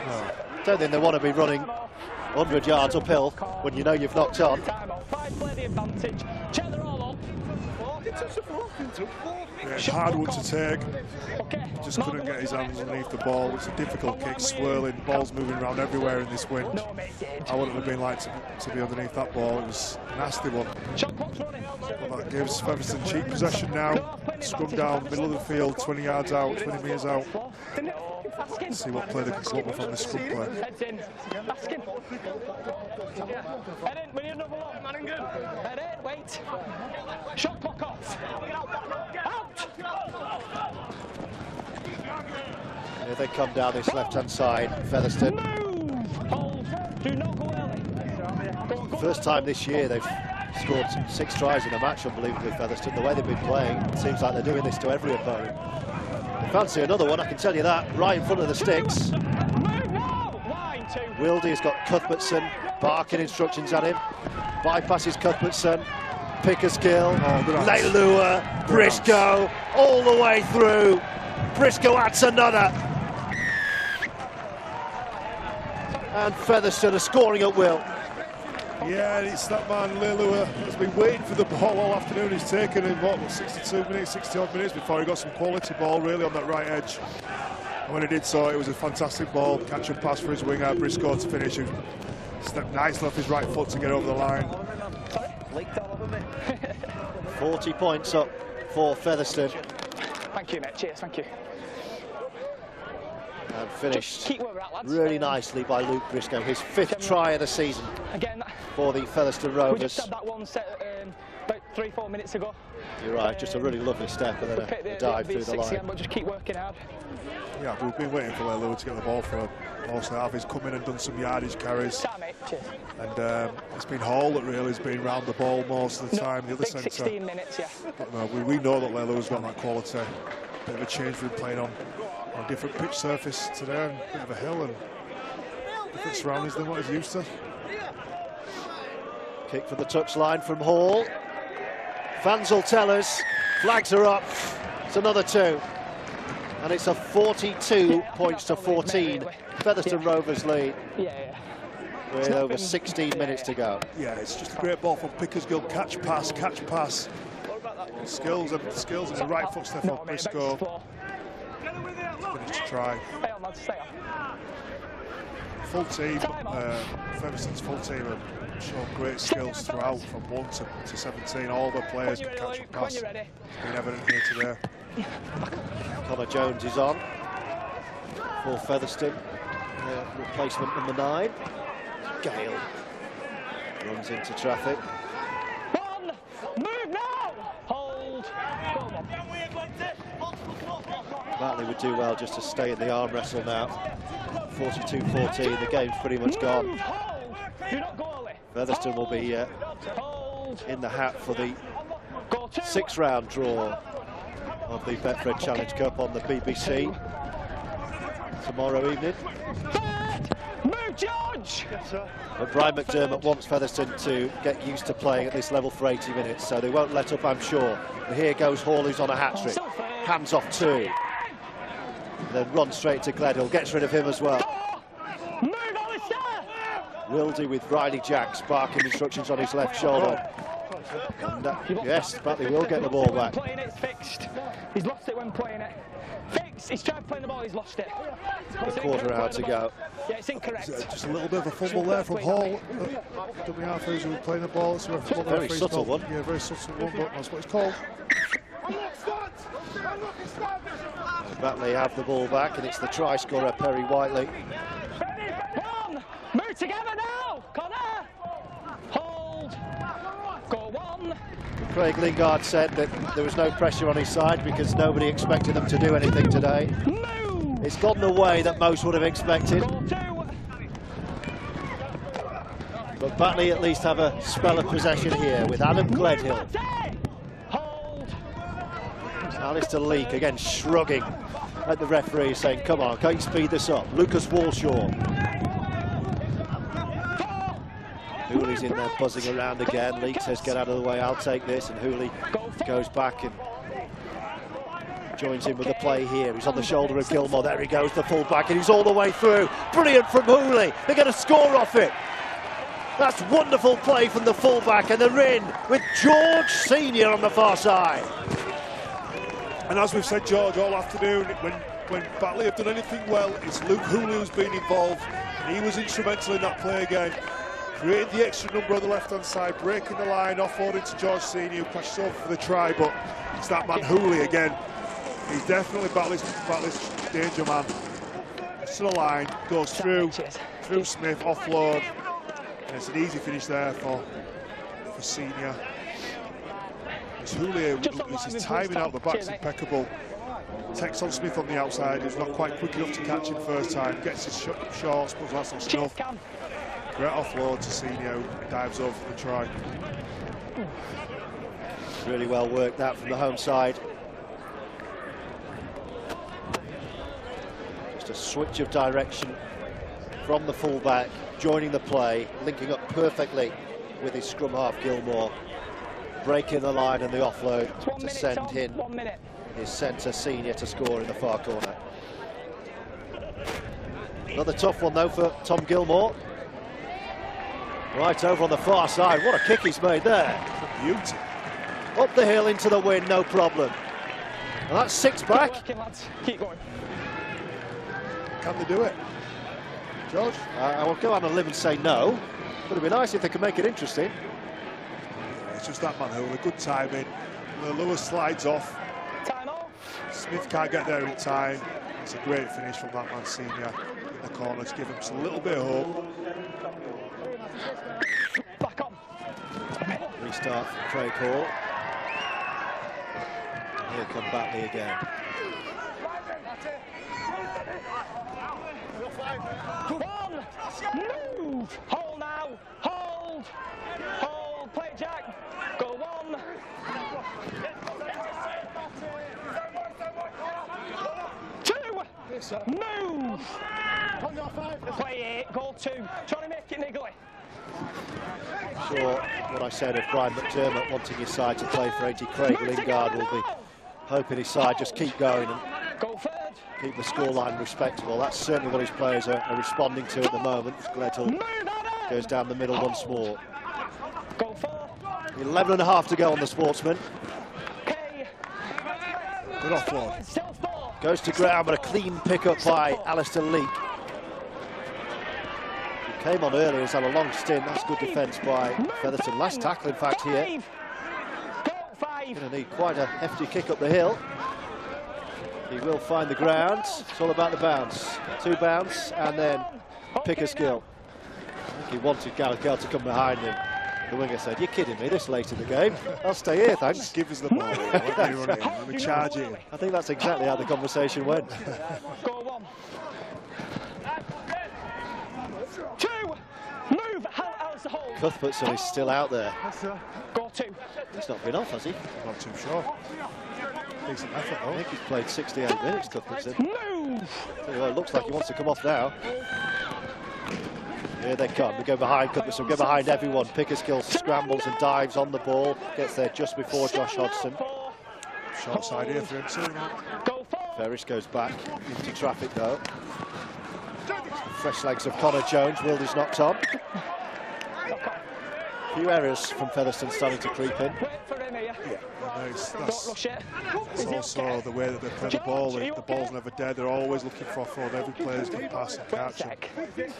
Speaker 2: don't think they want to be running 100 yards uphill when you know you've knocked on.
Speaker 8: Play the advantage. Check they're all on.
Speaker 3: Yeah, it's a hard one to take. Just couldn't get his hands underneath the ball. It's a difficult kick, swirling. The ball's moving around everywhere in this wind. I wouldn't have been like to be underneath that ball. It was a nasty one. Well, that gives Featherstone cheap possession now. Scrum down, middle of the field, 20 yards out, 20 metres out. Let's see what play they can come up with on this scrum play.
Speaker 8: Heads in. Ask him. Head in. We need another one. Head in. Wait. Shot clock off. Out.
Speaker 2: Here they come down this left-hand side, Featherstone.
Speaker 8: Move. Hold. Do not go early.
Speaker 2: First time this year they've scored 6 tries in a match, unbelievably, Featherstone. The way they've been playing, it seems like they're doing this to every opponent. Fancy another one, I can tell you that, right in front of the sticks. Wildy's got Cuthbertson barking instructions at him. Bypasses Cuthbertson, Pickersgill, Leilua, Briscoe, all the way through. Briscoe adds another. And Featherstone are scoring at will.
Speaker 3: Yeah, it's that man, Leilua, has been waiting for the ball all afternoon. He's taken in, what, 62 minutes, 60 odd minutes before he got some quality ball really on that right edge. And when he did so, it was a fantastic ball, catch and pass for his winger, Briscoe to finish. He stepped nicely off his right foot to get over the line.
Speaker 2: 40 points up for Featherstone.
Speaker 8: Thank you, mate. Cheers, thank you.
Speaker 2: And finished really nicely by Luke Briscoe, his 5th try of the season for the Featherstone Rovers.
Speaker 8: We just had that one set about 3-4 minutes ago.
Speaker 2: You're right, just a really lovely step and then a dive through the line.
Speaker 8: Again, but just keep working hard.
Speaker 3: Yeah, we've been waiting for Leilua to get the ball for most of the half. He's come in and done some yardage carries. And it's been Hall that really has been round the ball most of the time, the other centre.
Speaker 8: 16 minutes, yeah.
Speaker 3: But no, we know that Leilua's got that quality. Bit of a change from playing on a different pitch surface today, and a bit of a hill and different surroundings than what he's used to.
Speaker 2: Kick for the touchline from Hall. Fans will tell us. Flags are up. It's another 2. And it's a 42 points to 14. Featherstone Rovers lead. With over 16 minutes to go.
Speaker 3: Yeah, it's just a great ball from Pickersgill. Catch, pass, catch, pass. Skills and the right foot step off Briscoe. Finish to try. Full team, Featherstone's full team have shown great skills throughout, from 1 to 17. All the players can catch and pass. It's been evident here today.
Speaker 2: Connor Jones is on for Featherstone. Replacement number 9. Gale runs into traffic.
Speaker 8: Move now! Hold!
Speaker 2: Batley would do well just to stay in the arm wrestle now. 42-14, the game's pretty much gone. Featherstone will be in the hat for the 6th round draw of the Betfred Challenge Cup on the BBC tomorrow evening.
Speaker 8: Move, George!
Speaker 2: But Brian McDermott wants Featherstone to get used to playing at this level for 80 minutes, so they won't let up, I'm sure. And here goes Hall, who's on a hat-trick. Hands off 2. And then runs straight to Gledhill, gets rid of him as well. Wildy with Riley Jacks barking instructions on his left shoulder. And, yes, Batley will get the ball back.
Speaker 8: It's fixed. He's lost it when playing it. Fixed. He's tried playing the ball, he's lost it.
Speaker 2: A quarter hour to go.
Speaker 8: Yeah, it's incorrect.
Speaker 3: Just a little bit of a fumble there from Hall. Dummy half who's playing the ball. So a
Speaker 2: very subtle one.
Speaker 3: Yeah, very subtle one, but that's what it's called.
Speaker 2: Batley have the ball back, and it's the try scorer, Perry Whiteley.
Speaker 8: Move together now, Connor! Hold! Go 1!
Speaker 2: Craig Lingard said that there was no pressure on his side because nobody expected them to do anything today.
Speaker 8: Move!
Speaker 2: It's gone the way that most would have expected. But Batley at least have a spell of possession here with Adam Gledhill.
Speaker 8: Hold!
Speaker 2: Alistair Leake again shrugging at the referee, saying, come on, can't you speed this up? Lucas Walshaw. Hooley's in there buzzing around again. Leake says, get out of the way, I'll take this. And Hooley goes back and joins in with the play here. He's on the shoulder of Gilmore. There he goes, the full-back, and he's all the way through. Brilliant from Hooley. They're going to score off it. That's wonderful play from the full-back, and they're in with George Senior on the far side.
Speaker 3: And as we've said, George, all afternoon, when Batley have done anything well, it's Luke Hooley who's been involved. And he was instrumental in that play again. Created the extra number on the left-hand side, breaking the line, offloading to George Senior, who crashed over for the try, but it's that man Hooley again. He's definitely Batley's danger man. It's to the line, goes through Smith, offload, and it's an easy finish there for Senior. It's Hooley, his timing out the back's impeccable. Takes on Smith on the outside, who's not quite quick enough to catch him first time, gets his shorts, but that's not enough. Great offload to Senior, who dives over for the try.
Speaker 2: Really well worked that from the home side. Just a switch of direction from the fullback, joining the play, linking up perfectly with his scrum half Gilmore, breaking the line and the offload to send in his centre Senior to score in the far corner. Another tough one though for Tom Gilmore. Right over on the far side, what a kick he's made there.
Speaker 3: Beauty.
Speaker 2: Up the hill into the wind, no problem. And that's 6 back.
Speaker 8: Keep going.
Speaker 3: Can they do it? George?
Speaker 2: I will go on a limb and say no, but it'd be nice if they could make it interesting.
Speaker 3: Yeah, it's just that man Hooley, good timing. The Lewis slides off.
Speaker 8: Time off.
Speaker 3: Smith can't get there in time. It's a great finish from that man Senior in the corner to give him just a little bit of hope.
Speaker 8: Back on.
Speaker 2: Restart from Craig Hall. And here come Batley again.
Speaker 8: One. Move. Hold now. Hold. Hold. Play Jack. Go 1. Move! Play it, goal 2. Trying to make it niggly.
Speaker 2: Sure, what I said of Brian McDermott wanting his side to play for 80, Craig Lingard will be hoping his side just keep going. And
Speaker 8: go third.
Speaker 2: keep the scoreline respectable. That's certainly what his players are responding to at the moment. Gledhill goes down the middle once more. 11 and a half to go on the Sportsman.
Speaker 3: Good offload.
Speaker 2: Goes to ground, but a clean pickup by Alistair Leake. He came on earlier, he's had a long stint. That's good defence by Featherstone. Last tackle, in fact, here. Going to need quite a hefty kick up the hill. He will find the ground. It's all about the bounce. 2 bounce and then pick a skill. I think he wanted Gareth Gale to come behind him. The winger said, "You're kidding me, this late in the game. I'll stay here, thanks."
Speaker 3: Just give us the ball. Let me charge it in.
Speaker 2: I think that's exactly how the conversation went.
Speaker 8: Go 1. 2. Move. How's the hold?
Speaker 2: Cuthbertson is still out there.
Speaker 8: Go 2.
Speaker 2: He's not been off, has he?
Speaker 3: Not too sure. Decent effort though.
Speaker 2: I think he's played 68 minutes, Cuthbertson.
Speaker 8: Move.
Speaker 2: Well, it looks like he wants to come off now. Here they come. They go behind Cuthbertson, go behind everyone. Pickersgill scrambles and dives on the ball. Gets there just before Josh Hodgson.
Speaker 3: Short side here for him too.
Speaker 2: Ferris goes back into traffic though. Fresh legs of Connor Jones. Wildy's knocked on. A few errors from Featherstone starting to creep in.
Speaker 3: It's also the way that they play the ball. The ball's never dead. They're always looking for fraud. Every player's going to pass and catch. And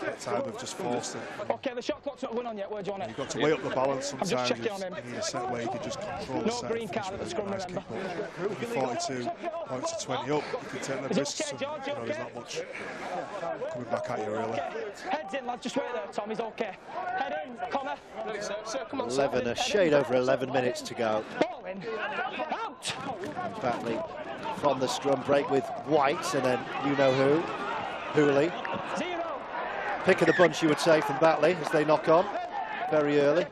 Speaker 3: that time they've just forced it.
Speaker 8: Okay, the shot clock's not won on yet. Where do you want it?
Speaker 3: You've got to weigh up the balance sometimes. You need a set where you can just control the set.
Speaker 8: Green card at the scrum, remember.
Speaker 3: You're 42 points to 20 up. You can take the risks. And, there's not much coming back at you really.
Speaker 8: Heads in, lads. Just wait there, Tom. He's okay. Head in, Connor.
Speaker 2: 11, a shade over 11 minutes to go.
Speaker 8: Ball in. Out.
Speaker 2: Batley from the scrum break with White and then you-know-who, Hooley.
Speaker 8: 0.
Speaker 2: Pick of the bunch, you would say, from Batley as they knock on very early.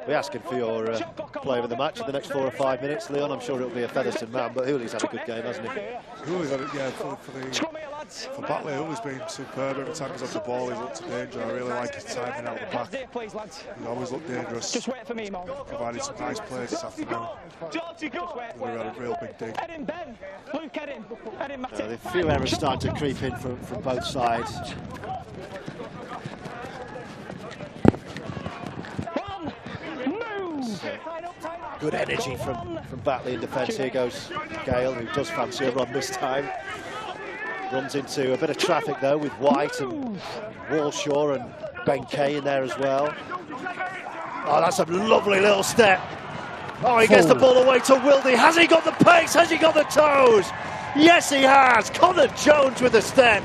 Speaker 2: We're asking for your player of the match in the next 4 or 5 minutes, Leon. I'm sure it'll be a Featherstone man, but Hooley's had a good game, hasn't he?
Speaker 3: Hooley's had it, yeah, for Batley. Hooley's been superb. Every time he's on the ball, he's looked to danger. I really like his timing out the back. He's always looked dangerous.
Speaker 8: Just wait for me, Mo.
Speaker 3: Provided some nice plays this afternoon. We had a real big dig.
Speaker 8: Head in, Ben. Luke, head in. Head in, Matty.
Speaker 2: A few errors starting to creep in from both sides. Good energy from Batley in defence. Here goes Gale, who does fancy a run this time. Runs into a bit of traffic though with White and Walshaw and Ben Kay in there as well. Oh, that's a lovely little step. Oh, he gets the ball away to Wildy. Has he got the pace? Has he got the toes? Yes, he has. Connor Jones with the step.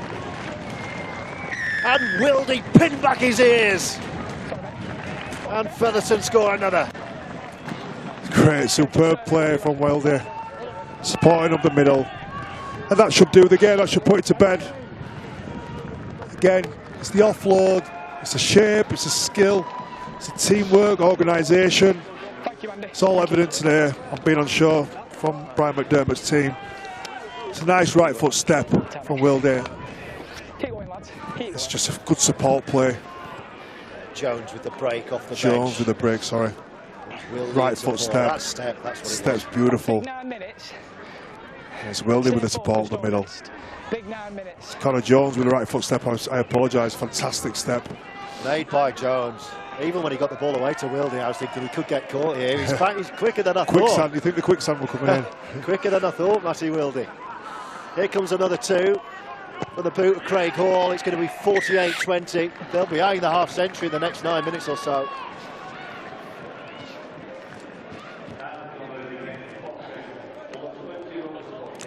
Speaker 2: And Wildy pinned back his ears. And Featherstone score another.
Speaker 3: Great, superb play from Wildy. Supporting up the middle. And that should do the game. That should put it to bed. Again, it's the offload. It's a shape. It's a skill. It's a teamwork, organisation. It's all evident today. I've been on show from Brian McDermott's team. It's a nice right foot step from Wildy. It's just a good support play.
Speaker 2: Jones with the break off the bench.
Speaker 3: Jones with the break, sorry. Right foot step.
Speaker 2: That step, that's what
Speaker 3: Step's beautiful. It's Wildy with the support in the middle.
Speaker 8: Big 9 minutes.
Speaker 3: Connor Jones with the right foot step. I apologise. Fantastic step.
Speaker 2: Made by Jones. Even when he got the ball away to Wildy, I was thinking he could get caught here. He's back, he's quicker than I thought.
Speaker 3: Quicksand, you think the quicksand will come in?
Speaker 2: Quicker than I thought, Matty Wildy. Here comes another 2 for the boot of Craig Hall. It's going to be 48-20. They'll be eyeing the half century in the next 9 minutes or so.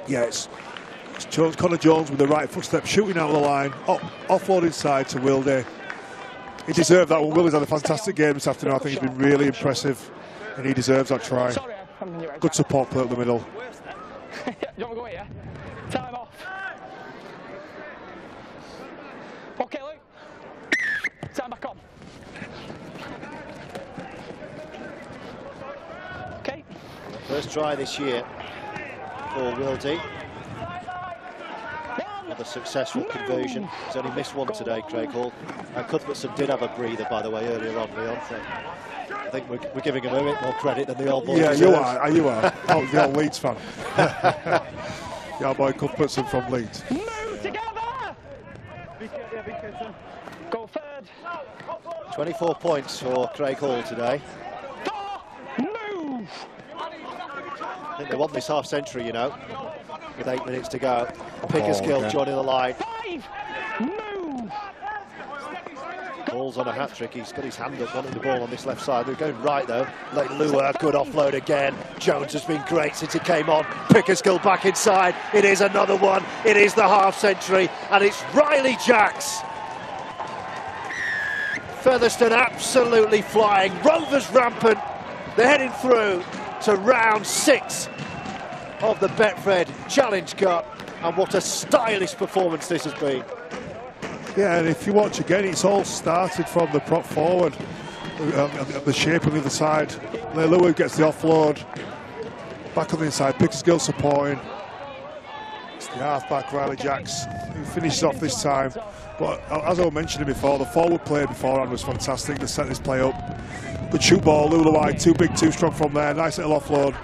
Speaker 3: Yeah, it's Jones, Connor Jones with the right foot step, shooting out of the line, offload inside to Wildy. He deserved that one. Wildy's had a fantastic game this afternoon. I think he's been really impressive, and he deserves that try. Good support play up the middle.
Speaker 8: You want to go here? Time off. Okay, Luke. Time back on. Okay.
Speaker 2: First try this year for Wildy. Another successful conversion. He's only missed one today, Craig Hall. And Cuthbertson did have a breather, by the way, earlier on, Leon. think we're giving him a bit more credit than the old boy.
Speaker 3: Yeah,
Speaker 2: deserves.
Speaker 3: you are. Oh, the old Leeds fan. Yeah, boy, Cuthbertson from Leeds.
Speaker 8: Move together! Go third.
Speaker 2: 24 points for Craig Hall today.
Speaker 8: Move!
Speaker 2: I think they want this half century, you know, with 8 minutes to go. Pickersgill joining the line.
Speaker 8: 5. Move!
Speaker 2: Ball's on a hat-trick. He's got his hand up, wanting the ball on this left side. They're going right, though. Leilua, good offload again. Jones has been great since he came on. Pickersgill back inside. It is another one. It is the half-century, and it's Riley Jacks. Featherstone absolutely flying. Rovers rampant. They're heading through to round 6 of the Betfred Challenge Cup. And what a stylish performance this has been.
Speaker 3: Yeah, and if you watch again, it's all started from the prop forward, the shape on the other side. Leilua gets the offload, back on the inside, Pickersgill supporting. It's the half-back, Riley Jacks, who finishes off this time. But as I mentioned before, the forward play beforehand was fantastic. They set this play up. Good shoot ball, Lula wide, too big, too strong from there. Nice little offload.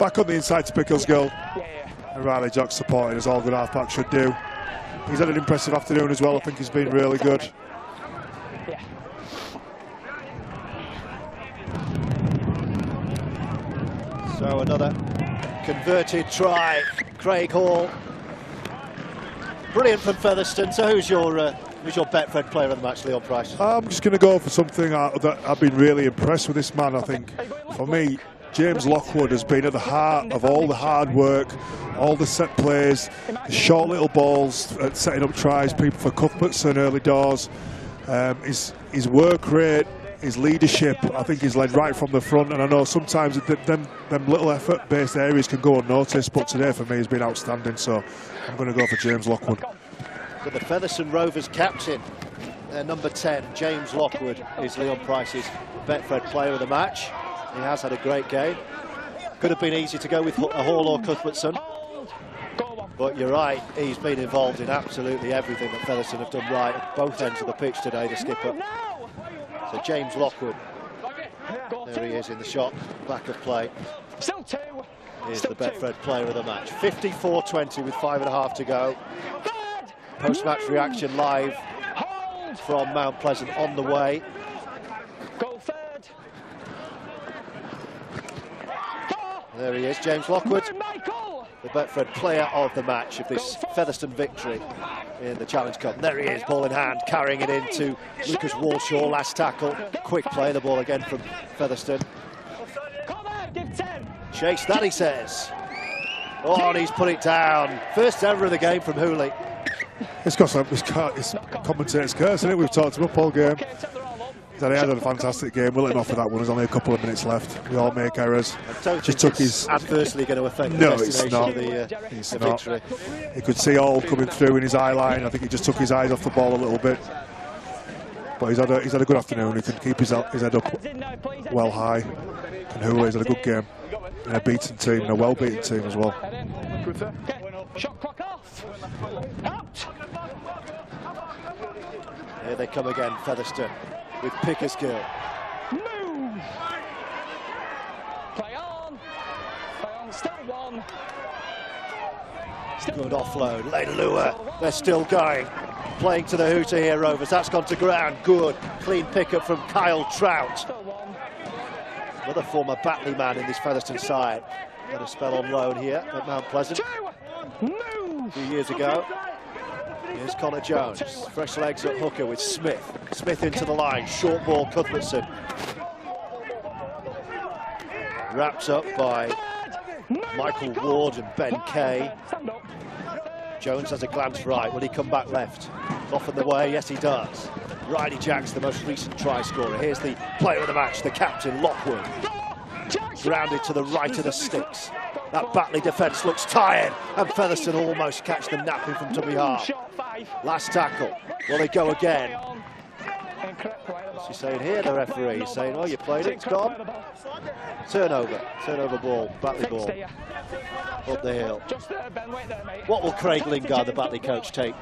Speaker 3: Back on the inside to Pickersgill. And Riley Jacks supporting, as all good half-back should do. He's had an impressive afternoon as well. I think he's been really good.
Speaker 2: So another converted try, Craig Hall. Brilliant from Featherstone. So who's your Betfred player of the match, Leon Price?
Speaker 3: I'm just going to go for something that I've been really impressed with this man. I think, for me, James Lockwood has been at the heart of all the hard work, all the set plays, the short little balls, setting up tries, people for Cuthbertson early doors. His work rate, his leadership, I think he's led right from the front, and I know sometimes them little effort-based areas can go unnoticed, but today for me has been outstanding, so I'm going to go for James Lockwood.
Speaker 2: But the Featherstone Rovers captain, number 10, James Lockwood, is Leon Price's Betfred player of the match. He has had a great game. Could have been easy to go with Hall or Cuthbertson. But you're right, he's been involved in absolutely everything that Featherstone have done right at both ends of the pitch today, the skipper. So James Lockwood, there he is in the shot, back of play.
Speaker 8: Still 2.
Speaker 2: Here's the Betfred player of the match. 54-20 with 5.5 to go. Post-match reaction live from Mount Pleasant on the way.
Speaker 8: Go third.
Speaker 2: There he is, James Lockwood, the Betfred player of the match of this Featherstone victory in the Challenge Cup. And there he is, ball in hand, carrying it into Lucas Walshaw, last tackle. Quick play, the ball again from Featherstone. Chase that, he says. Oh, and he's put it down. First ever of the game from Hooley.
Speaker 3: It's commentator's curse, isn't it? We've talked him up all game. He had a fantastic game. We'll let him off with that one. There's only a couple of minutes left. We all make errors.
Speaker 2: Just took his adversely going to affect the destination of the victory.
Speaker 3: He could see all coming through in his eye line. I think he just took his eyes off the ball a little bit. But he's had a good afternoon. He can keep his head up well high. And Hooley's had a good game. And a beaten team, and a well-beaten team as well.
Speaker 8: Shot clock off. Out.
Speaker 2: Here they come again, Featherstone, with Pickersgill.
Speaker 8: Move. Play on. Still 1.
Speaker 2: Good offload. Leilua, they're still going. Playing to the hooter here, Rovers. That's gone to ground. Good. Clean pickup from Kyle Trout. Another former Batley man in this Featherstone side. Had a spell on loan here at Mount Pleasant a few years ago. Here's Connor Jones. Fresh legs at hooker with Smith. Smith into the line. Short ball, Cuthbertson. Wraps up by Michael Ward and Ben Kay. Jones has a glance right. Will he come back left? Off in the way, yes he does. Riley Jacks, the most recent try scorer. Here's the player of the match, the captain, Lockwood. Grounded to the right of the sticks. That Batley defence looks tired, and Featherstone almost catch the napping from Tubby Hart. Last tackle. Will they go again? What's he saying here, the referee? He's saying, oh, you played it, it's gone. Turnover ball, Batley ball. Up the hill. What will Craig Lingard, the Batley coach, take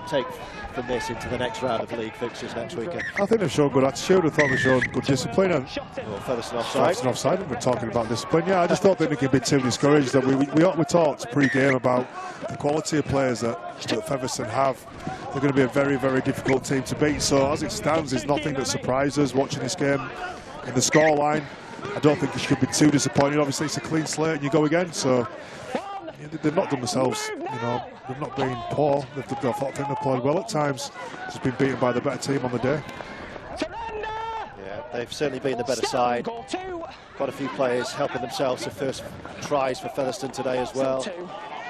Speaker 2: from this into the next round of league fixtures next weekend?
Speaker 3: I think they've shown good attitude. I thought they've shown good discipline. And
Speaker 2: Featherstone offside.
Speaker 3: We're talking about discipline. Yeah, I just don't think they can be too discouraged. That we talked pre-game about the quality of players that Featherstone have. They're going to be a very, very difficult team to beat. So as it stands, there's nothing that surprises us watching this game. In the scoreline, I don't think it should be too disappointing. Obviously, it's a clean slate and you go again. So they've not done themselves, they've not been poor. I think they've played well at times. Just been beaten by the better team on the day.
Speaker 2: Yeah, they've certainly been the better side. Quite a few players helping themselves to first tries for Featherstone today as well.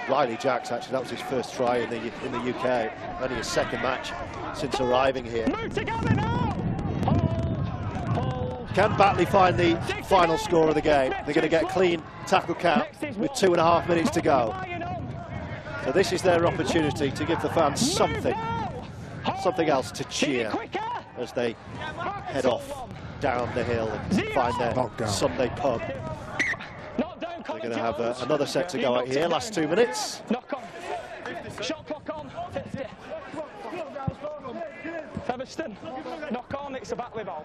Speaker 2: Riley Jacks, actually, that was his first try in the UK. Only his second match since arriving here. Can Batley find the final score of the game? They're going to get a clean tackle count with 2.5 minutes to go. So this is their opportunity to give the fans something else to cheer as they head off down the hill and find their Sunday pub. They're going to have another set to go out here, last 2 minutes.
Speaker 8: Shot clock on, 50. Featherstone, knock on, it's a Batley ball.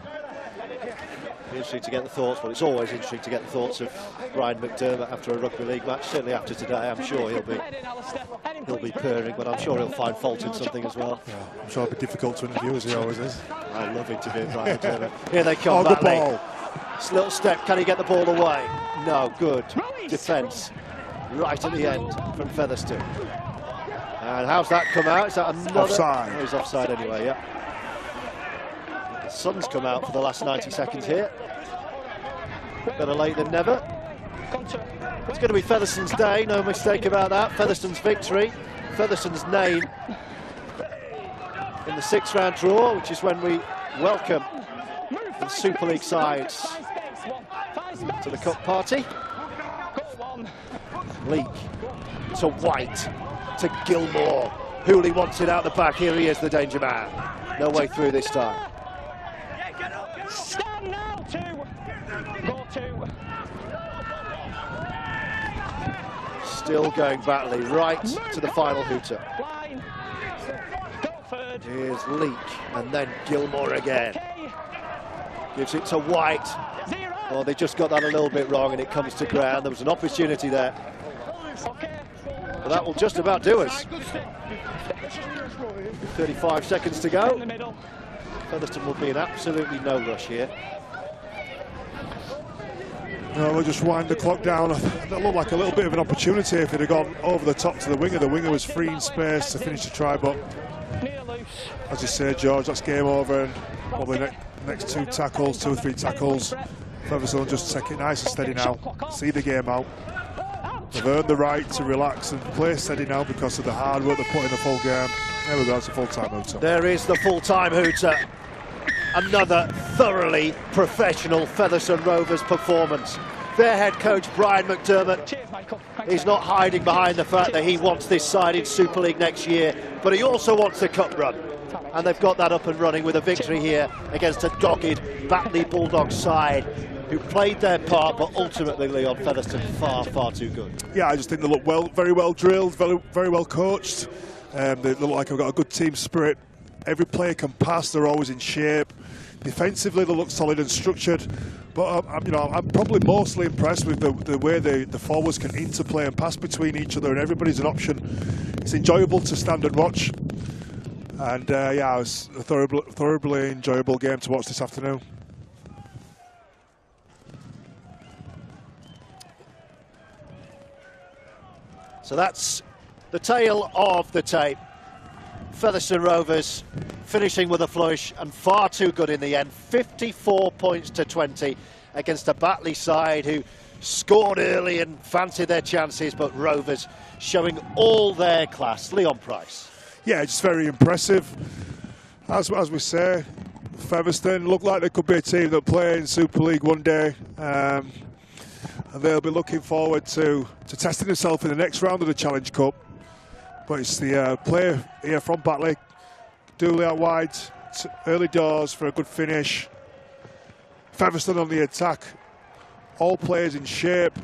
Speaker 2: Interesting to get the thoughts, well, it's always interesting to get the thoughts of Brian McDermott after a rugby league match. Certainly after today, I'm sure he'll be purring, but I'm sure he'll find fault in something as well.
Speaker 3: Yeah, I'm sure it'll be difficult to interview, as he always is.
Speaker 2: I love interviewing Brian McDermott. Here they come, Batley.
Speaker 3: Ball.
Speaker 2: Little step, can he get the ball away? No, good. Defence right at the end from Featherstone. And how's that come out? Is that another?
Speaker 3: Offside.
Speaker 2: Oh, he's offside anyway, yeah. The sun's come out for the last 90 seconds here. Better late than never. It's going to be Featherstone's day, no mistake about that. Featherstone's victory, Featherstone's name in the 6th round draw, which is when we welcome the Super League sides to the cup party. Leak to White to Gilmore. Hooley wants it out the back. Here he is, the danger man. No way through this time.
Speaker 8: Stand now, 2. Go 2.
Speaker 2: Still going Batley, right to the final hooter.
Speaker 8: Line. Go third.
Speaker 2: Here's Leak, and then Gilmore again. Gives it to White. Oh, they just got that a little bit wrong, and it comes to ground. There was an opportunity there. But that will just about do us. 35 seconds to go. Featherstone will be in absolutely no rush here.
Speaker 3: No, we'll just wind the clock down. That looked like a little bit of an opportunity if it had gone over the top to the winger. The winger was free in space to finish the try, but as you say, George, that's game over, and probably next 2 tackles, 2 or 3 tackles. Featherstone just take it nice and steady now. See the game out. They've earned the right to relax and play steady now because of the hard work they put in the full game. There we go, it's a full-time hooter.
Speaker 2: There is the full-time hooter. Another thoroughly professional Featherstone Rovers performance. Their head coach, Brian McDermott, is not hiding behind the fact that he wants this side in Super League next year, but he also wants a cup run. And they've got that up and running with a victory here against a dogged Batley Bulldogs side who played their part, but ultimately, Leon, Featherstone far too good.
Speaker 3: Yeah, I just think they look very well drilled, very well coached. They look like they've got a good team spirit. Every player can pass, they're always in shape. Defensively, they look solid and structured. But I'm probably mostly impressed with the way the forwards can interplay and pass between each other, and everybody's an option. It's enjoyable to stand and watch. And yeah, it was a thoroughly enjoyable game to watch this afternoon.
Speaker 2: So that's the tale of the tape. Featherstone Rovers finishing with a flourish and far too good in the end. 54 points to 20 against a Batley side who scored early and fancied their chances, but Rovers showing all their class. Leon Price.
Speaker 3: Yeah, it's very impressive. As we say, Featherstone look like they could be a team that play in Super League one day. And they'll be looking forward to testing themselves in the next round of the Challenge Cup. But it's the player here from Batley, Dooley out wide, early doors for a good finish. Featherstone on the attack. All players in shape.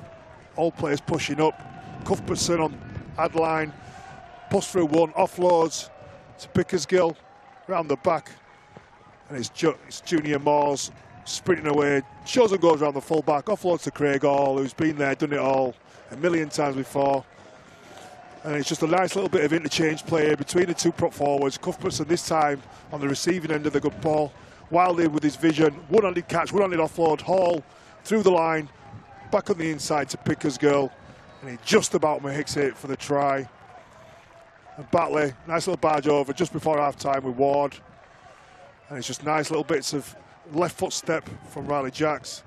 Speaker 3: All players pushing up. Cuthbertson on ad line. Push through one. Offloads to Pickersgill. Round the back. And it's Junior Moores sprinting away. Shows and goes around the full back. Offloads to Craig Hall, who's been there, done it all a million times before. And it's just a nice little bit of interchange play between the two prop forwards. Cuthbertson this time on the receiving end of the good ball. Wildy with his vision. One-handed catch, one-handed offload. Hall through the line. Back on the inside to Pickersgill. And he just about hits it for the try. And Batley, nice little barge over just before half-time with Ward. And it's just nice little bits of left foot step from Riley Jacks,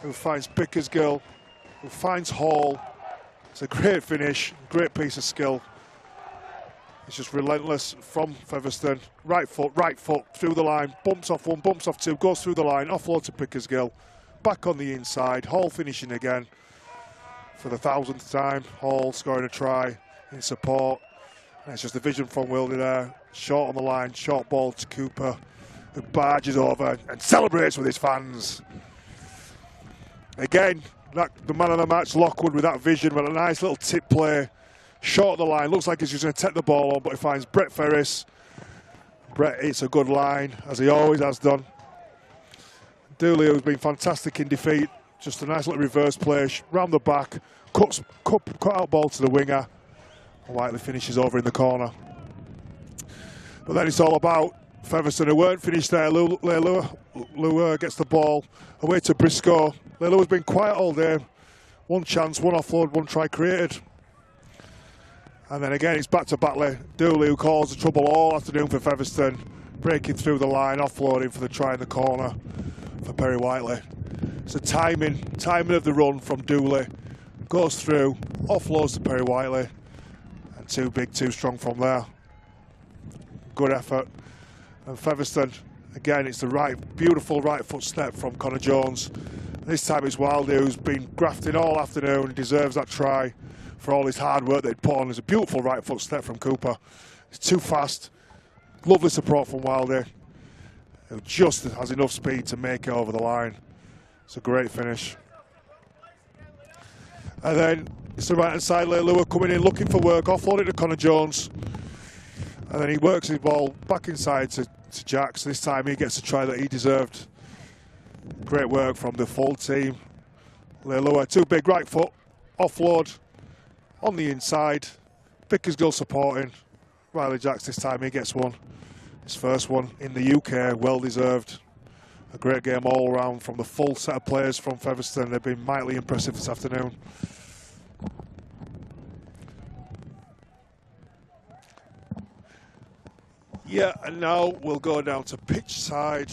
Speaker 3: who finds Pickersgill, who finds Hall. It's a great finish, great piece of skill. It's just relentless from Featherstone. Right foot through the line, bumps off one, bumps off two, goes through the line, offload to Pickersgill. Back on the inside, Hall finishing again for the 1000th time. Hall scoring a try in support. And it's just the vision from Wildy there. Short on the line, short ball to Cooper, who barges over and celebrates with his fans. Again, the man of the match, Lockwood, with that vision, with a nice little tip play. Short of the line, looks like he's just going to take the ball on, but he finds Brett Ferris. Brett hits a good line, as he always has done. Dooley, who's been fantastic in defeat, just a nice little reverse play, round the back, cut out ball to the winger. Whiteley finishes over in the corner. But then it's all about Featherstone, who weren't finished there. Leilua gets the ball away to Briscoe. Leilua's been quiet all day. One chance, one offload, one try created. And then again, it's back to Batley. Dooley, who caused the trouble all afternoon for Featherstone, breaking through the line, offloading for the try in the corner for Perry Whiteley. So timing of the run from Dooley. Goes through, offloads to Perry Whiteley. And too big, too strong from there. Good effort. And Featherstone, again, it's the beautiful right foot step from Connor Jones. This time it's Wildy, who's been grafting all afternoon. He deserves that try for all his hard work they'd put on. It's a beautiful right foot step from Cooper. It's too fast. Lovely support from Wildy, who just has enough speed to make it over the line. It's a great finish. And then it's the right-hand side, Leilua coming in, looking for work, offloading to Connor Jones. And then he works his ball back inside to Jacks. This time he gets a try that he deserved. Great work from the full team. Leilua, too big, right foot, offload on the inside. Pickersgill supporting. Riley Jacks this time, he gets one. His first one in the UK, well deserved. A great game all around from the full set of players from Featherstone. They've been mightily impressive this afternoon. Yeah, and now we'll go down to pitch side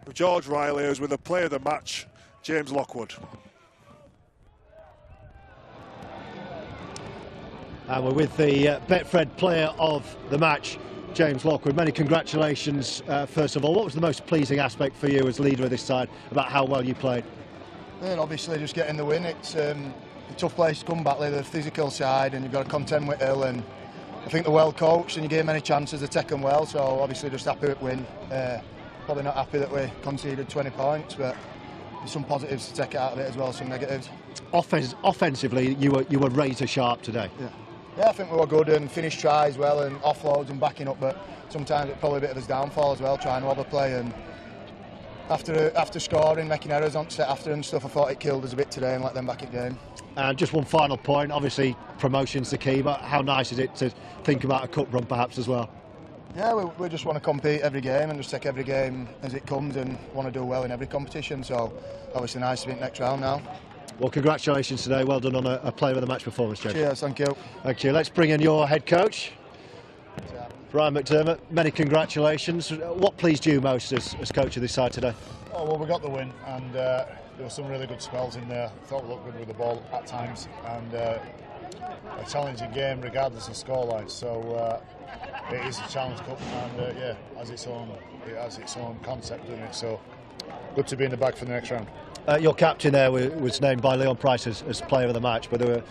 Speaker 3: with George Riley, who's with the player of the match, James Lockwood.
Speaker 2: And we're with the Betfred player of the match, James Lockwood. Many congratulations, first of all. What was the most pleasing aspect for you as leader of this side about how well you played?
Speaker 10: And obviously just getting the win. It's a tough place to come back, the physical side, and you've got to contend with Hill, and I think they're well coached and you gave many chances, they take them well, so obviously just happy with win. Probably not happy that we conceded 20 points, but there's some positives to take out of it as well, some negatives.
Speaker 2: Offensively, you were razor sharp today.
Speaker 10: Yeah, I think we were good and finished tries well and offloads and backing up, but sometimes it's probably a bit of his downfall as well, trying to overplay, and after scoring, making errors on set after and stuff, I thought it killed us a bit today and let them back in game.
Speaker 2: And just one final point, obviously promotion's the key, but how nice is it to think about a cup run perhaps as well?
Speaker 10: Yeah, we just want to compete every game and just take every game as it comes and want to do well in every competition, so obviously nice to be in the next round now.
Speaker 2: Well, congratulations today, well done on a player of the match performance, James.
Speaker 10: Cheers, thank you.
Speaker 2: Thank you. Let's bring in your head coach, Brian McDermott. Many congratulations. What pleased you most as coach of this side today?
Speaker 11: Oh, well, we got the win, and there were some really good spells in there. I thought we looked good with the ball at times, and a challenging game regardless of scoreline. So it is a Challenge Cup, and yeah, it has its own concept, doesn't it? So good to be in the bag for the next round.
Speaker 2: Your captain there was named by Leon Price as player of the match, but there were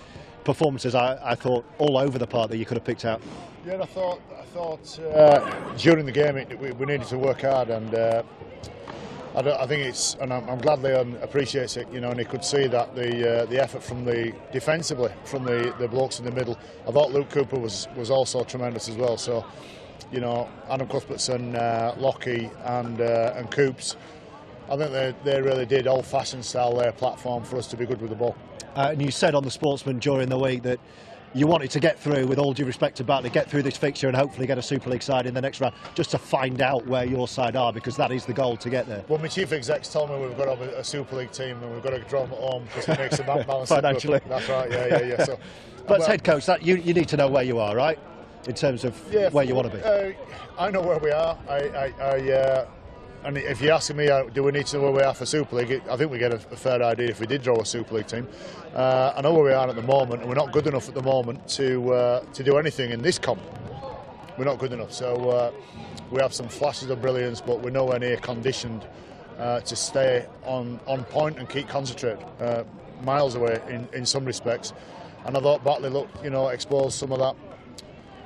Speaker 2: performances I thought all over the park that you could have picked out.
Speaker 11: Yeah, I thought during the game we needed to work hard, and I think it's, and I'm glad Leon appreciates it, you know, and he could see that the effort from the defensively from the blokes in the middle. I thought Luke Cooper was also tremendous as well. So, you know, Adam Cuthbertson, Lockie, and Coops, I think they really did old-fashioned style their platform for us to be good with the ball.
Speaker 2: And you said on the Sportsman during the week that you wanted to get through, with all due respect to Batley, get through this fixture and hopefully get a Super League side in the next round, just to find out where your side are, because that is the goal to get there.
Speaker 11: Well, my chief execs told me we've got to have a Super League team and we've got to draw them at home just to make some balance.
Speaker 2: Financially.
Speaker 11: That's right, yeah. So,
Speaker 2: but as head coach, that you need to know where you are, right? In terms of where you want to be.
Speaker 11: I know where we are. And if you're asking me, do we need to know where we are for Super League? I think we get a fair idea if we did draw a Super League team. I know where we are at the moment, and we're not good enough at the moment to do anything in this comp. We're not good enough. So we have some flashes of brilliance, but we're nowhere near conditioned to stay on point and keep concentrated. Miles away in some respects. And I thought Batley looked, you know, exposed some of that,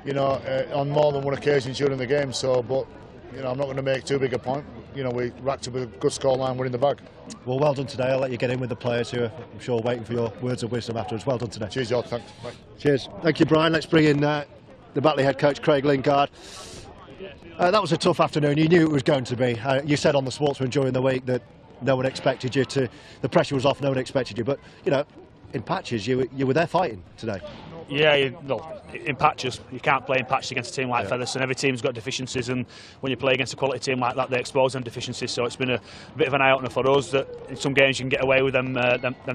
Speaker 11: you know, on more than one occasion during the game. So, but you know, I'm not going to make too big a point. You know, we racked up with a good scoreline, we're in the bag.
Speaker 2: Well, well done today. I'll let you get in with the players who are, I'm sure, waiting for your words of wisdom afterwards. Well done today.
Speaker 11: Cheers, George. Thanks. Bye.
Speaker 2: Cheers. Thank you, Brian. Let's bring in the Batley head coach, Craig Lingard. That was a tough afternoon. You knew it was going to be. You said on the Sportsman during the week that no one expected you to. The pressure was off. No one expected you. But you know, in patches, you were there fighting today.
Speaker 7: Yeah, in patches. You can't play in patches against a team like Featherstone. Every team's got deficiencies, and when you play against a quality team like that, they expose them deficiencies. So it's been a bit of an eye-opener for us that in some games you can get away with them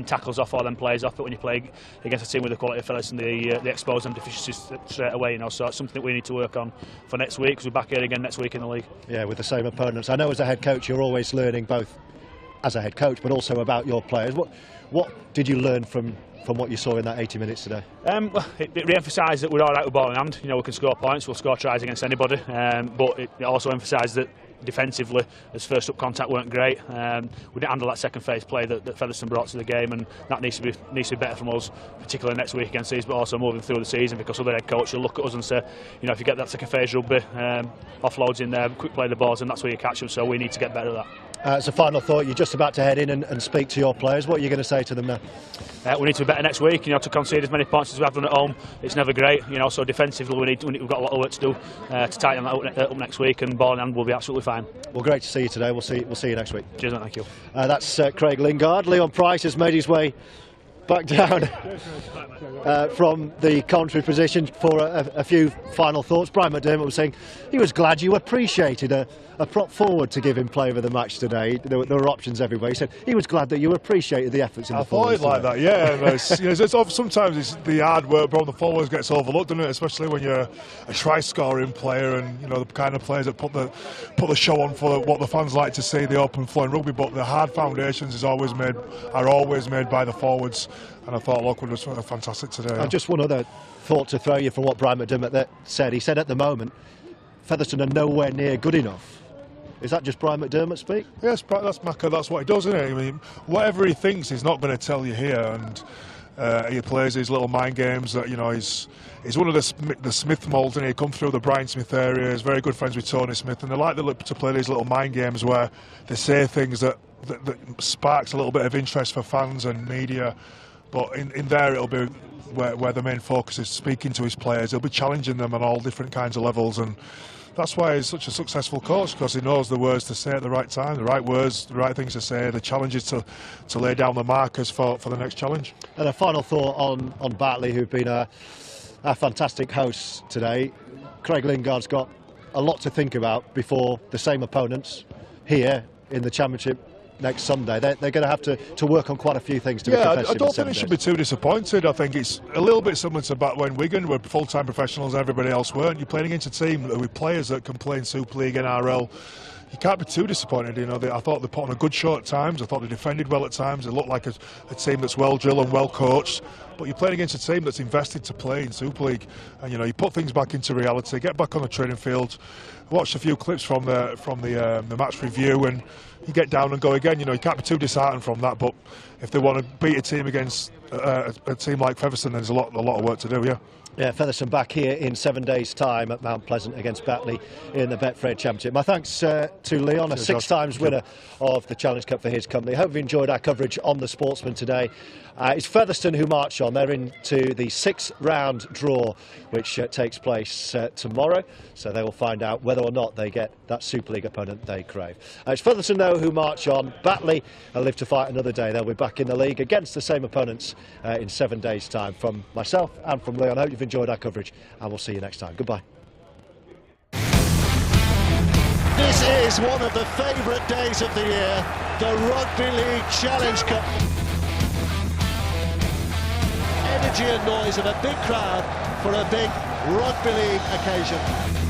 Speaker 7: tackles off or them plays off, but when you play against a team with the quality of Featherstone, they expose them deficiencies straight away. You know, so it's something that we need to work on for next week, because we're back here again next week in the league. Yeah, with the same opponents. I know as a head coach you're always learning, both as a head coach but also about your players. What did you learn from what you saw in that 80 minutes today? Well, it re-emphasised that we're all right with ball in hand. You know, we can score points, we'll score tries against anybody, but it also emphasised that defensively, as first up contact weren't great. We didn't handle that second phase play that Featherstone brought to the game, and that needs to be better from us, particularly next week against these, but also moving through the season, because other head coach will look at us and say, you know, if you get that second phase rugby, offloads in there, quick play the balls, and that's where you catch them. So we need to get better at that. As a final thought, you're just about to head in and speak to your players. What are you going to say to them now? We need to be better next week. You know, to concede as many points as we have done at home, it's never great. You know, so defensively we've got a lot of work to do to tighten that up next week, and ball in hand will be absolutely fine. Well, great to see you today. We'll see you next week. Cheers, mate. Thank you. That's Craig Lingard. Leon Price has made his way back down from the commentary position for a few final thoughts. Brian McDermott was saying he was glad you appreciated a prop forward to give him play of the match today. There were options everywhere. He said he was glad that you appreciated the efforts in the forwards. I thought he'd like that,
Speaker 3: yeah. Sometimes the hard work from the forwards gets overlooked, doesn't it? Especially when you're a try-scoring player, and you know the kind of players that put the show on for what the fans like to see, the open flow in rugby. But the hard foundations are always made by the forwards. And I thought Lockwood was fantastic today. Just one other thought to throw you from what Brian McDermott said. He said at the moment, Featherstone are nowhere near good enough. Is that just Brian McDermott speak? Yes, that's Macca. That's what he does, isn't it? I mean, whatever he thinks, he's not going to tell you here, and he plays his little mind games. That, you know, he's one of the Smith moulds, and he come through the Brian Smith area. He's very good friends with Tony Smith, and they like to play these little mind games where they say things that sparks a little bit of interest for fans and media. But in there it'll be where the main focus is speaking to his players. He'll be challenging them on all different kinds of levels, and that's why he's such a successful coach, because he knows the words to say at the right time, the right words, the right things to say, the challenges to lay down the markers for the next challenge. And a final thought on Batley, who've been a fantastic host today. Craig Lingard's got a lot to think about before the same opponents here in the Championship next Sunday. They're going to have to work on quite a few things to be competitive. I don't think they should be too disappointed. I think it's a little bit similar to back when Wigan were full-time professionals and everybody else weren't. You're playing against a team with players that can play in Super League, NRL. You can't be too disappointed. You know, I thought they put on a good show at times. I thought they defended well at times. They looked like a team that's well drilled and well coached. But you're playing against a team that's invested to play in Super League, and you know, you put things back into reality, get back on the training field, watch a few clips from the match review, and you get down and go again. You know, you can't be too disheartened from that. But if they want to beat a team against a team like Featherstone, there's a lot of work to do. Yeah.
Speaker 2: Yeah, Featherstone back here in 7 days' time at Mount Pleasant against Batley in the Betfred Championship. My thanks to Leon, a 6 times winner of the Challenge Cup for his company. Hope you enjoyed our coverage on the Sportsman today. It's Featherstone who march on. They're into the 6th round draw, which takes place tomorrow. So they will find out whether or not they get that Super League opponent they crave. It's Featherstone, though, who march on. Batley live to fight another day. They'll be back in the league against the same opponents in 7 days' time. From myself and from Leon, I hope you've enjoyed our coverage, and we'll see you next time. Goodbye.
Speaker 1: This is one of the favourite days of the year, the Rugby League Challenge Cup. Energy and noise of a big crowd for a big Rugby League occasion.